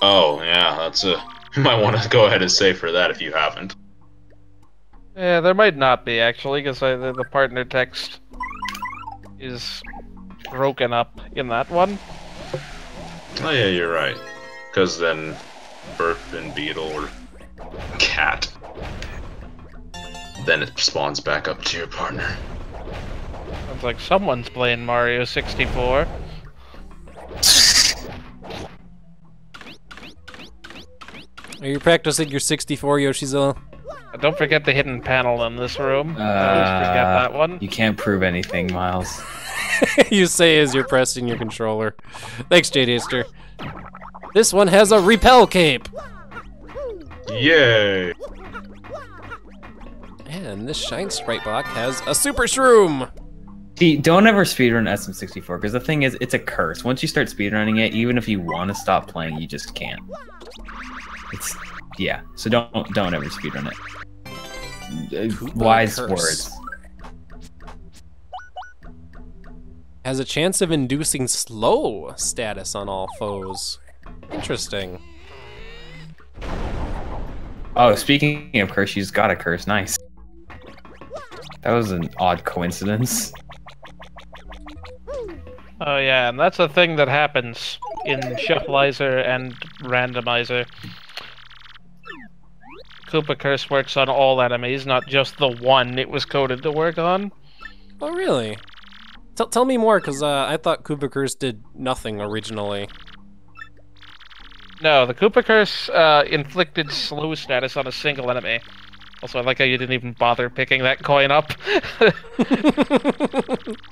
Oh, yeah, that's a... You might want to go ahead and save for that if you haven't. Yeah, there might not be, actually, because the partner text is broken up in that one. Oh yeah, you're right. Because then Burp and Beetle or Cat. Then it spawns back up to your partner. Sounds like someone's playing Mario 64. Are you practicing your 64, Yoshizilla? Don't forget the hidden panel in this room. Always forget that one. You can't prove anything, Miles. You say as you're pressing your controller. Thanks, J-Daster. This one has a repel cape! Yay! And this Shine Sprite block has a super shroom! See, don't ever speedrun SM64, because the thing is, it's a curse. Once you start speedrunning it, even if you want to stop playing, you just can't. Yeah, so don't ever speedrun it. Wise words. Has a chance of inducing slow status on all foes. Interesting. Oh, speaking of curse, she's got a curse. Nice. That was an odd coincidence. Oh yeah, and that's a thing that happens in Shufflizer and Randomizer. Koopa Curse works on all enemies, not just the one it was coded to work on. Oh really? Tell me more, because I thought Koopa Curse did nothing originally. No, the Koopa Curse inflicted slow status on a single enemy. Also, I like how you didn't even bother picking that coin up.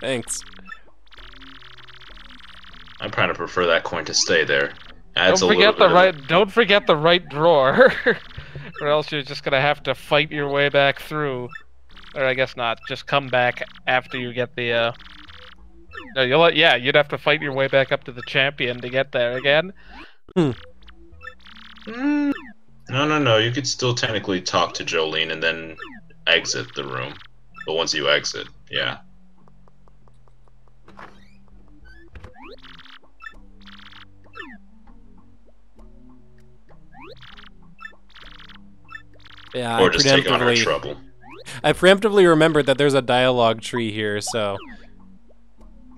Thanks. I kind of prefer that coin to stay there. Don't forget the right drawer, or else you're just gonna have to fight your way back through. Or I guess not. Just come back after you get the. No, you'd have to fight your way back up to the champion to get there again. No. You could still technically talk to Jolene and then exit the room. But once you exit, yeah. Yeah, or just take on her trouble. I preemptively remembered that there's a dialogue tree here, so...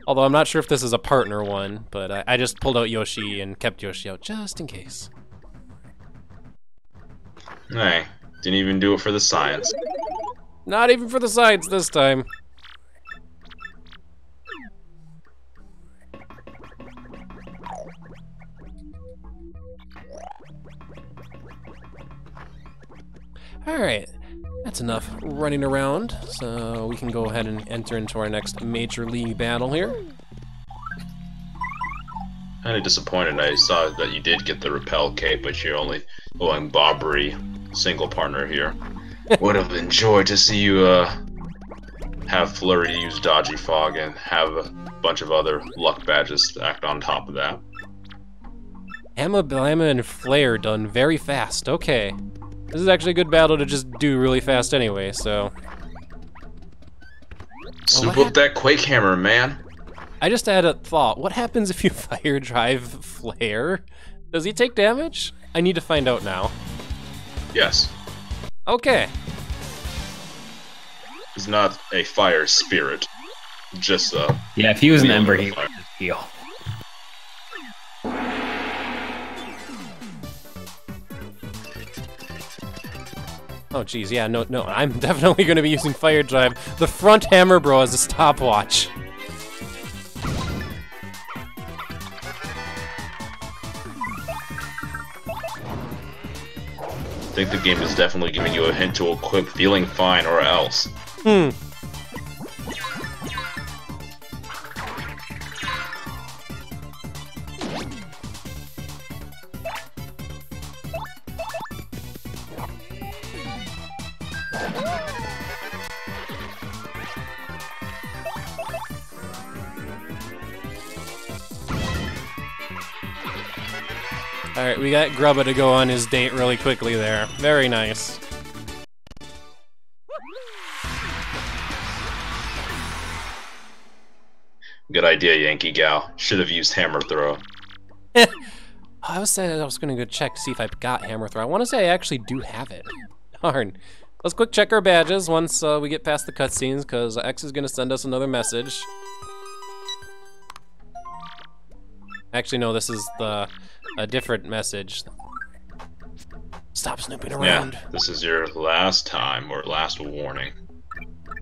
Although I'm not sure if this is a partner one, but I just pulled out Yoshi and kept Yoshi out just in case. Hey, didn't even do it for the science. Not even for the science this time. Alright, that's enough running around, so we can go ahead and enter into our next Major League battle here. Kinda disappointed I saw that you did get the repel cape, but you're only going Bobbery single partner here. Would have enjoyed to see you have Flurry use Dodgy Fog and have a bunch of other luck badges stacked on top of that. Hamma, Blamma, and Flare done very fast. Okay. This is actually a good battle to just do really fast anyway, so... Soup up that Quake Hammer, man! I just had a thought. What happens if you fire drive Flare? Does he take damage? I need to find out now. Yes. Okay. He's not a fire spirit. Just a... Yeah, if he was an Ember, he would just heal. Oh geez, yeah, no, I'm definitely going to be using Fire Drive. The front hammer, bro, as a stopwatch. I think the game is definitely giving you a hint to equip Feeling Fine or else. Alright, we got Grubba to go on his date really quickly there. Very nice. Good idea, Yankee Gal. Should have used Hammer Throw. I was saying I was going to go check to see if I've got Hammer Throw. I want to say I actually do have it. Darn. Let's quick check our badges once we get past the cutscenes, because X is going to send us another message. Actually, no, this is a different message. Stop snooping around. Yeah, this is your last time, or last warning.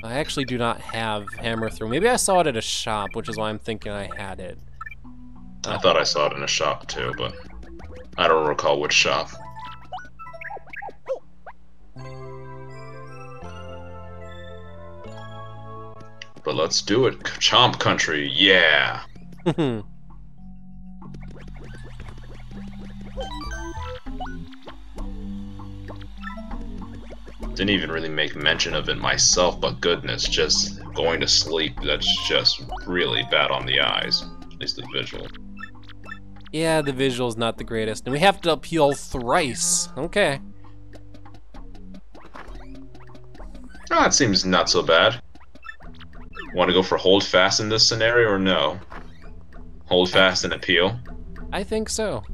I actually do not have Hammer Throw. Maybe I saw it at a shop, which is why I'm thinking I had it. I thought I saw it in a shop too, but I don't recall which shop. But let's do it. Chomp Country, yeah! Didn't even really make mention of it myself, but goodness, just going to sleep, that's just really bad on the eyes. At least the visual. Yeah, the visual's not the greatest. And we have to appeal thrice. Okay. Oh, that seems not so bad. Want to go for hold fast in this scenario, or no? Hold fast and appeal? I think so.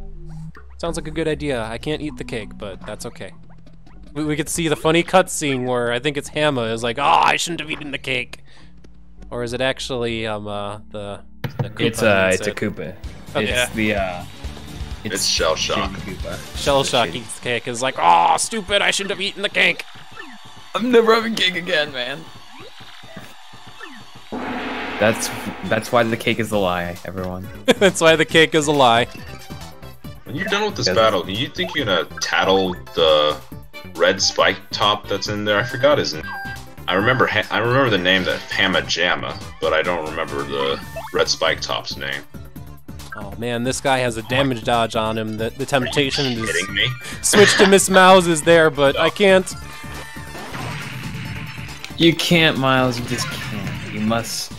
Sounds like a good idea. I can't eat the cake, but that's okay. We could see the funny cutscene where I think it's Hamma is like, "Oh, I shouldn't have eaten the cake," or is it actually the Koopa? It's a Koopa. Okay. It's Shell Shock. Shell Shock eats the cake. Is like, "Oh, stupid! I shouldn't have eaten the cake." I'm never having cake again, man. That's why the cake is a lie, everyone. That's why the cake is a lie. When you're done with this battle, do you think you're gonna tattle the red spike top that's in there? I forgot his name. I remember the name, that Hamma Jamma, but I don't remember the red spike top's name. Oh man, this guy has a damage dodge on him. The temptation Are you kidding me? Switch to Miss Mouse is there, but I can't. You can't, Miles. You just can't. You must.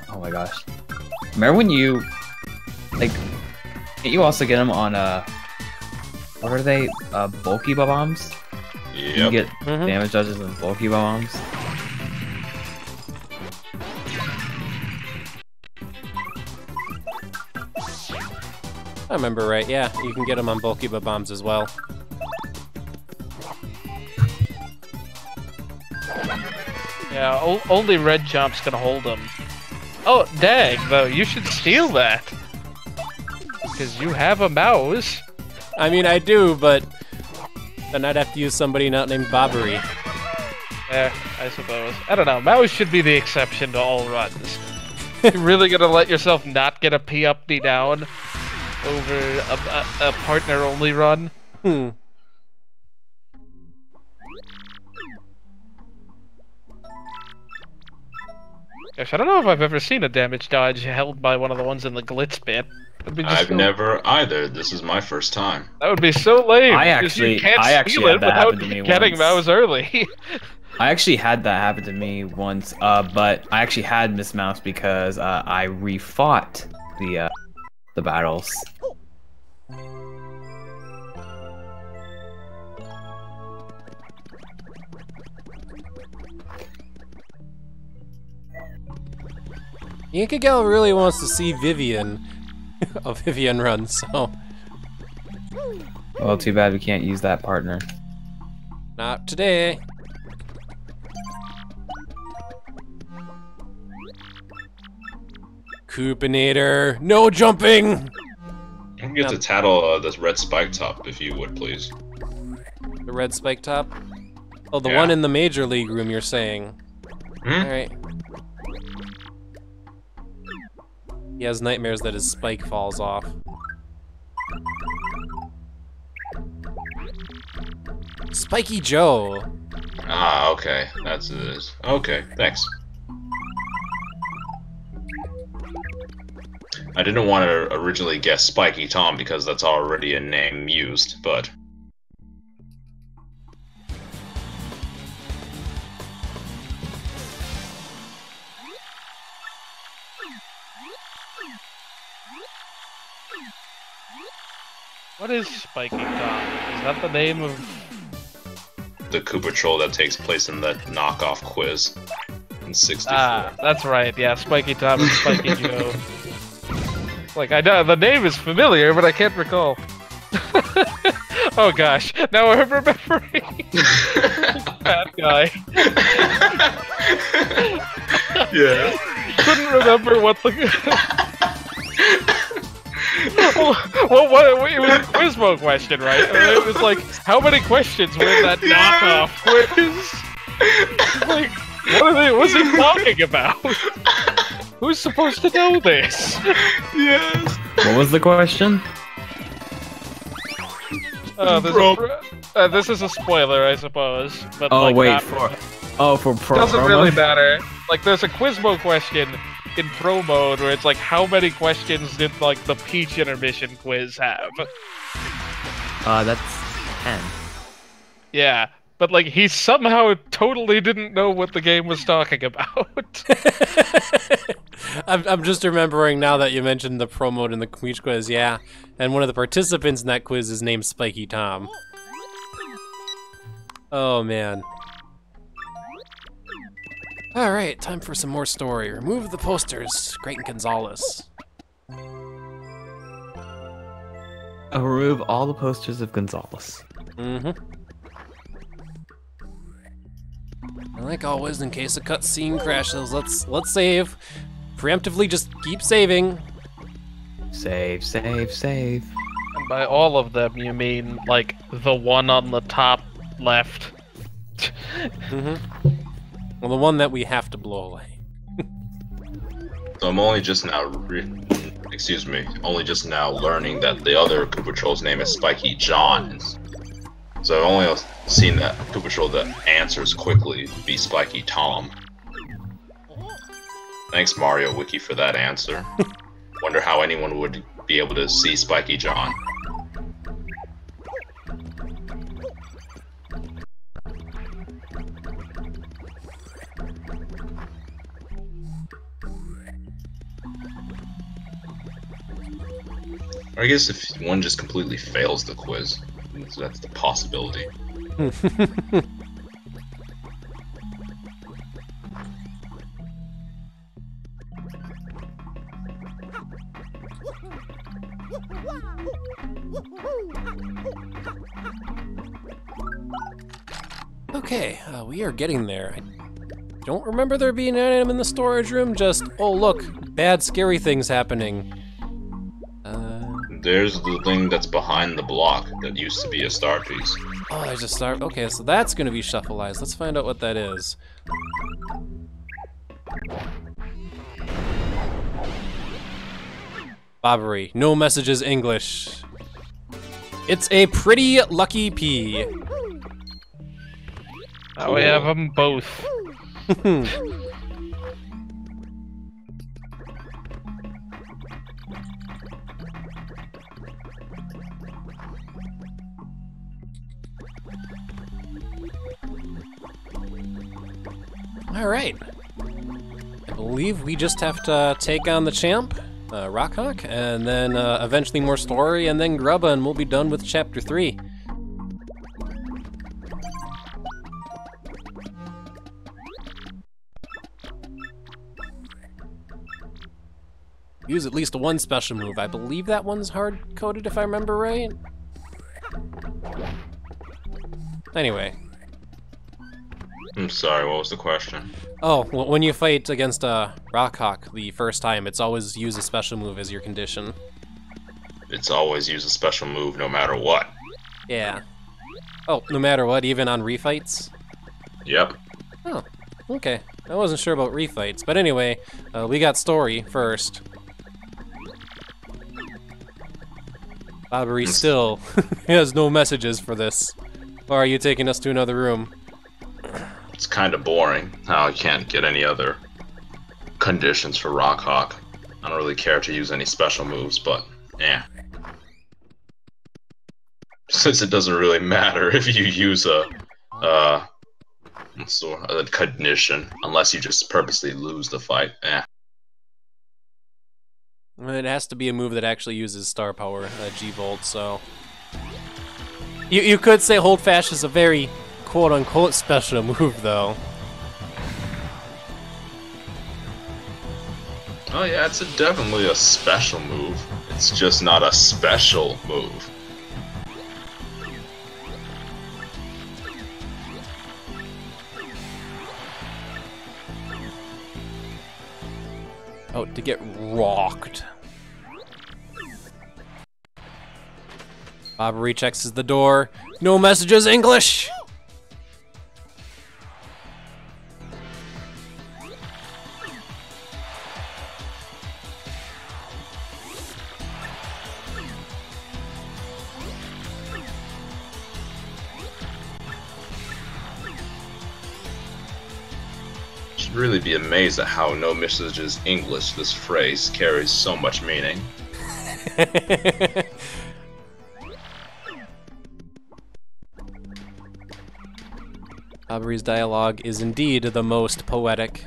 Oh my gosh. Remember when you can't you also get them on what are they? Bulky bombs? Yep. You get damage dodges and bulky bombs. I remember right, yeah. You can get them on bulky bombs as well. Yeah, only Red Chomp's gonna hold him. Oh, dang, though, you should steal that. Because you have a mouse. I mean, I do, but then I'd have to use somebody not named Bobbery. Yeah, I suppose. I don't know, mouse should be the exception to all runs. You're really gonna let yourself not get a P up, D down over a partner-only run? Gosh, I don't know if I've ever seen a damage dodge held by one of the ones in the glitz bit. I've never either. This is my first time. That would be so lame. I actually had that happen to me getting mouse early. I actually had that happen to me once, but I actually had Miss Mouse because I refought the battles. Inkagel really wants to see Vivian, a Vivian run, so... Well, too bad we can't use that partner. Not today. Coopinator, no jumping! I can get to tattle this red spike top, if you would, please. The red spike top? Oh, the one in the Major League room, you're saying. Alright. He has nightmares that his spike falls off. Spiky Joe! Ah, okay. That's it is. Okay, thanks. I didn't want to originally guess Spiky Tom because that's already a name used, but... What is Spiky Tom? Is that the name of... the Koopa Troll that takes place in the knockoff quiz in 64. Ah, that's right, yeah, Spiky Tom and Spiky Joe. Like, I know, the name is familiar, but I can't recall. Oh gosh, now I'm remembering. Bad guy. Yeah. Couldn't remember what the... Well, it was a Quizmo question, right? It was like, how many questions were in that knockoff quiz? Like, what's he talking about? Who's supposed to know this? Yes. What was the question? This is a spoiler, I suppose. But oh, like, wait, for pro doesn't really matter. Like, there's a Quizmo question in pro mode where it's like, how many questions did like the Peach Intermission quiz have? That's 10. Yeah, but like he somehow totally didn't know what the game was talking about. I'm just remembering now that you mentioned the pro mode in the Peach quiz, yeah. And one of the participants in that quiz is named Spiky Tom. Oh man. Alright, time for some more story. Remove the posters, Grayton Gonzalez. I'll remove all the posters of Gonzalez. And like always, in case a cutscene crashes, let's save. Preemptively just keep saving. Save, save, save. And by all of them, you mean like the one on the top left. Well, the one that we have to blow away. So I'm only just now only just now learning that the other Koopa Troll's name is Spiky John. So I've only seen that Koopa Troll that answers quickly be Spiky Tom. Thanks Mario Wiki for that answer. Wonder how anyone would be able to see Spiky John. Or I guess if one just completely fails the quiz, that's the possibility. Okay, we are getting there. don't remember there being an item in the storage room, just, oh look, bad scary things happening. There's the thing that's behind the block that used to be a star piece. Oh, there's a star. Okay, so that's gonna be Shufflizer. Let's find out what that is. Bobbery. No messages English. It's a pretty lucky pea. Oh, we have them both. Alright. I believe we just have to take on the champ, Rockhawk, and then eventually more story, and then Grubba, and we'll be done with Chapter 3. Use at least one special move. I believe that one's hard-coded, if I remember right. Anyway. I'm sorry, what was the question? Oh, well, when you fight against Rockhawk the first time, it's always use a special move as your condition. It's always use a special move no matter what. Yeah. Oh, no matter what, even on refights? Yep. Oh, okay. I wasn't sure about refights, but anyway, we got story first. Bobbery still has no messages for this. Or are you taking us to another room? It's kind of boring how you can't get any other conditions for Rockhawk. I don't really care to use any special moves, but yeah. Since it doesn't really matter if you use a condition, unless you just purposely lose the fight. Eh. It has to be a move that actually uses star power, G-Volt, so... You could say Hold Fast is a very quote-unquote special move, though. Oh yeah, it's definitely a special move. It's just not a special move. Oh, to get rocked. Bobbery checks the door. No messages English! Should really be amazed at how no messages English this phrase carries so much meaning. Bobbery's dialogue is indeed the most poetic.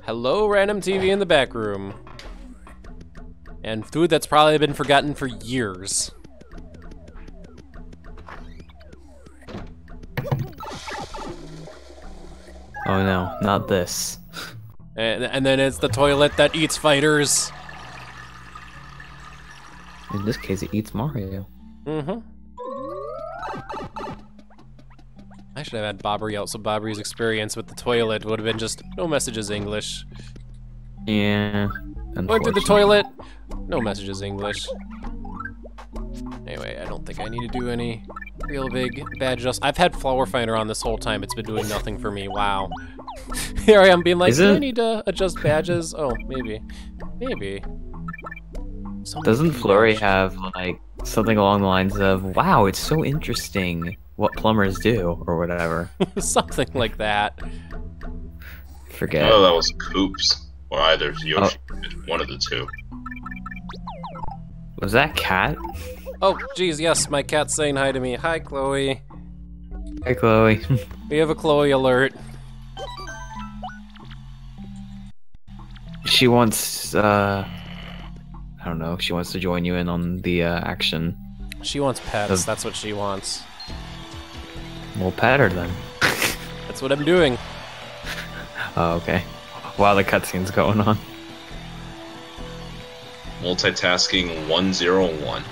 Hello, random TV in the back room. And food that's probably been forgotten for years. Oh no, not this. And then it's the toilet that eats fighters. In this case, it eats Mario. Mm-hmm. I should have had Bobbery out, so Bobbery's experience with the toilet would have been just no messages English. Yeah. Went through the toilet, no messages English. Anyway, I don't think I need to do any real big badge adjust. I've had Flower Finder on this whole time. It's been doing nothing for me. Wow. Here I am being like, do I need to adjust badges? Oh, maybe. Maybe. Doesn't Flurry have, like, something along the lines of, wow, it's so interesting what plumbers do, or whatever? Something like that. Forget. Oh, that was Koops. Or either Yoshi, one of the two. Was that Cat? Oh, geez, yes, my cat's saying hi to me. Hi, Chloe. Hi, Chloe. We have a Chloe alert. She wants, I don't know, she wants to join you in on the action. She wants pets, that's what she wants. We'll pet her then. That's what I'm doing. Oh, okay. While the cutscene's going on. Multitasking 101.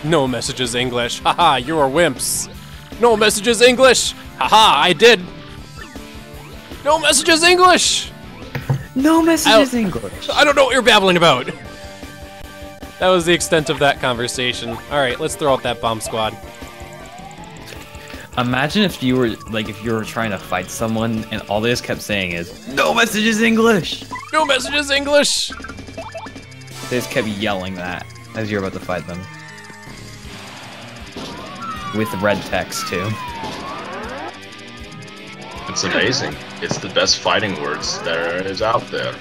No messages English. Haha, you are wimps. No messages English. Haha, I did. No messages English. No messages English. I don't know what you're babbling about. That was the extent of that conversation. All right, let's throw out that bomb squad. Imagine if you were trying to fight someone and all they just kept saying is no messages English. No messages English. They just kept yelling that as you're about to fight them. With red text too. It's amazing. It's the best fighting words there is out there.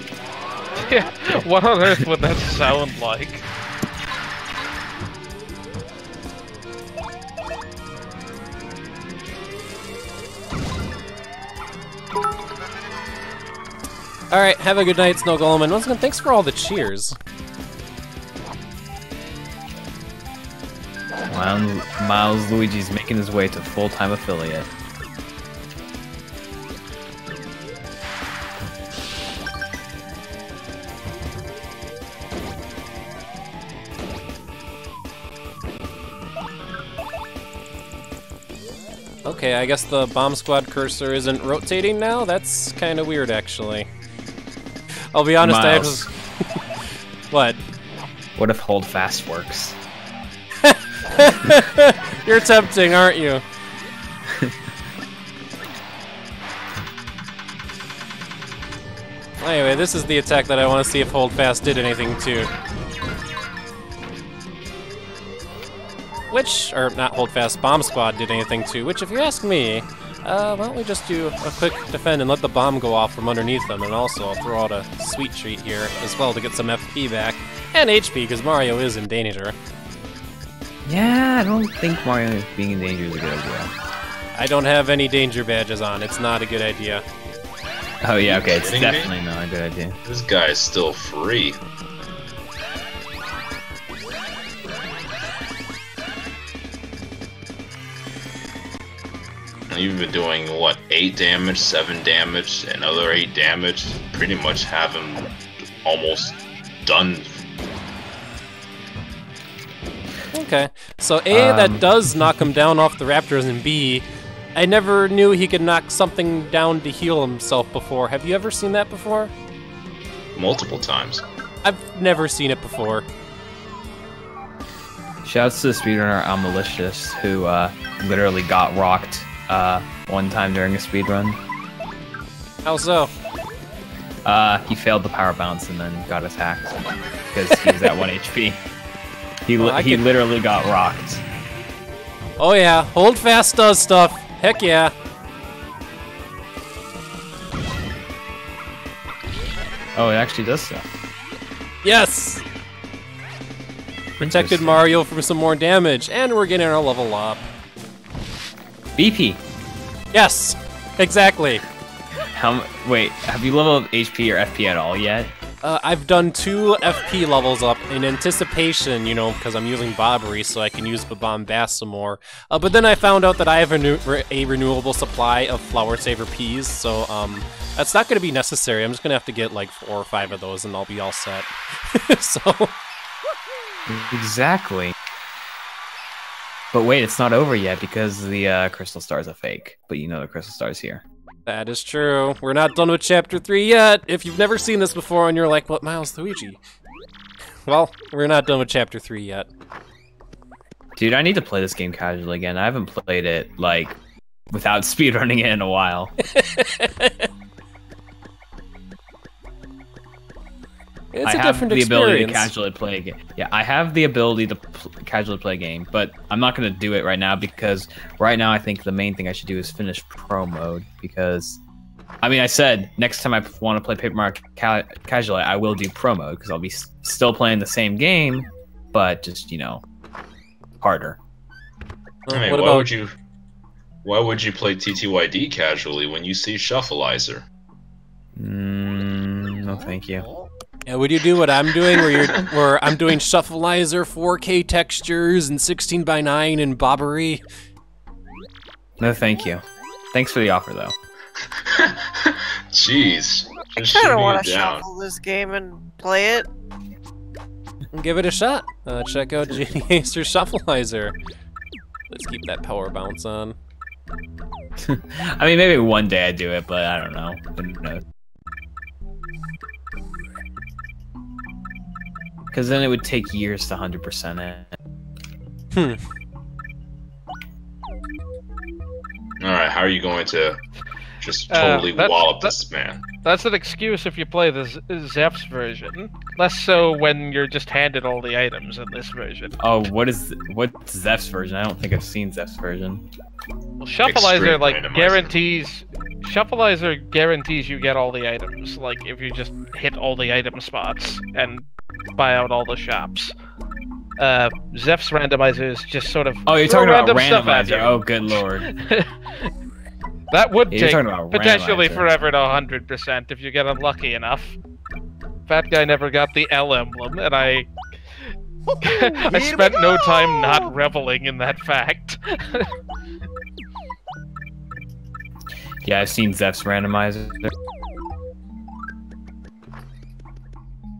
Yeah, what on earth would that sound like? Alright, have a good night, Snow Golem, and once again, thanks for all the cheers. Miles Luigi's making his way to full-time affiliate. Okay, I guess the bomb squad cursor isn't rotating now? That's kind of weird, actually. I'll be honest, Miles. I What? What if hold fast works? You're tempting, aren't you? Anyway, this is the attack that I want to see if hold fast did anything to. Which, or not hold fast, bomb squad did anything to, which if you ask me, why don't we just do a quick defend and let the bomb go off from underneath them, and also I'll throw out a sweet treat here as well to get some FP back, and HP, because Mario is in danger. Yeah, I don't think Mario being in danger is a good idea. I don't have any danger badges on, it's not a good idea. Oh yeah, okay, it's definitely not a good idea. This guy is still free. You've been doing, what, 8 damage, 7 damage, another 8 damage? Pretty much have him almost done. Okay, so A, that does knock him down off the Raptors, and B, I never knew he could knock something down to heal himself before. Have you ever seen that before? Multiple times. I've never seen it before. Shouts to the speedrunner Malicious, who literally got rocked one time during a speedrun. How so? He failed the power bounce and then got attacked because he was at 1 HP. He literally got rocked. Oh yeah, hold fast does stuff. Heck yeah. Oh, it actually does stuff. Yes! Protected Mario from some more damage, and we're getting our level up. BP. Yes, exactly. Wait, have you leveled HP or FP at all yet? I've done 2 FP levels up in anticipation, you know, because I'm using Bobbery, so I can use Bombast some more. But then I found out that I have a renewable supply of Flower Saver Peas, so that's not going to be necessary. I'm just going to have to get like 4 or 5 of those, and I'll be all set. So. Exactly. But wait, it's not over yet because the Crystal Star is a fake. But you know the Crystal Star is here. That is true. We're not done with Chapter 3 yet. If you've never seen this before and you're like, what, Miles Luigi? Well, we're not done with Chapter 3 yet. Dude, I need to play this game casually again. I haven't played it, like, without speedrunning it in a while. It's a different experience. Ability to casually play a game. Yeah, I have the ability to casually play a game, but I'm not going to do it right now because right now I think the main thing I should do is finish Pro Mode because, I mean, I said next time I want to play Paper Mario casually, I will do Pro Mode because I'll be still playing the same game, but just, you know, harder. I mean, why would you play TTYD casually when you see Shufflizer? No thank you. Yeah, would you do what I'm doing, where I'm doing Shufflizer, 4K textures, and 16:9 in Bobbery? No, thank you. Thanks for the offer, though. Jeez. I kind of want to shuffle this game and play it. Give it a shot. Check out Geniaster's Shufflizer. Let's keep that power bounce on. I mean, maybe one day I'd do it, but I don't know. Who knows? Because then it would take years to 100% it. Alright, how are you going to just totally wallop this man? That's an excuse if you play the Zeph's version. Less so when you're just handed all the items in this version. Oh, what's Zeph's version? I don't think I've seen Zeph's version. Well, Shufflizer Shufflizer guarantees you get all the items. Like if you just hit all the item spots and buy out all the shops. Zeph's randomizer is just sort of. Oh, you're talking about randomizer. Oh, good lord. That would take potentially forever to 100% if you get unlucky enough. Fat guy never got the L emblem, and I spent no time not reveling in that fact. Yeah, I've seen Zeph's randomizer.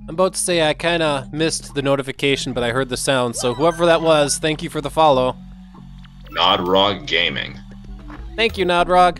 I'm about to say I kind of missed the notification, but I heard the sound, so whoever that was, thank you for the follow. Nodrog Gaming. Thank you, Nodrog.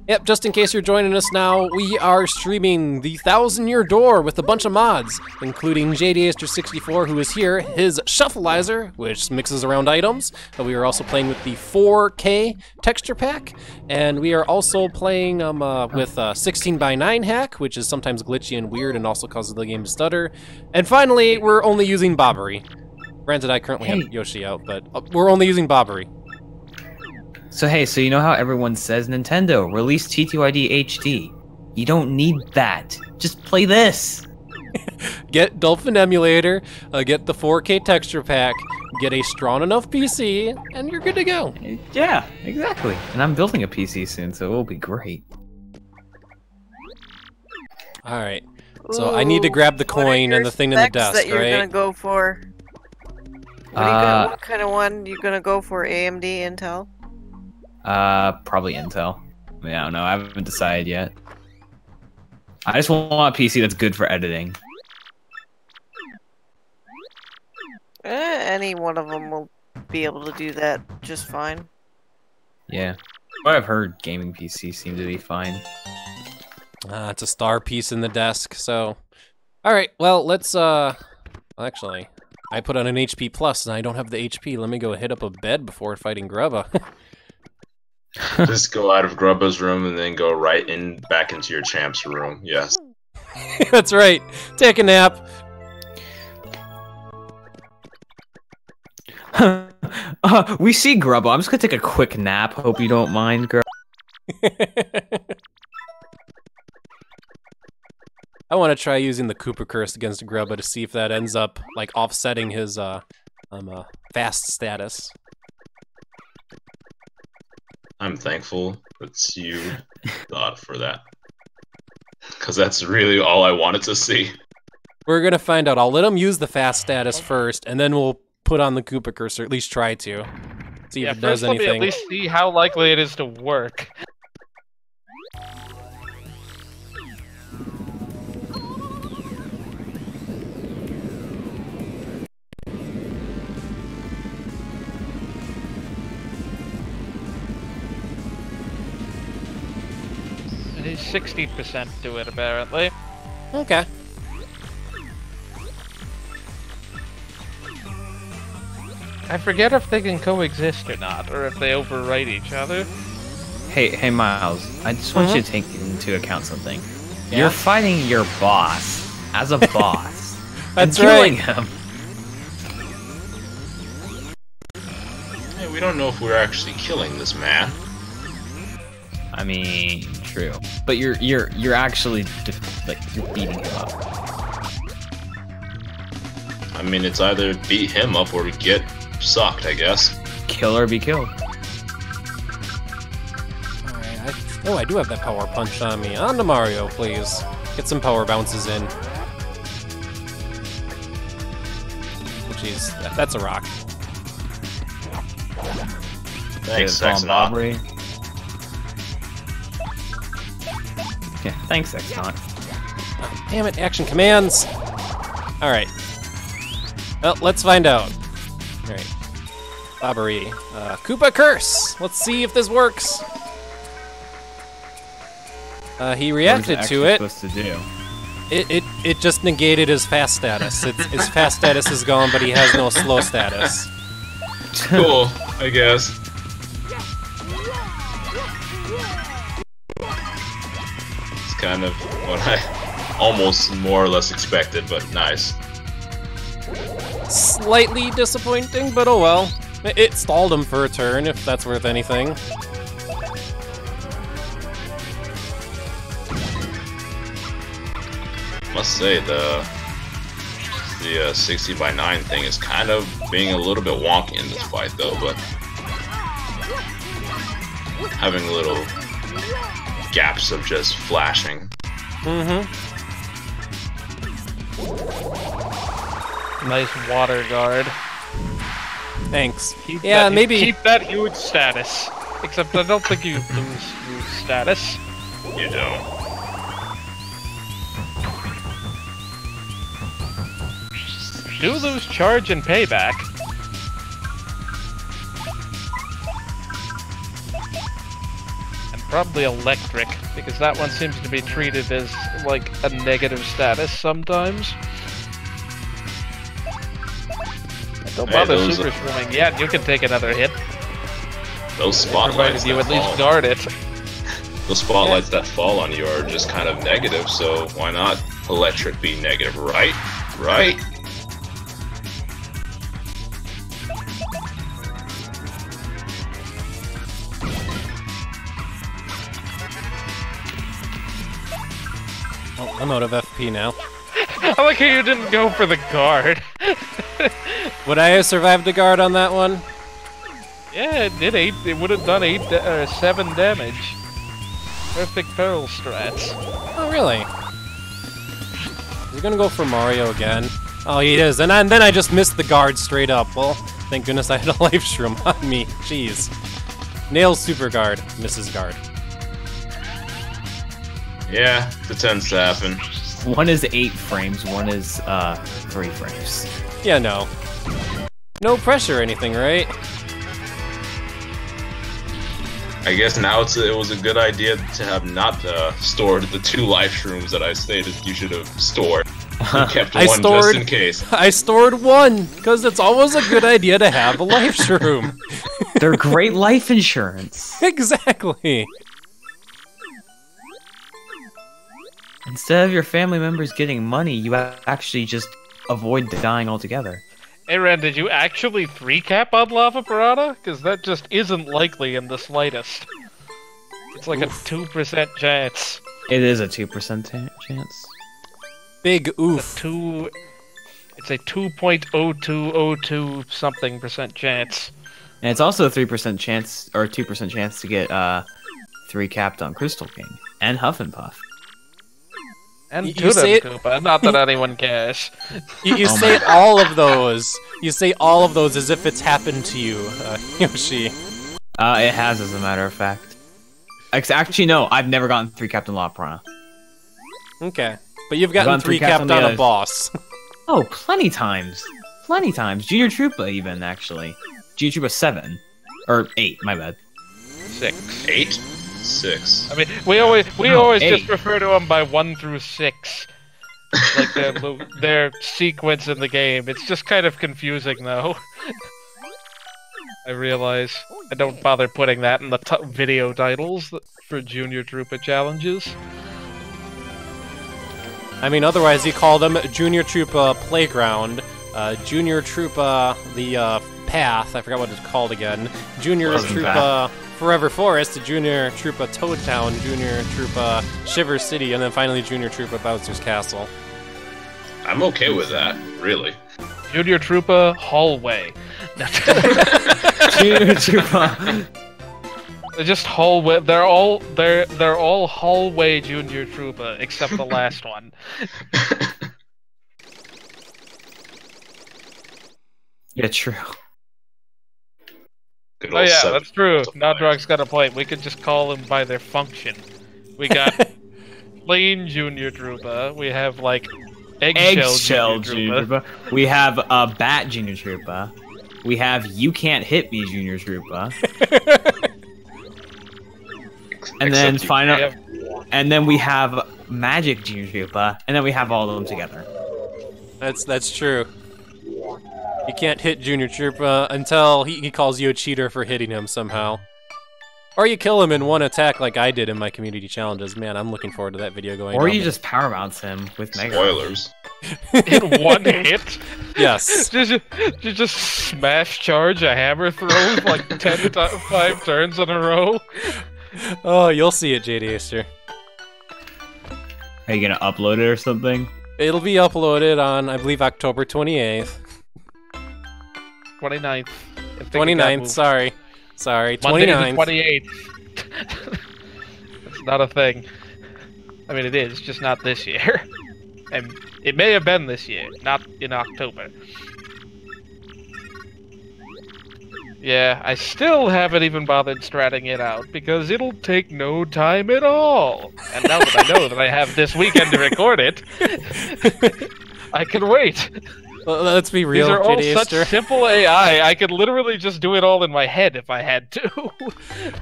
Yep, just in case you're joining us now, we are streaming the 1000-Year Door with a bunch of mods, including JDaster64, who is here, his Shufflizer, which mixes around items. We are also playing with the 4K texture pack, and we are also playing with 16:9 hack, which is sometimes glitchy and weird and also causes the game to stutter. And finally, we're only using Bobbery. Granted, I currently have Yoshi out, but we're only using Bobbery. So hey, so you know how everyone says Nintendo, release TTYD HD. You don't need that. Just play this. Get Dolphin Emulator, get the 4K texture pack, get a strong enough PC, and you're good to go. Yeah, exactly. And I'm building a PC soon, so it'll be great. Alright, so I need to grab the coin and the thing in the desk, that you're right? gonna go for? What kind of one you gonna go for? AMD, Intel? Probably Intel. I mean, I don't know. I haven't decided yet. I just want a PC that's good for editing. Any one of them will be able to do that just fine. Yeah. What I've heard, gaming PCs seem to be fine. It's a star piece in the desk, so... Alright, well, let's, actually, I put on an HP Plus, and I don't have the HP. Let me go hit up a bed before fighting Grubba. Just go out of Grubba's room and then go right back into your champ's room. Yes. That's right. Take a nap. We see Grubba. I'm just gonna take a quick nap. Hope you don't mind, Grubba. I want to try using the Cooper Curse against Grubba to see if that ends up like offsetting his fast status. I'm thankful that you thought for that. Because that's really all I wanted to see. We're going to find out. I'll let him use the fast status first, and then we'll put on the Koopa Curse, or at least try to. See if it does anything. Let me at least see how likely it is to work. He's 60% to it, apparently. Okay. I forget if they can coexist or not, or if they overwrite each other. Hey, Miles. I just want you to take into account something. Yeah? You're fighting your boss as a boss. That's and killing right. him. Hey, we don't know if we're actually killing this man. I mean, true. But you're actually you're beating him up. I mean, it's either beat him up or get sucked, I guess. Kill or be killed. Alright, Oh, I do have that power punch on me. On to Mario, please. Get some power bounces in. Oh, jeez. That's a rock. Thanks, Bobbery. Yeah, thanks, Xnot. Oh, damn it, action commands! Alright. Well, let's find out. Alright. Bobbery. Koopa Curse! Let's see if this works. He reacted to it. Supposed to do? It just negated his fast status. His fast status is gone, but he has no slow status. Cool, I guess. It's kind of what I almost more or less expected, but nice. Slightly disappointing, but oh well. It stalled him for a turn, if that's worth anything. Must say the 60x9 thing is kind of being a little bit wonky in this fight though, but having little gaps of just flashing. Nice water guard. Thanks. Keep that huge status. Except I don't think you lose huge status. You don't. Do lose charge and payback. And probably electric, because that one seems to be treated as like a negative status sometimes. Don't bother super swimming yet, you can take another hit. Those spotlights you at least guard it. Those spotlights that fall on you are just kind of negative, so why not electric be negative, right? Right? Oh, I'm out of FP now. I like how you didn't go for the guard. Would I have survived the guard on that one? Yeah, it did 8. It would have done 7 damage. Perfect peril strats. Oh, really? Is he gonna go for Mario again? Oh, he is. And then I just missed the guard straight up. Well, thank goodness I had a life shroom on me. Jeez. Nails super guard. Misses guard. Yeah, it tends to happen. One is 8 frames, one is 3 frames. Yeah, no. No pressure or anything, right? I guess now it was a good idea to have not stored the 2 life shrooms that I stated you should have stored. You kept one just in case. I stored 1, because it's always a good idea to have a life shroom. They're great life insurance. Exactly. Instead of your family members getting money, you actually just avoid dying altogether. Hey Ren, did you actually 3-cap on Lava Piranha? Because that just isn't likely in the slightest. It's like a 2% chance. It is a 2% chance. Big oof. It's a 2.0202 something % chance. And it's also a 3% chance, or 2% chance to get 3-capped on Crystal King and Huff and Puff. And Koopa, not that anyone cares. You say all of those. You say all of those as if it's happened to you, Yoshi. It has, as a matter of fact. Actually, no, I've never gotten 3-capped on Lava Piranha. Okay. But you've gotten 3-capped on a boss. Oh, plenty times. Plenty times. Junior Troopa, even, actually. Junior Troopa 7. Or 8, my bad. 6. 8? 6. I mean, we always just refer to them by 1 through 6, like their sequence in the game. It's just kind of confusing, though. I realize I don't bother putting that in the video titles for Junior Troopa challenges. I mean, otherwise you call them Junior Troopa Playground, Junior Troopa the Path. I forgot what it's called again. Junior Troopa Forever Forest, Junior Troopa Toad Town, Junior Troopa Shiver City, and then finally Junior Troopa Bowser's Castle. I'm okay with that, really. Junior Troopa Hallway. Junior Troopa. They're just hallway. They're all hallway Junior Trooper except the last one. Yeah, true. Good Oh old yeah, seven. that's true. Nodrog's got a point. We could just call them by their function. We got plain Junior Trooper. We have like eggshell Junior Trooper. We have a bat Junior Trooper. We have you can't hit me Junior Trooper. And then and then we have magic Junior Trooper, and then we have all of them together. That's true. You can't hit Junior Trooper until he calls you a cheater for hitting him somehow. Or you kill him in one attack like I did in my community challenges. Man, I'm looking forward to that video going on. Or you just power bounce him with Mega. Spoilers. In one hit? Yes. just smash charge a hammer throw with like 5 turns in a row. Oh, you'll see it, JD Aster. Are you gonna upload it or something? It'll be uploaded on, I believe, October 28th. 29th. 29th, sorry. Sorry, 29th. Monday the 28th. It's not a thing. I mean, it is, just not this year. And it may have been this year, not in October. Yeah, I still haven't even bothered stratting it out, because it'll take no time at all. And now that I know that I have this weekend to record it, I can wait. Well, let's be real, These are all JD such Aster. simple AI, I could literally just do it all in my head if I had to.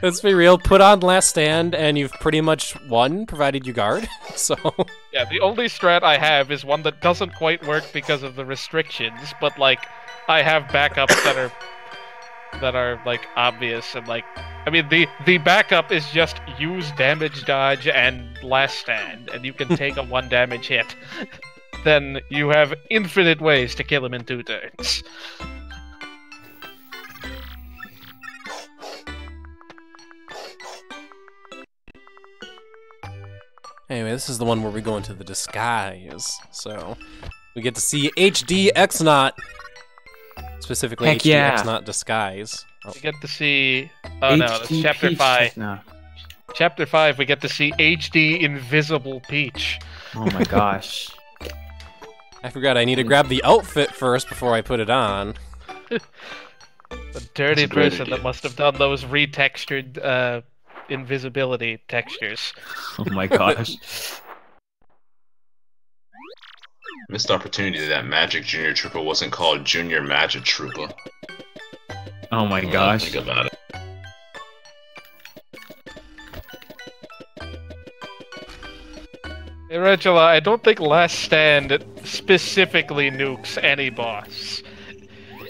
Let's be real, put on Last Stand and you've pretty much won, provided you guard, so... Yeah, the only strat I have is one that doesn't quite work because of the restrictions, but like, I have backups that are like obvious and like, I mean the backup is just use damage dodge and Last Stand, and you can take a 1 damage hit. Then you have infinite ways to kill him in 2 turns. Anyway, this is the one where we go into the disguise, so we get to see HD X-Naught. Specifically, Heck HD yeah. X-Naught disguise. Oh. We get to see... Oh no, that's HD Chapter Peach. 5. No. Chapter 5, we get to see HD Invisible Peach. Oh my gosh. I forgot I need to grab the outfit first before I put it on. The dirty That's a great person idea. that must have done those retextured invisibility textures. Oh my gosh. Missed opportunity that Magic Junior Trooper wasn't called Junior Magic Trooper. Oh my Now that I gosh. Think about it. Hey, Regula, I don't think Last Stand specifically nukes any boss.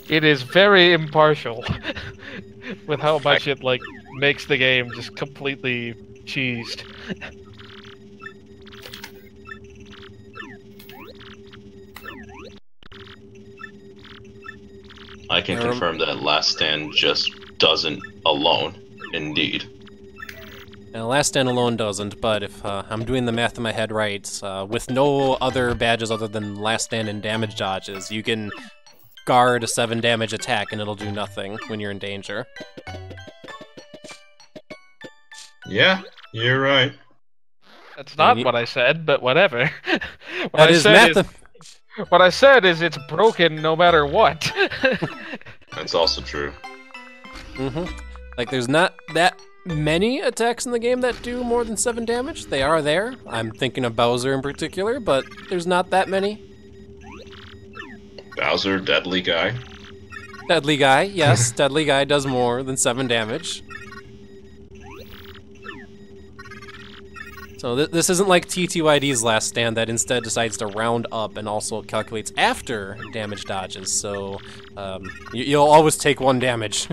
It is very impartial with how much it, like, makes the game just completely cheesed. I can confirm that Last Stand just doesn't alone. Indeed. And Last Stand alone doesn't, but if I'm doing the math in my head right, with no other badges other than Last Stand and damage dodges, you can guard a 7 damage attack and it'll do nothing when you're in danger. Yeah, you're right. That's not what I said, but whatever. That is math. What I said is it's broken no matter what. That's also true. Like, there's not that many attacks in the game that do more than 7 damage. They are there. I'm thinking of Bowser in particular, but there's not that many. Bowser, Deadly Guy. Deadly Guy, yes, Deadly Guy does more than 7 damage. So this isn't like TTYD's Last Stand that instead decides to round up and also calculates after damage dodges, so you'll always take 1 damage.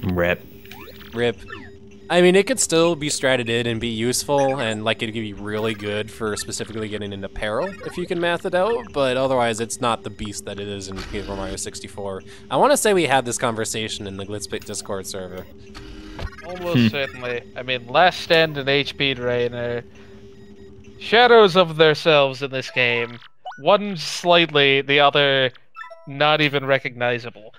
Rip. Rip. I mean, it could still be stratted in and be useful, and like it could be really good for specifically getting into peril if you can math it out, but otherwise it's not the beast that it is in Super Mario 64. I want to say we had this conversation in the Glitzpit Discord server. Almost certainly. I mean, Last Stand and HP Drain are shadows of themselves in this game. One slightly, the other not even recognizable.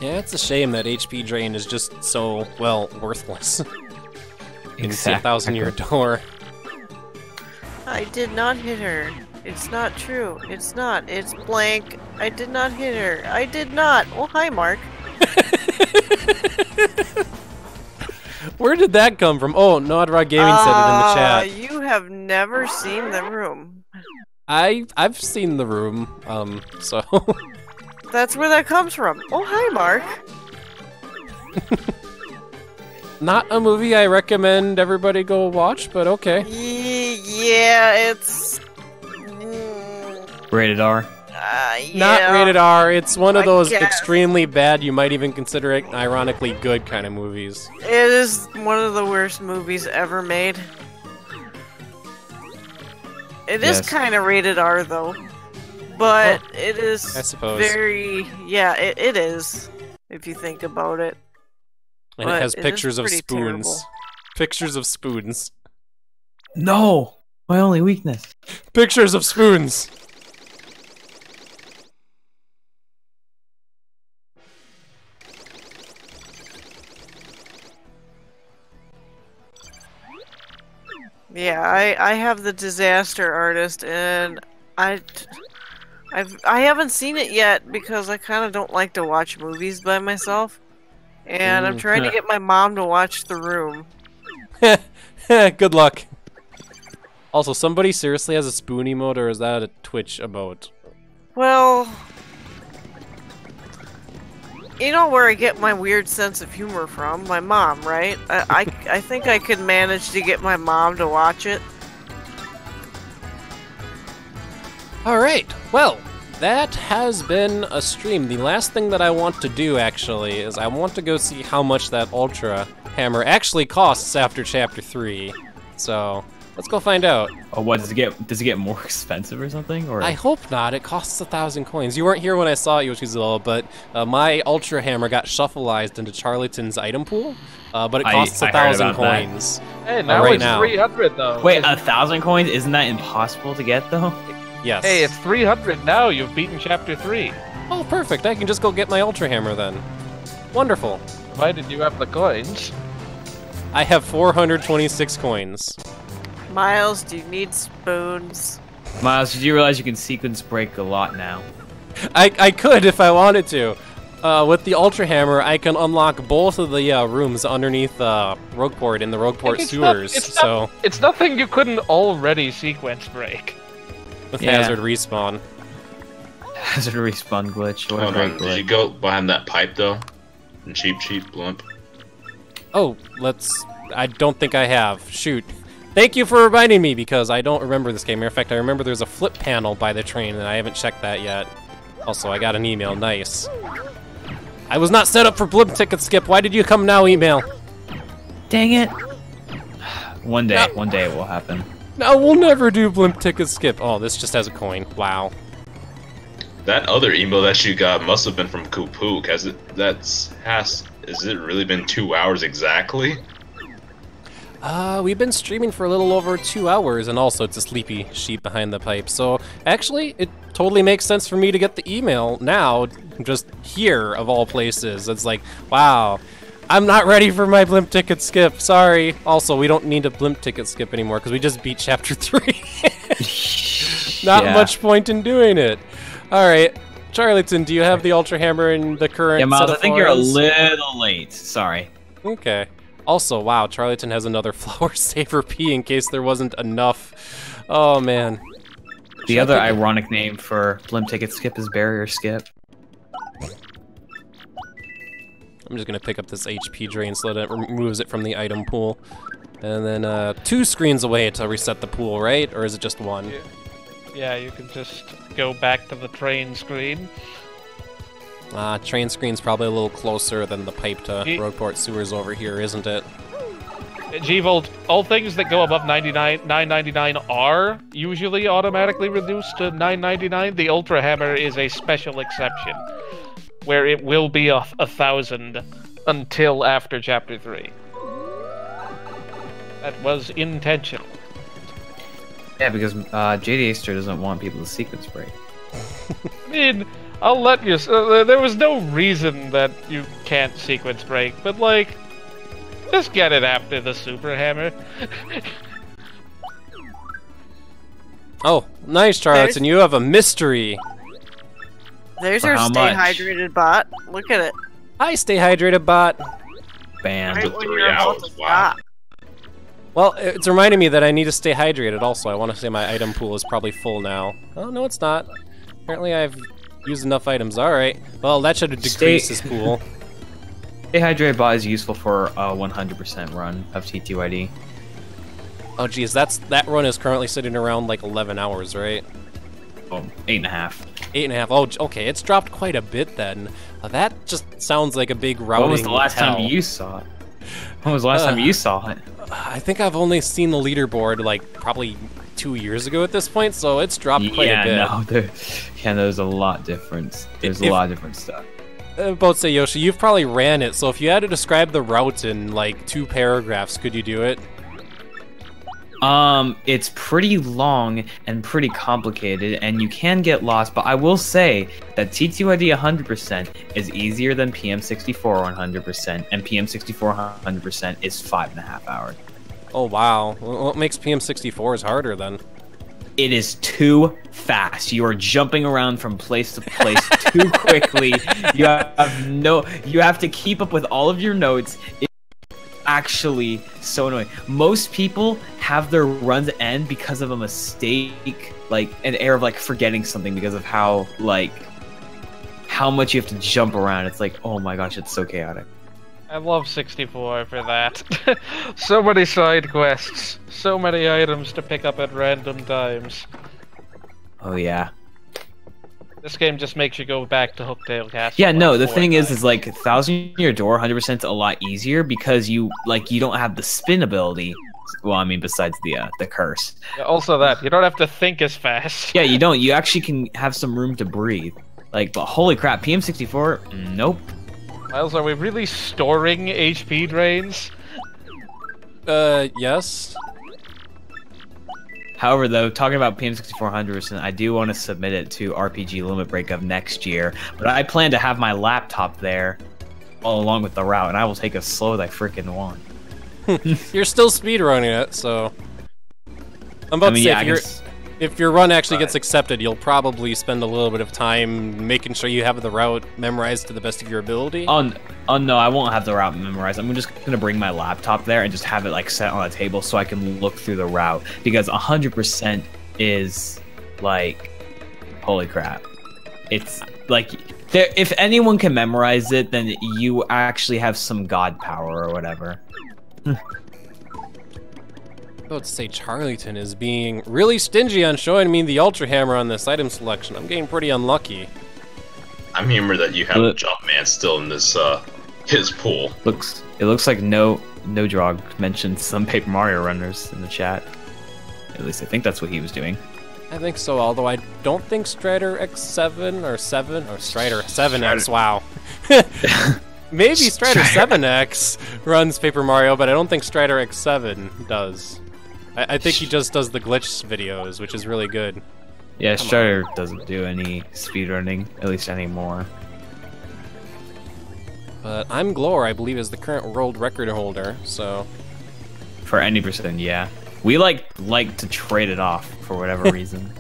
Yeah, it's a shame that HP drain is just so, well, worthless. You can see a 1,000-year door. I did not hit her. It's not true. It's not. It's blank. I did not hit her. I did not. Oh, hi, Mark. Where did that come from? Oh, Nodrod Gaming said it in the chat. You have never seen the room. I've seen the room, so... That's where that comes from. Oh, hi, Mark. Not a movie I recommend everybody go watch, but okay. Yeah, it's... Rated R? Yeah. Not rated R. It's one of those extremely bad, you might even consider it ironically good kind of movies. It is one of the worst movies ever made. It is kind of rated R, though. But it is I suppose. very... Yeah, it is, if you think about it. And but it has pictures of spoons. Terrible. Pictures of spoons. No! My only weakness. Pictures of spoons! Yeah, I have the Disaster Artist, and I haven't seen it yet because I kind of don't like to watch movies by myself, and I'm trying to get my mom to watch The Room. Good luck. Also, somebody seriously has a spoon emote, or is that a Twitch emote? Well, you know where I get my weird sense of humor from? My mom, right? I think I could manage to get my mom to watch it. Alright, well, that has been a stream. The last thing that I want to do, actually, is I want to go see how much that Ultra Hammer actually costs after Chapter 3. So, let's go find out. Oh, what, does it get more expensive or something? Or I hope not. It costs 1,000 coins. You weren't here when I saw it, Yoshizilla, but my Ultra Hammer got shuffleized into Charlton's item pool, but it costs 1,000 coins. Hey, now right it's now. 300 though. wait, 1,000 coins? Isn't that impossible to get though? Yes. Hey, it's 300 now. You've beaten Chapter 3. Oh, perfect. I can just go get my Ultra Hammer then. Wonderful. Why did you have the coins? I have 426 coins. Miles, do you need spoons? Miles, did you realize you can sequence break a lot now? I could if I wanted to. With the Ultra Hammer, I can unlock both of the rooms underneath Rogueport in the Rogueport sewers. It's nothing you couldn't already sequence break. With hazard respawn. Hazard respawn glitch. Oh, man, did you go behind that pipe though? And cheap blimp. Oh, I don't think I have. Shoot. Thank you for reminding me, because I don't remember this game. Matter of fact, I remember there's a flip panel by the train, and I haven't checked that yet. Also, I got an email. Nice. I was not set up for blimp ticket skip. Why did you come now, email? Dang it. One day it will happen. No, we'll never do blimp ticket skip. Oh, this just has a coin. Wow. That other email that you got must have been from Kupook. Has it really been 2 hours exactly? We've been streaming for a little over 2 hours, and also it's a sleepy sheep behind the pipe. So, actually, it totally makes sense for me to get the email now, just here, of all places. It's like, wow, I'm not ready for my blimp ticket skip, sorry. Also, we don't need a blimp ticket skip anymore, because we just beat Chapter 3. Not much point in doing it. Alright, Charlton, do you have the Ultra Hammer in the current Yeah, Miles, set of I think you're a forums? little late. Sorry. Okay. Also, wow, Charlton has another Flower Saver P in case there wasn't enough. Oh, man. The other ironic name for blimp ticket skip is barrier skip. I'm just going to pick up this HP drain so that it removes it from the item pool. And then 2 screens away to reset the pool, right? Or is it just 1? Yeah, you can just go back to the train screen. Train screen's probably a little closer than the pipe to Rogueport sewers over here, isn't it? G-Volt, all things that go above $9.99 are usually automatically reduced to $9.99. The Ultra Hammer is a special exception, where it will be 1,000 until after Chapter 3. That was intentional. Yeah, because JD Aster doesn't want people to sequence break. I mean, I'll let you. There was no reason that you can't sequence break, but like, just get it after the super hammer. Oh, nice, Charlton. You have a mystery. There's our stay hydrated bot. Look at it. Hi, stay hydrated bot. Bam. Right when you're about to stop. Well, it's reminding me that I need to stay hydrated also. I want to say my item pool is probably full now. Oh, no, it's not. Apparently I've used enough items. Alright. Well, that should have decreased this pool. Stay hydrated bot is useful for a 100% run of TTYD. Oh, geez, that run is currently sitting around like 11 hours, right? Oh, 8.5. 8.5. Oh, okay, it's dropped quite a bit then. That just sounds like a big routing. When was the last time you saw it? When was the last time you saw it? I think I've only seen the leaderboard like probably 2 years ago at this point, so it's dropped quite a bit. No, there's a lot difference. There's a lot of different stuff. About to say, Yoshi, you've probably ran it, so if you had to describe the route in like 2 paragraphs, could you do it? It's pretty long and pretty complicated, and you can get lost, but I will say that TTYD 100% is easier than PM64 100%, and PM64 100% is 5.5 hours. Oh, wow. What makes PM64 harder, then? It is too fast. You are jumping around from place to place too quickly. You have to keep up with all of your notes. Actually so annoying. Most people have their runs end because of a mistake, like an error of like forgetting something because of how much you have to jump around. It's like, oh my gosh, it's so chaotic. I love 64 for that. So many side quests, so many items to pick up at random times. Oh yeah. This game just makes you go back to Hooktail Castle. Yeah, no, the thing is like 1,000 Year Door 100% is a lot easier because you don't have the spin ability. Well, I mean, besides the curse. Yeah, also that you don't have to think as fast. Yeah, you don't. You actually can have some room to breathe. Like, but holy crap, PM64, nope. Miles, are we really storing HP drains? Yes. However, though, talking about PM64 100%, I do want to submit it to RPG Limit Break of next year. But I plan to have my laptop there all along with the route, and I will take as slow as I freaking want. You're still speedrunning it, so... I'm about to say, if your run actually gets accepted, you'll probably spend a little bit of time making sure you have the route memorized to the best of your ability. Oh no, I won't have the route memorized. I'm just gonna bring my laptop there and just have it like set on a table so I can look through the route, because 100% is like, holy crap. It's like, if anyone can memorize it, then you actually have some god power or whatever. I would say Charlton is being really stingy on showing me the Ultra Hammer on this item selection. I'm getting pretty unlucky. I'm humored that you have Jumpman still in this his pool. It looks like no Drog mentioned some Paper Mario runners in the chat. At least I think that's what he was doing. I think so, although I don't think Strider X7 or Strider 7X, wow. Maybe Strider 7X runs Paper Mario, but I don't think Strider X7 does. I think he just does the glitch videos, which is really good. Yeah, Strider doesn't do any speedrunning, at least anymore. But I'm Glor, I believe, is the current world record holder, so... For any percent, yeah. We like to trade it off for whatever reason.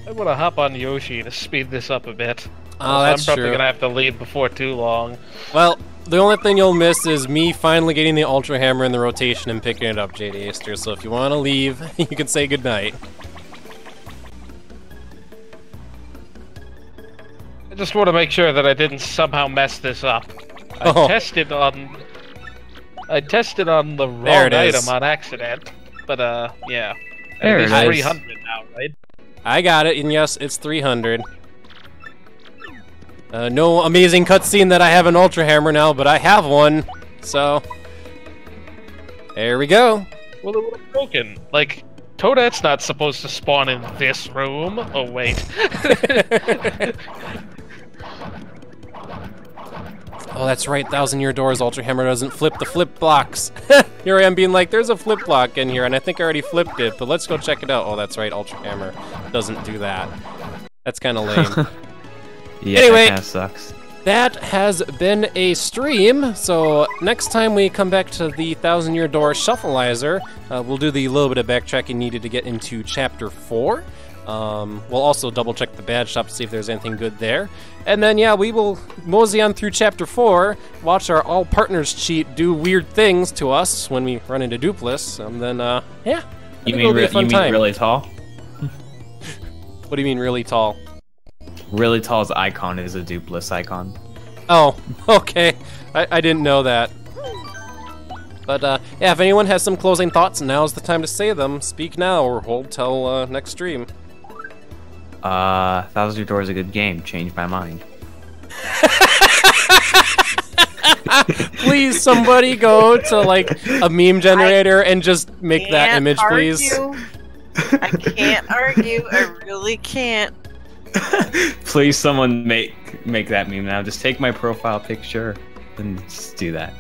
I want to hop on Yoshi to speed this up a bit. Oh, that's I'm probably true. gonna have to leave before too long. Well, the only thing you'll miss is me finally getting the Ultra Hammer in the rotation and picking it up, JD Aster. So if you want to leave, you can say goodnight. I just want to make sure that I didn't somehow mess this up. I tested on the wrong item on accident, but yeah. There it's it is. 300 now, right? I got it, and yes, it's 300. No amazing cutscene that I have an Ultra Hammer now, but I have one, so... There we go. Well, it was broken. Like, Toadette's not supposed to spawn in this room. Oh, wait. Oh, that's right, 1,000-year doors, Ultra Hammer doesn't flip the flip blocks. Here I am being like, there's a flip block in here, and I think I already flipped it, but let's go check it out. Oh, that's right, Ultra Hammer doesn't do that. That's kind of lame. Yeah, anyway, that kind of sucks. That has been a stream, so next time we come back to the 1,000-year door Shufflizer, we'll do the little bit of backtracking needed to get into Chapter 4. We'll also double check the badge shop to see if there's anything good there. And then, yeah, we will mosey on through Chapter 4, watch our all partners cheat do weird things to us when we run into Dupless, and then, yeah. You mean really tall? What do you mean really tall? Really tall's icon is a Dupless icon. Oh, okay. I didn't know that. But, yeah, if anyone has some closing thoughts, now's the time to say them. Speak now or hold till next stream. 1,000-year door is a good game. Changed my mind. Please, somebody go to, like, a meme generator and just make that image, please. I can't argue. I really can't. Please, someone make that meme now. Just take my profile picture and just do that.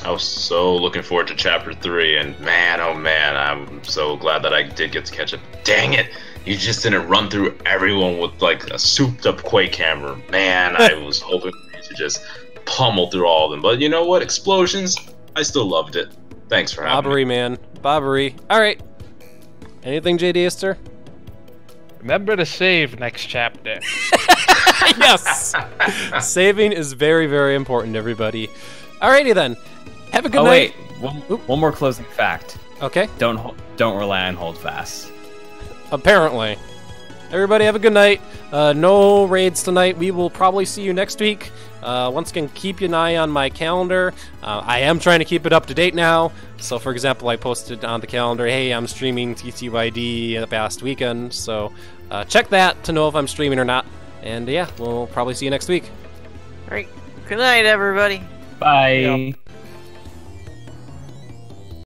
I was so looking forward to Chapter 3, and man, oh man, I'm so glad that I did get to catch up. Dang it! You just didn't run through everyone with like a souped-up Quake hammer. Man, I was hoping for you to just pummel through all of them. But you know what? Explosions, I still loved it. Thanks for having me. Bobbery, man. Bobbery. Alright. Anything, JD Easter? Remember to save next chapter. Yes! Saving is very, very important, everybody. Alrighty then. Have a good night. Wait. One more closing fact. Okay. Don't rely on hold fast. Apparently. Everybody have a good night. No raids tonight. We will probably see you next week. Once again, keep an eye on my calendar. I am trying to keep it up to date now. So, for example, I posted on the calendar, hey, I'm streaming TTYD the past weekend. So, check that to know if I'm streaming or not. And yeah, we'll probably see you next week. All right. Good night, everybody. Bye. Yeah.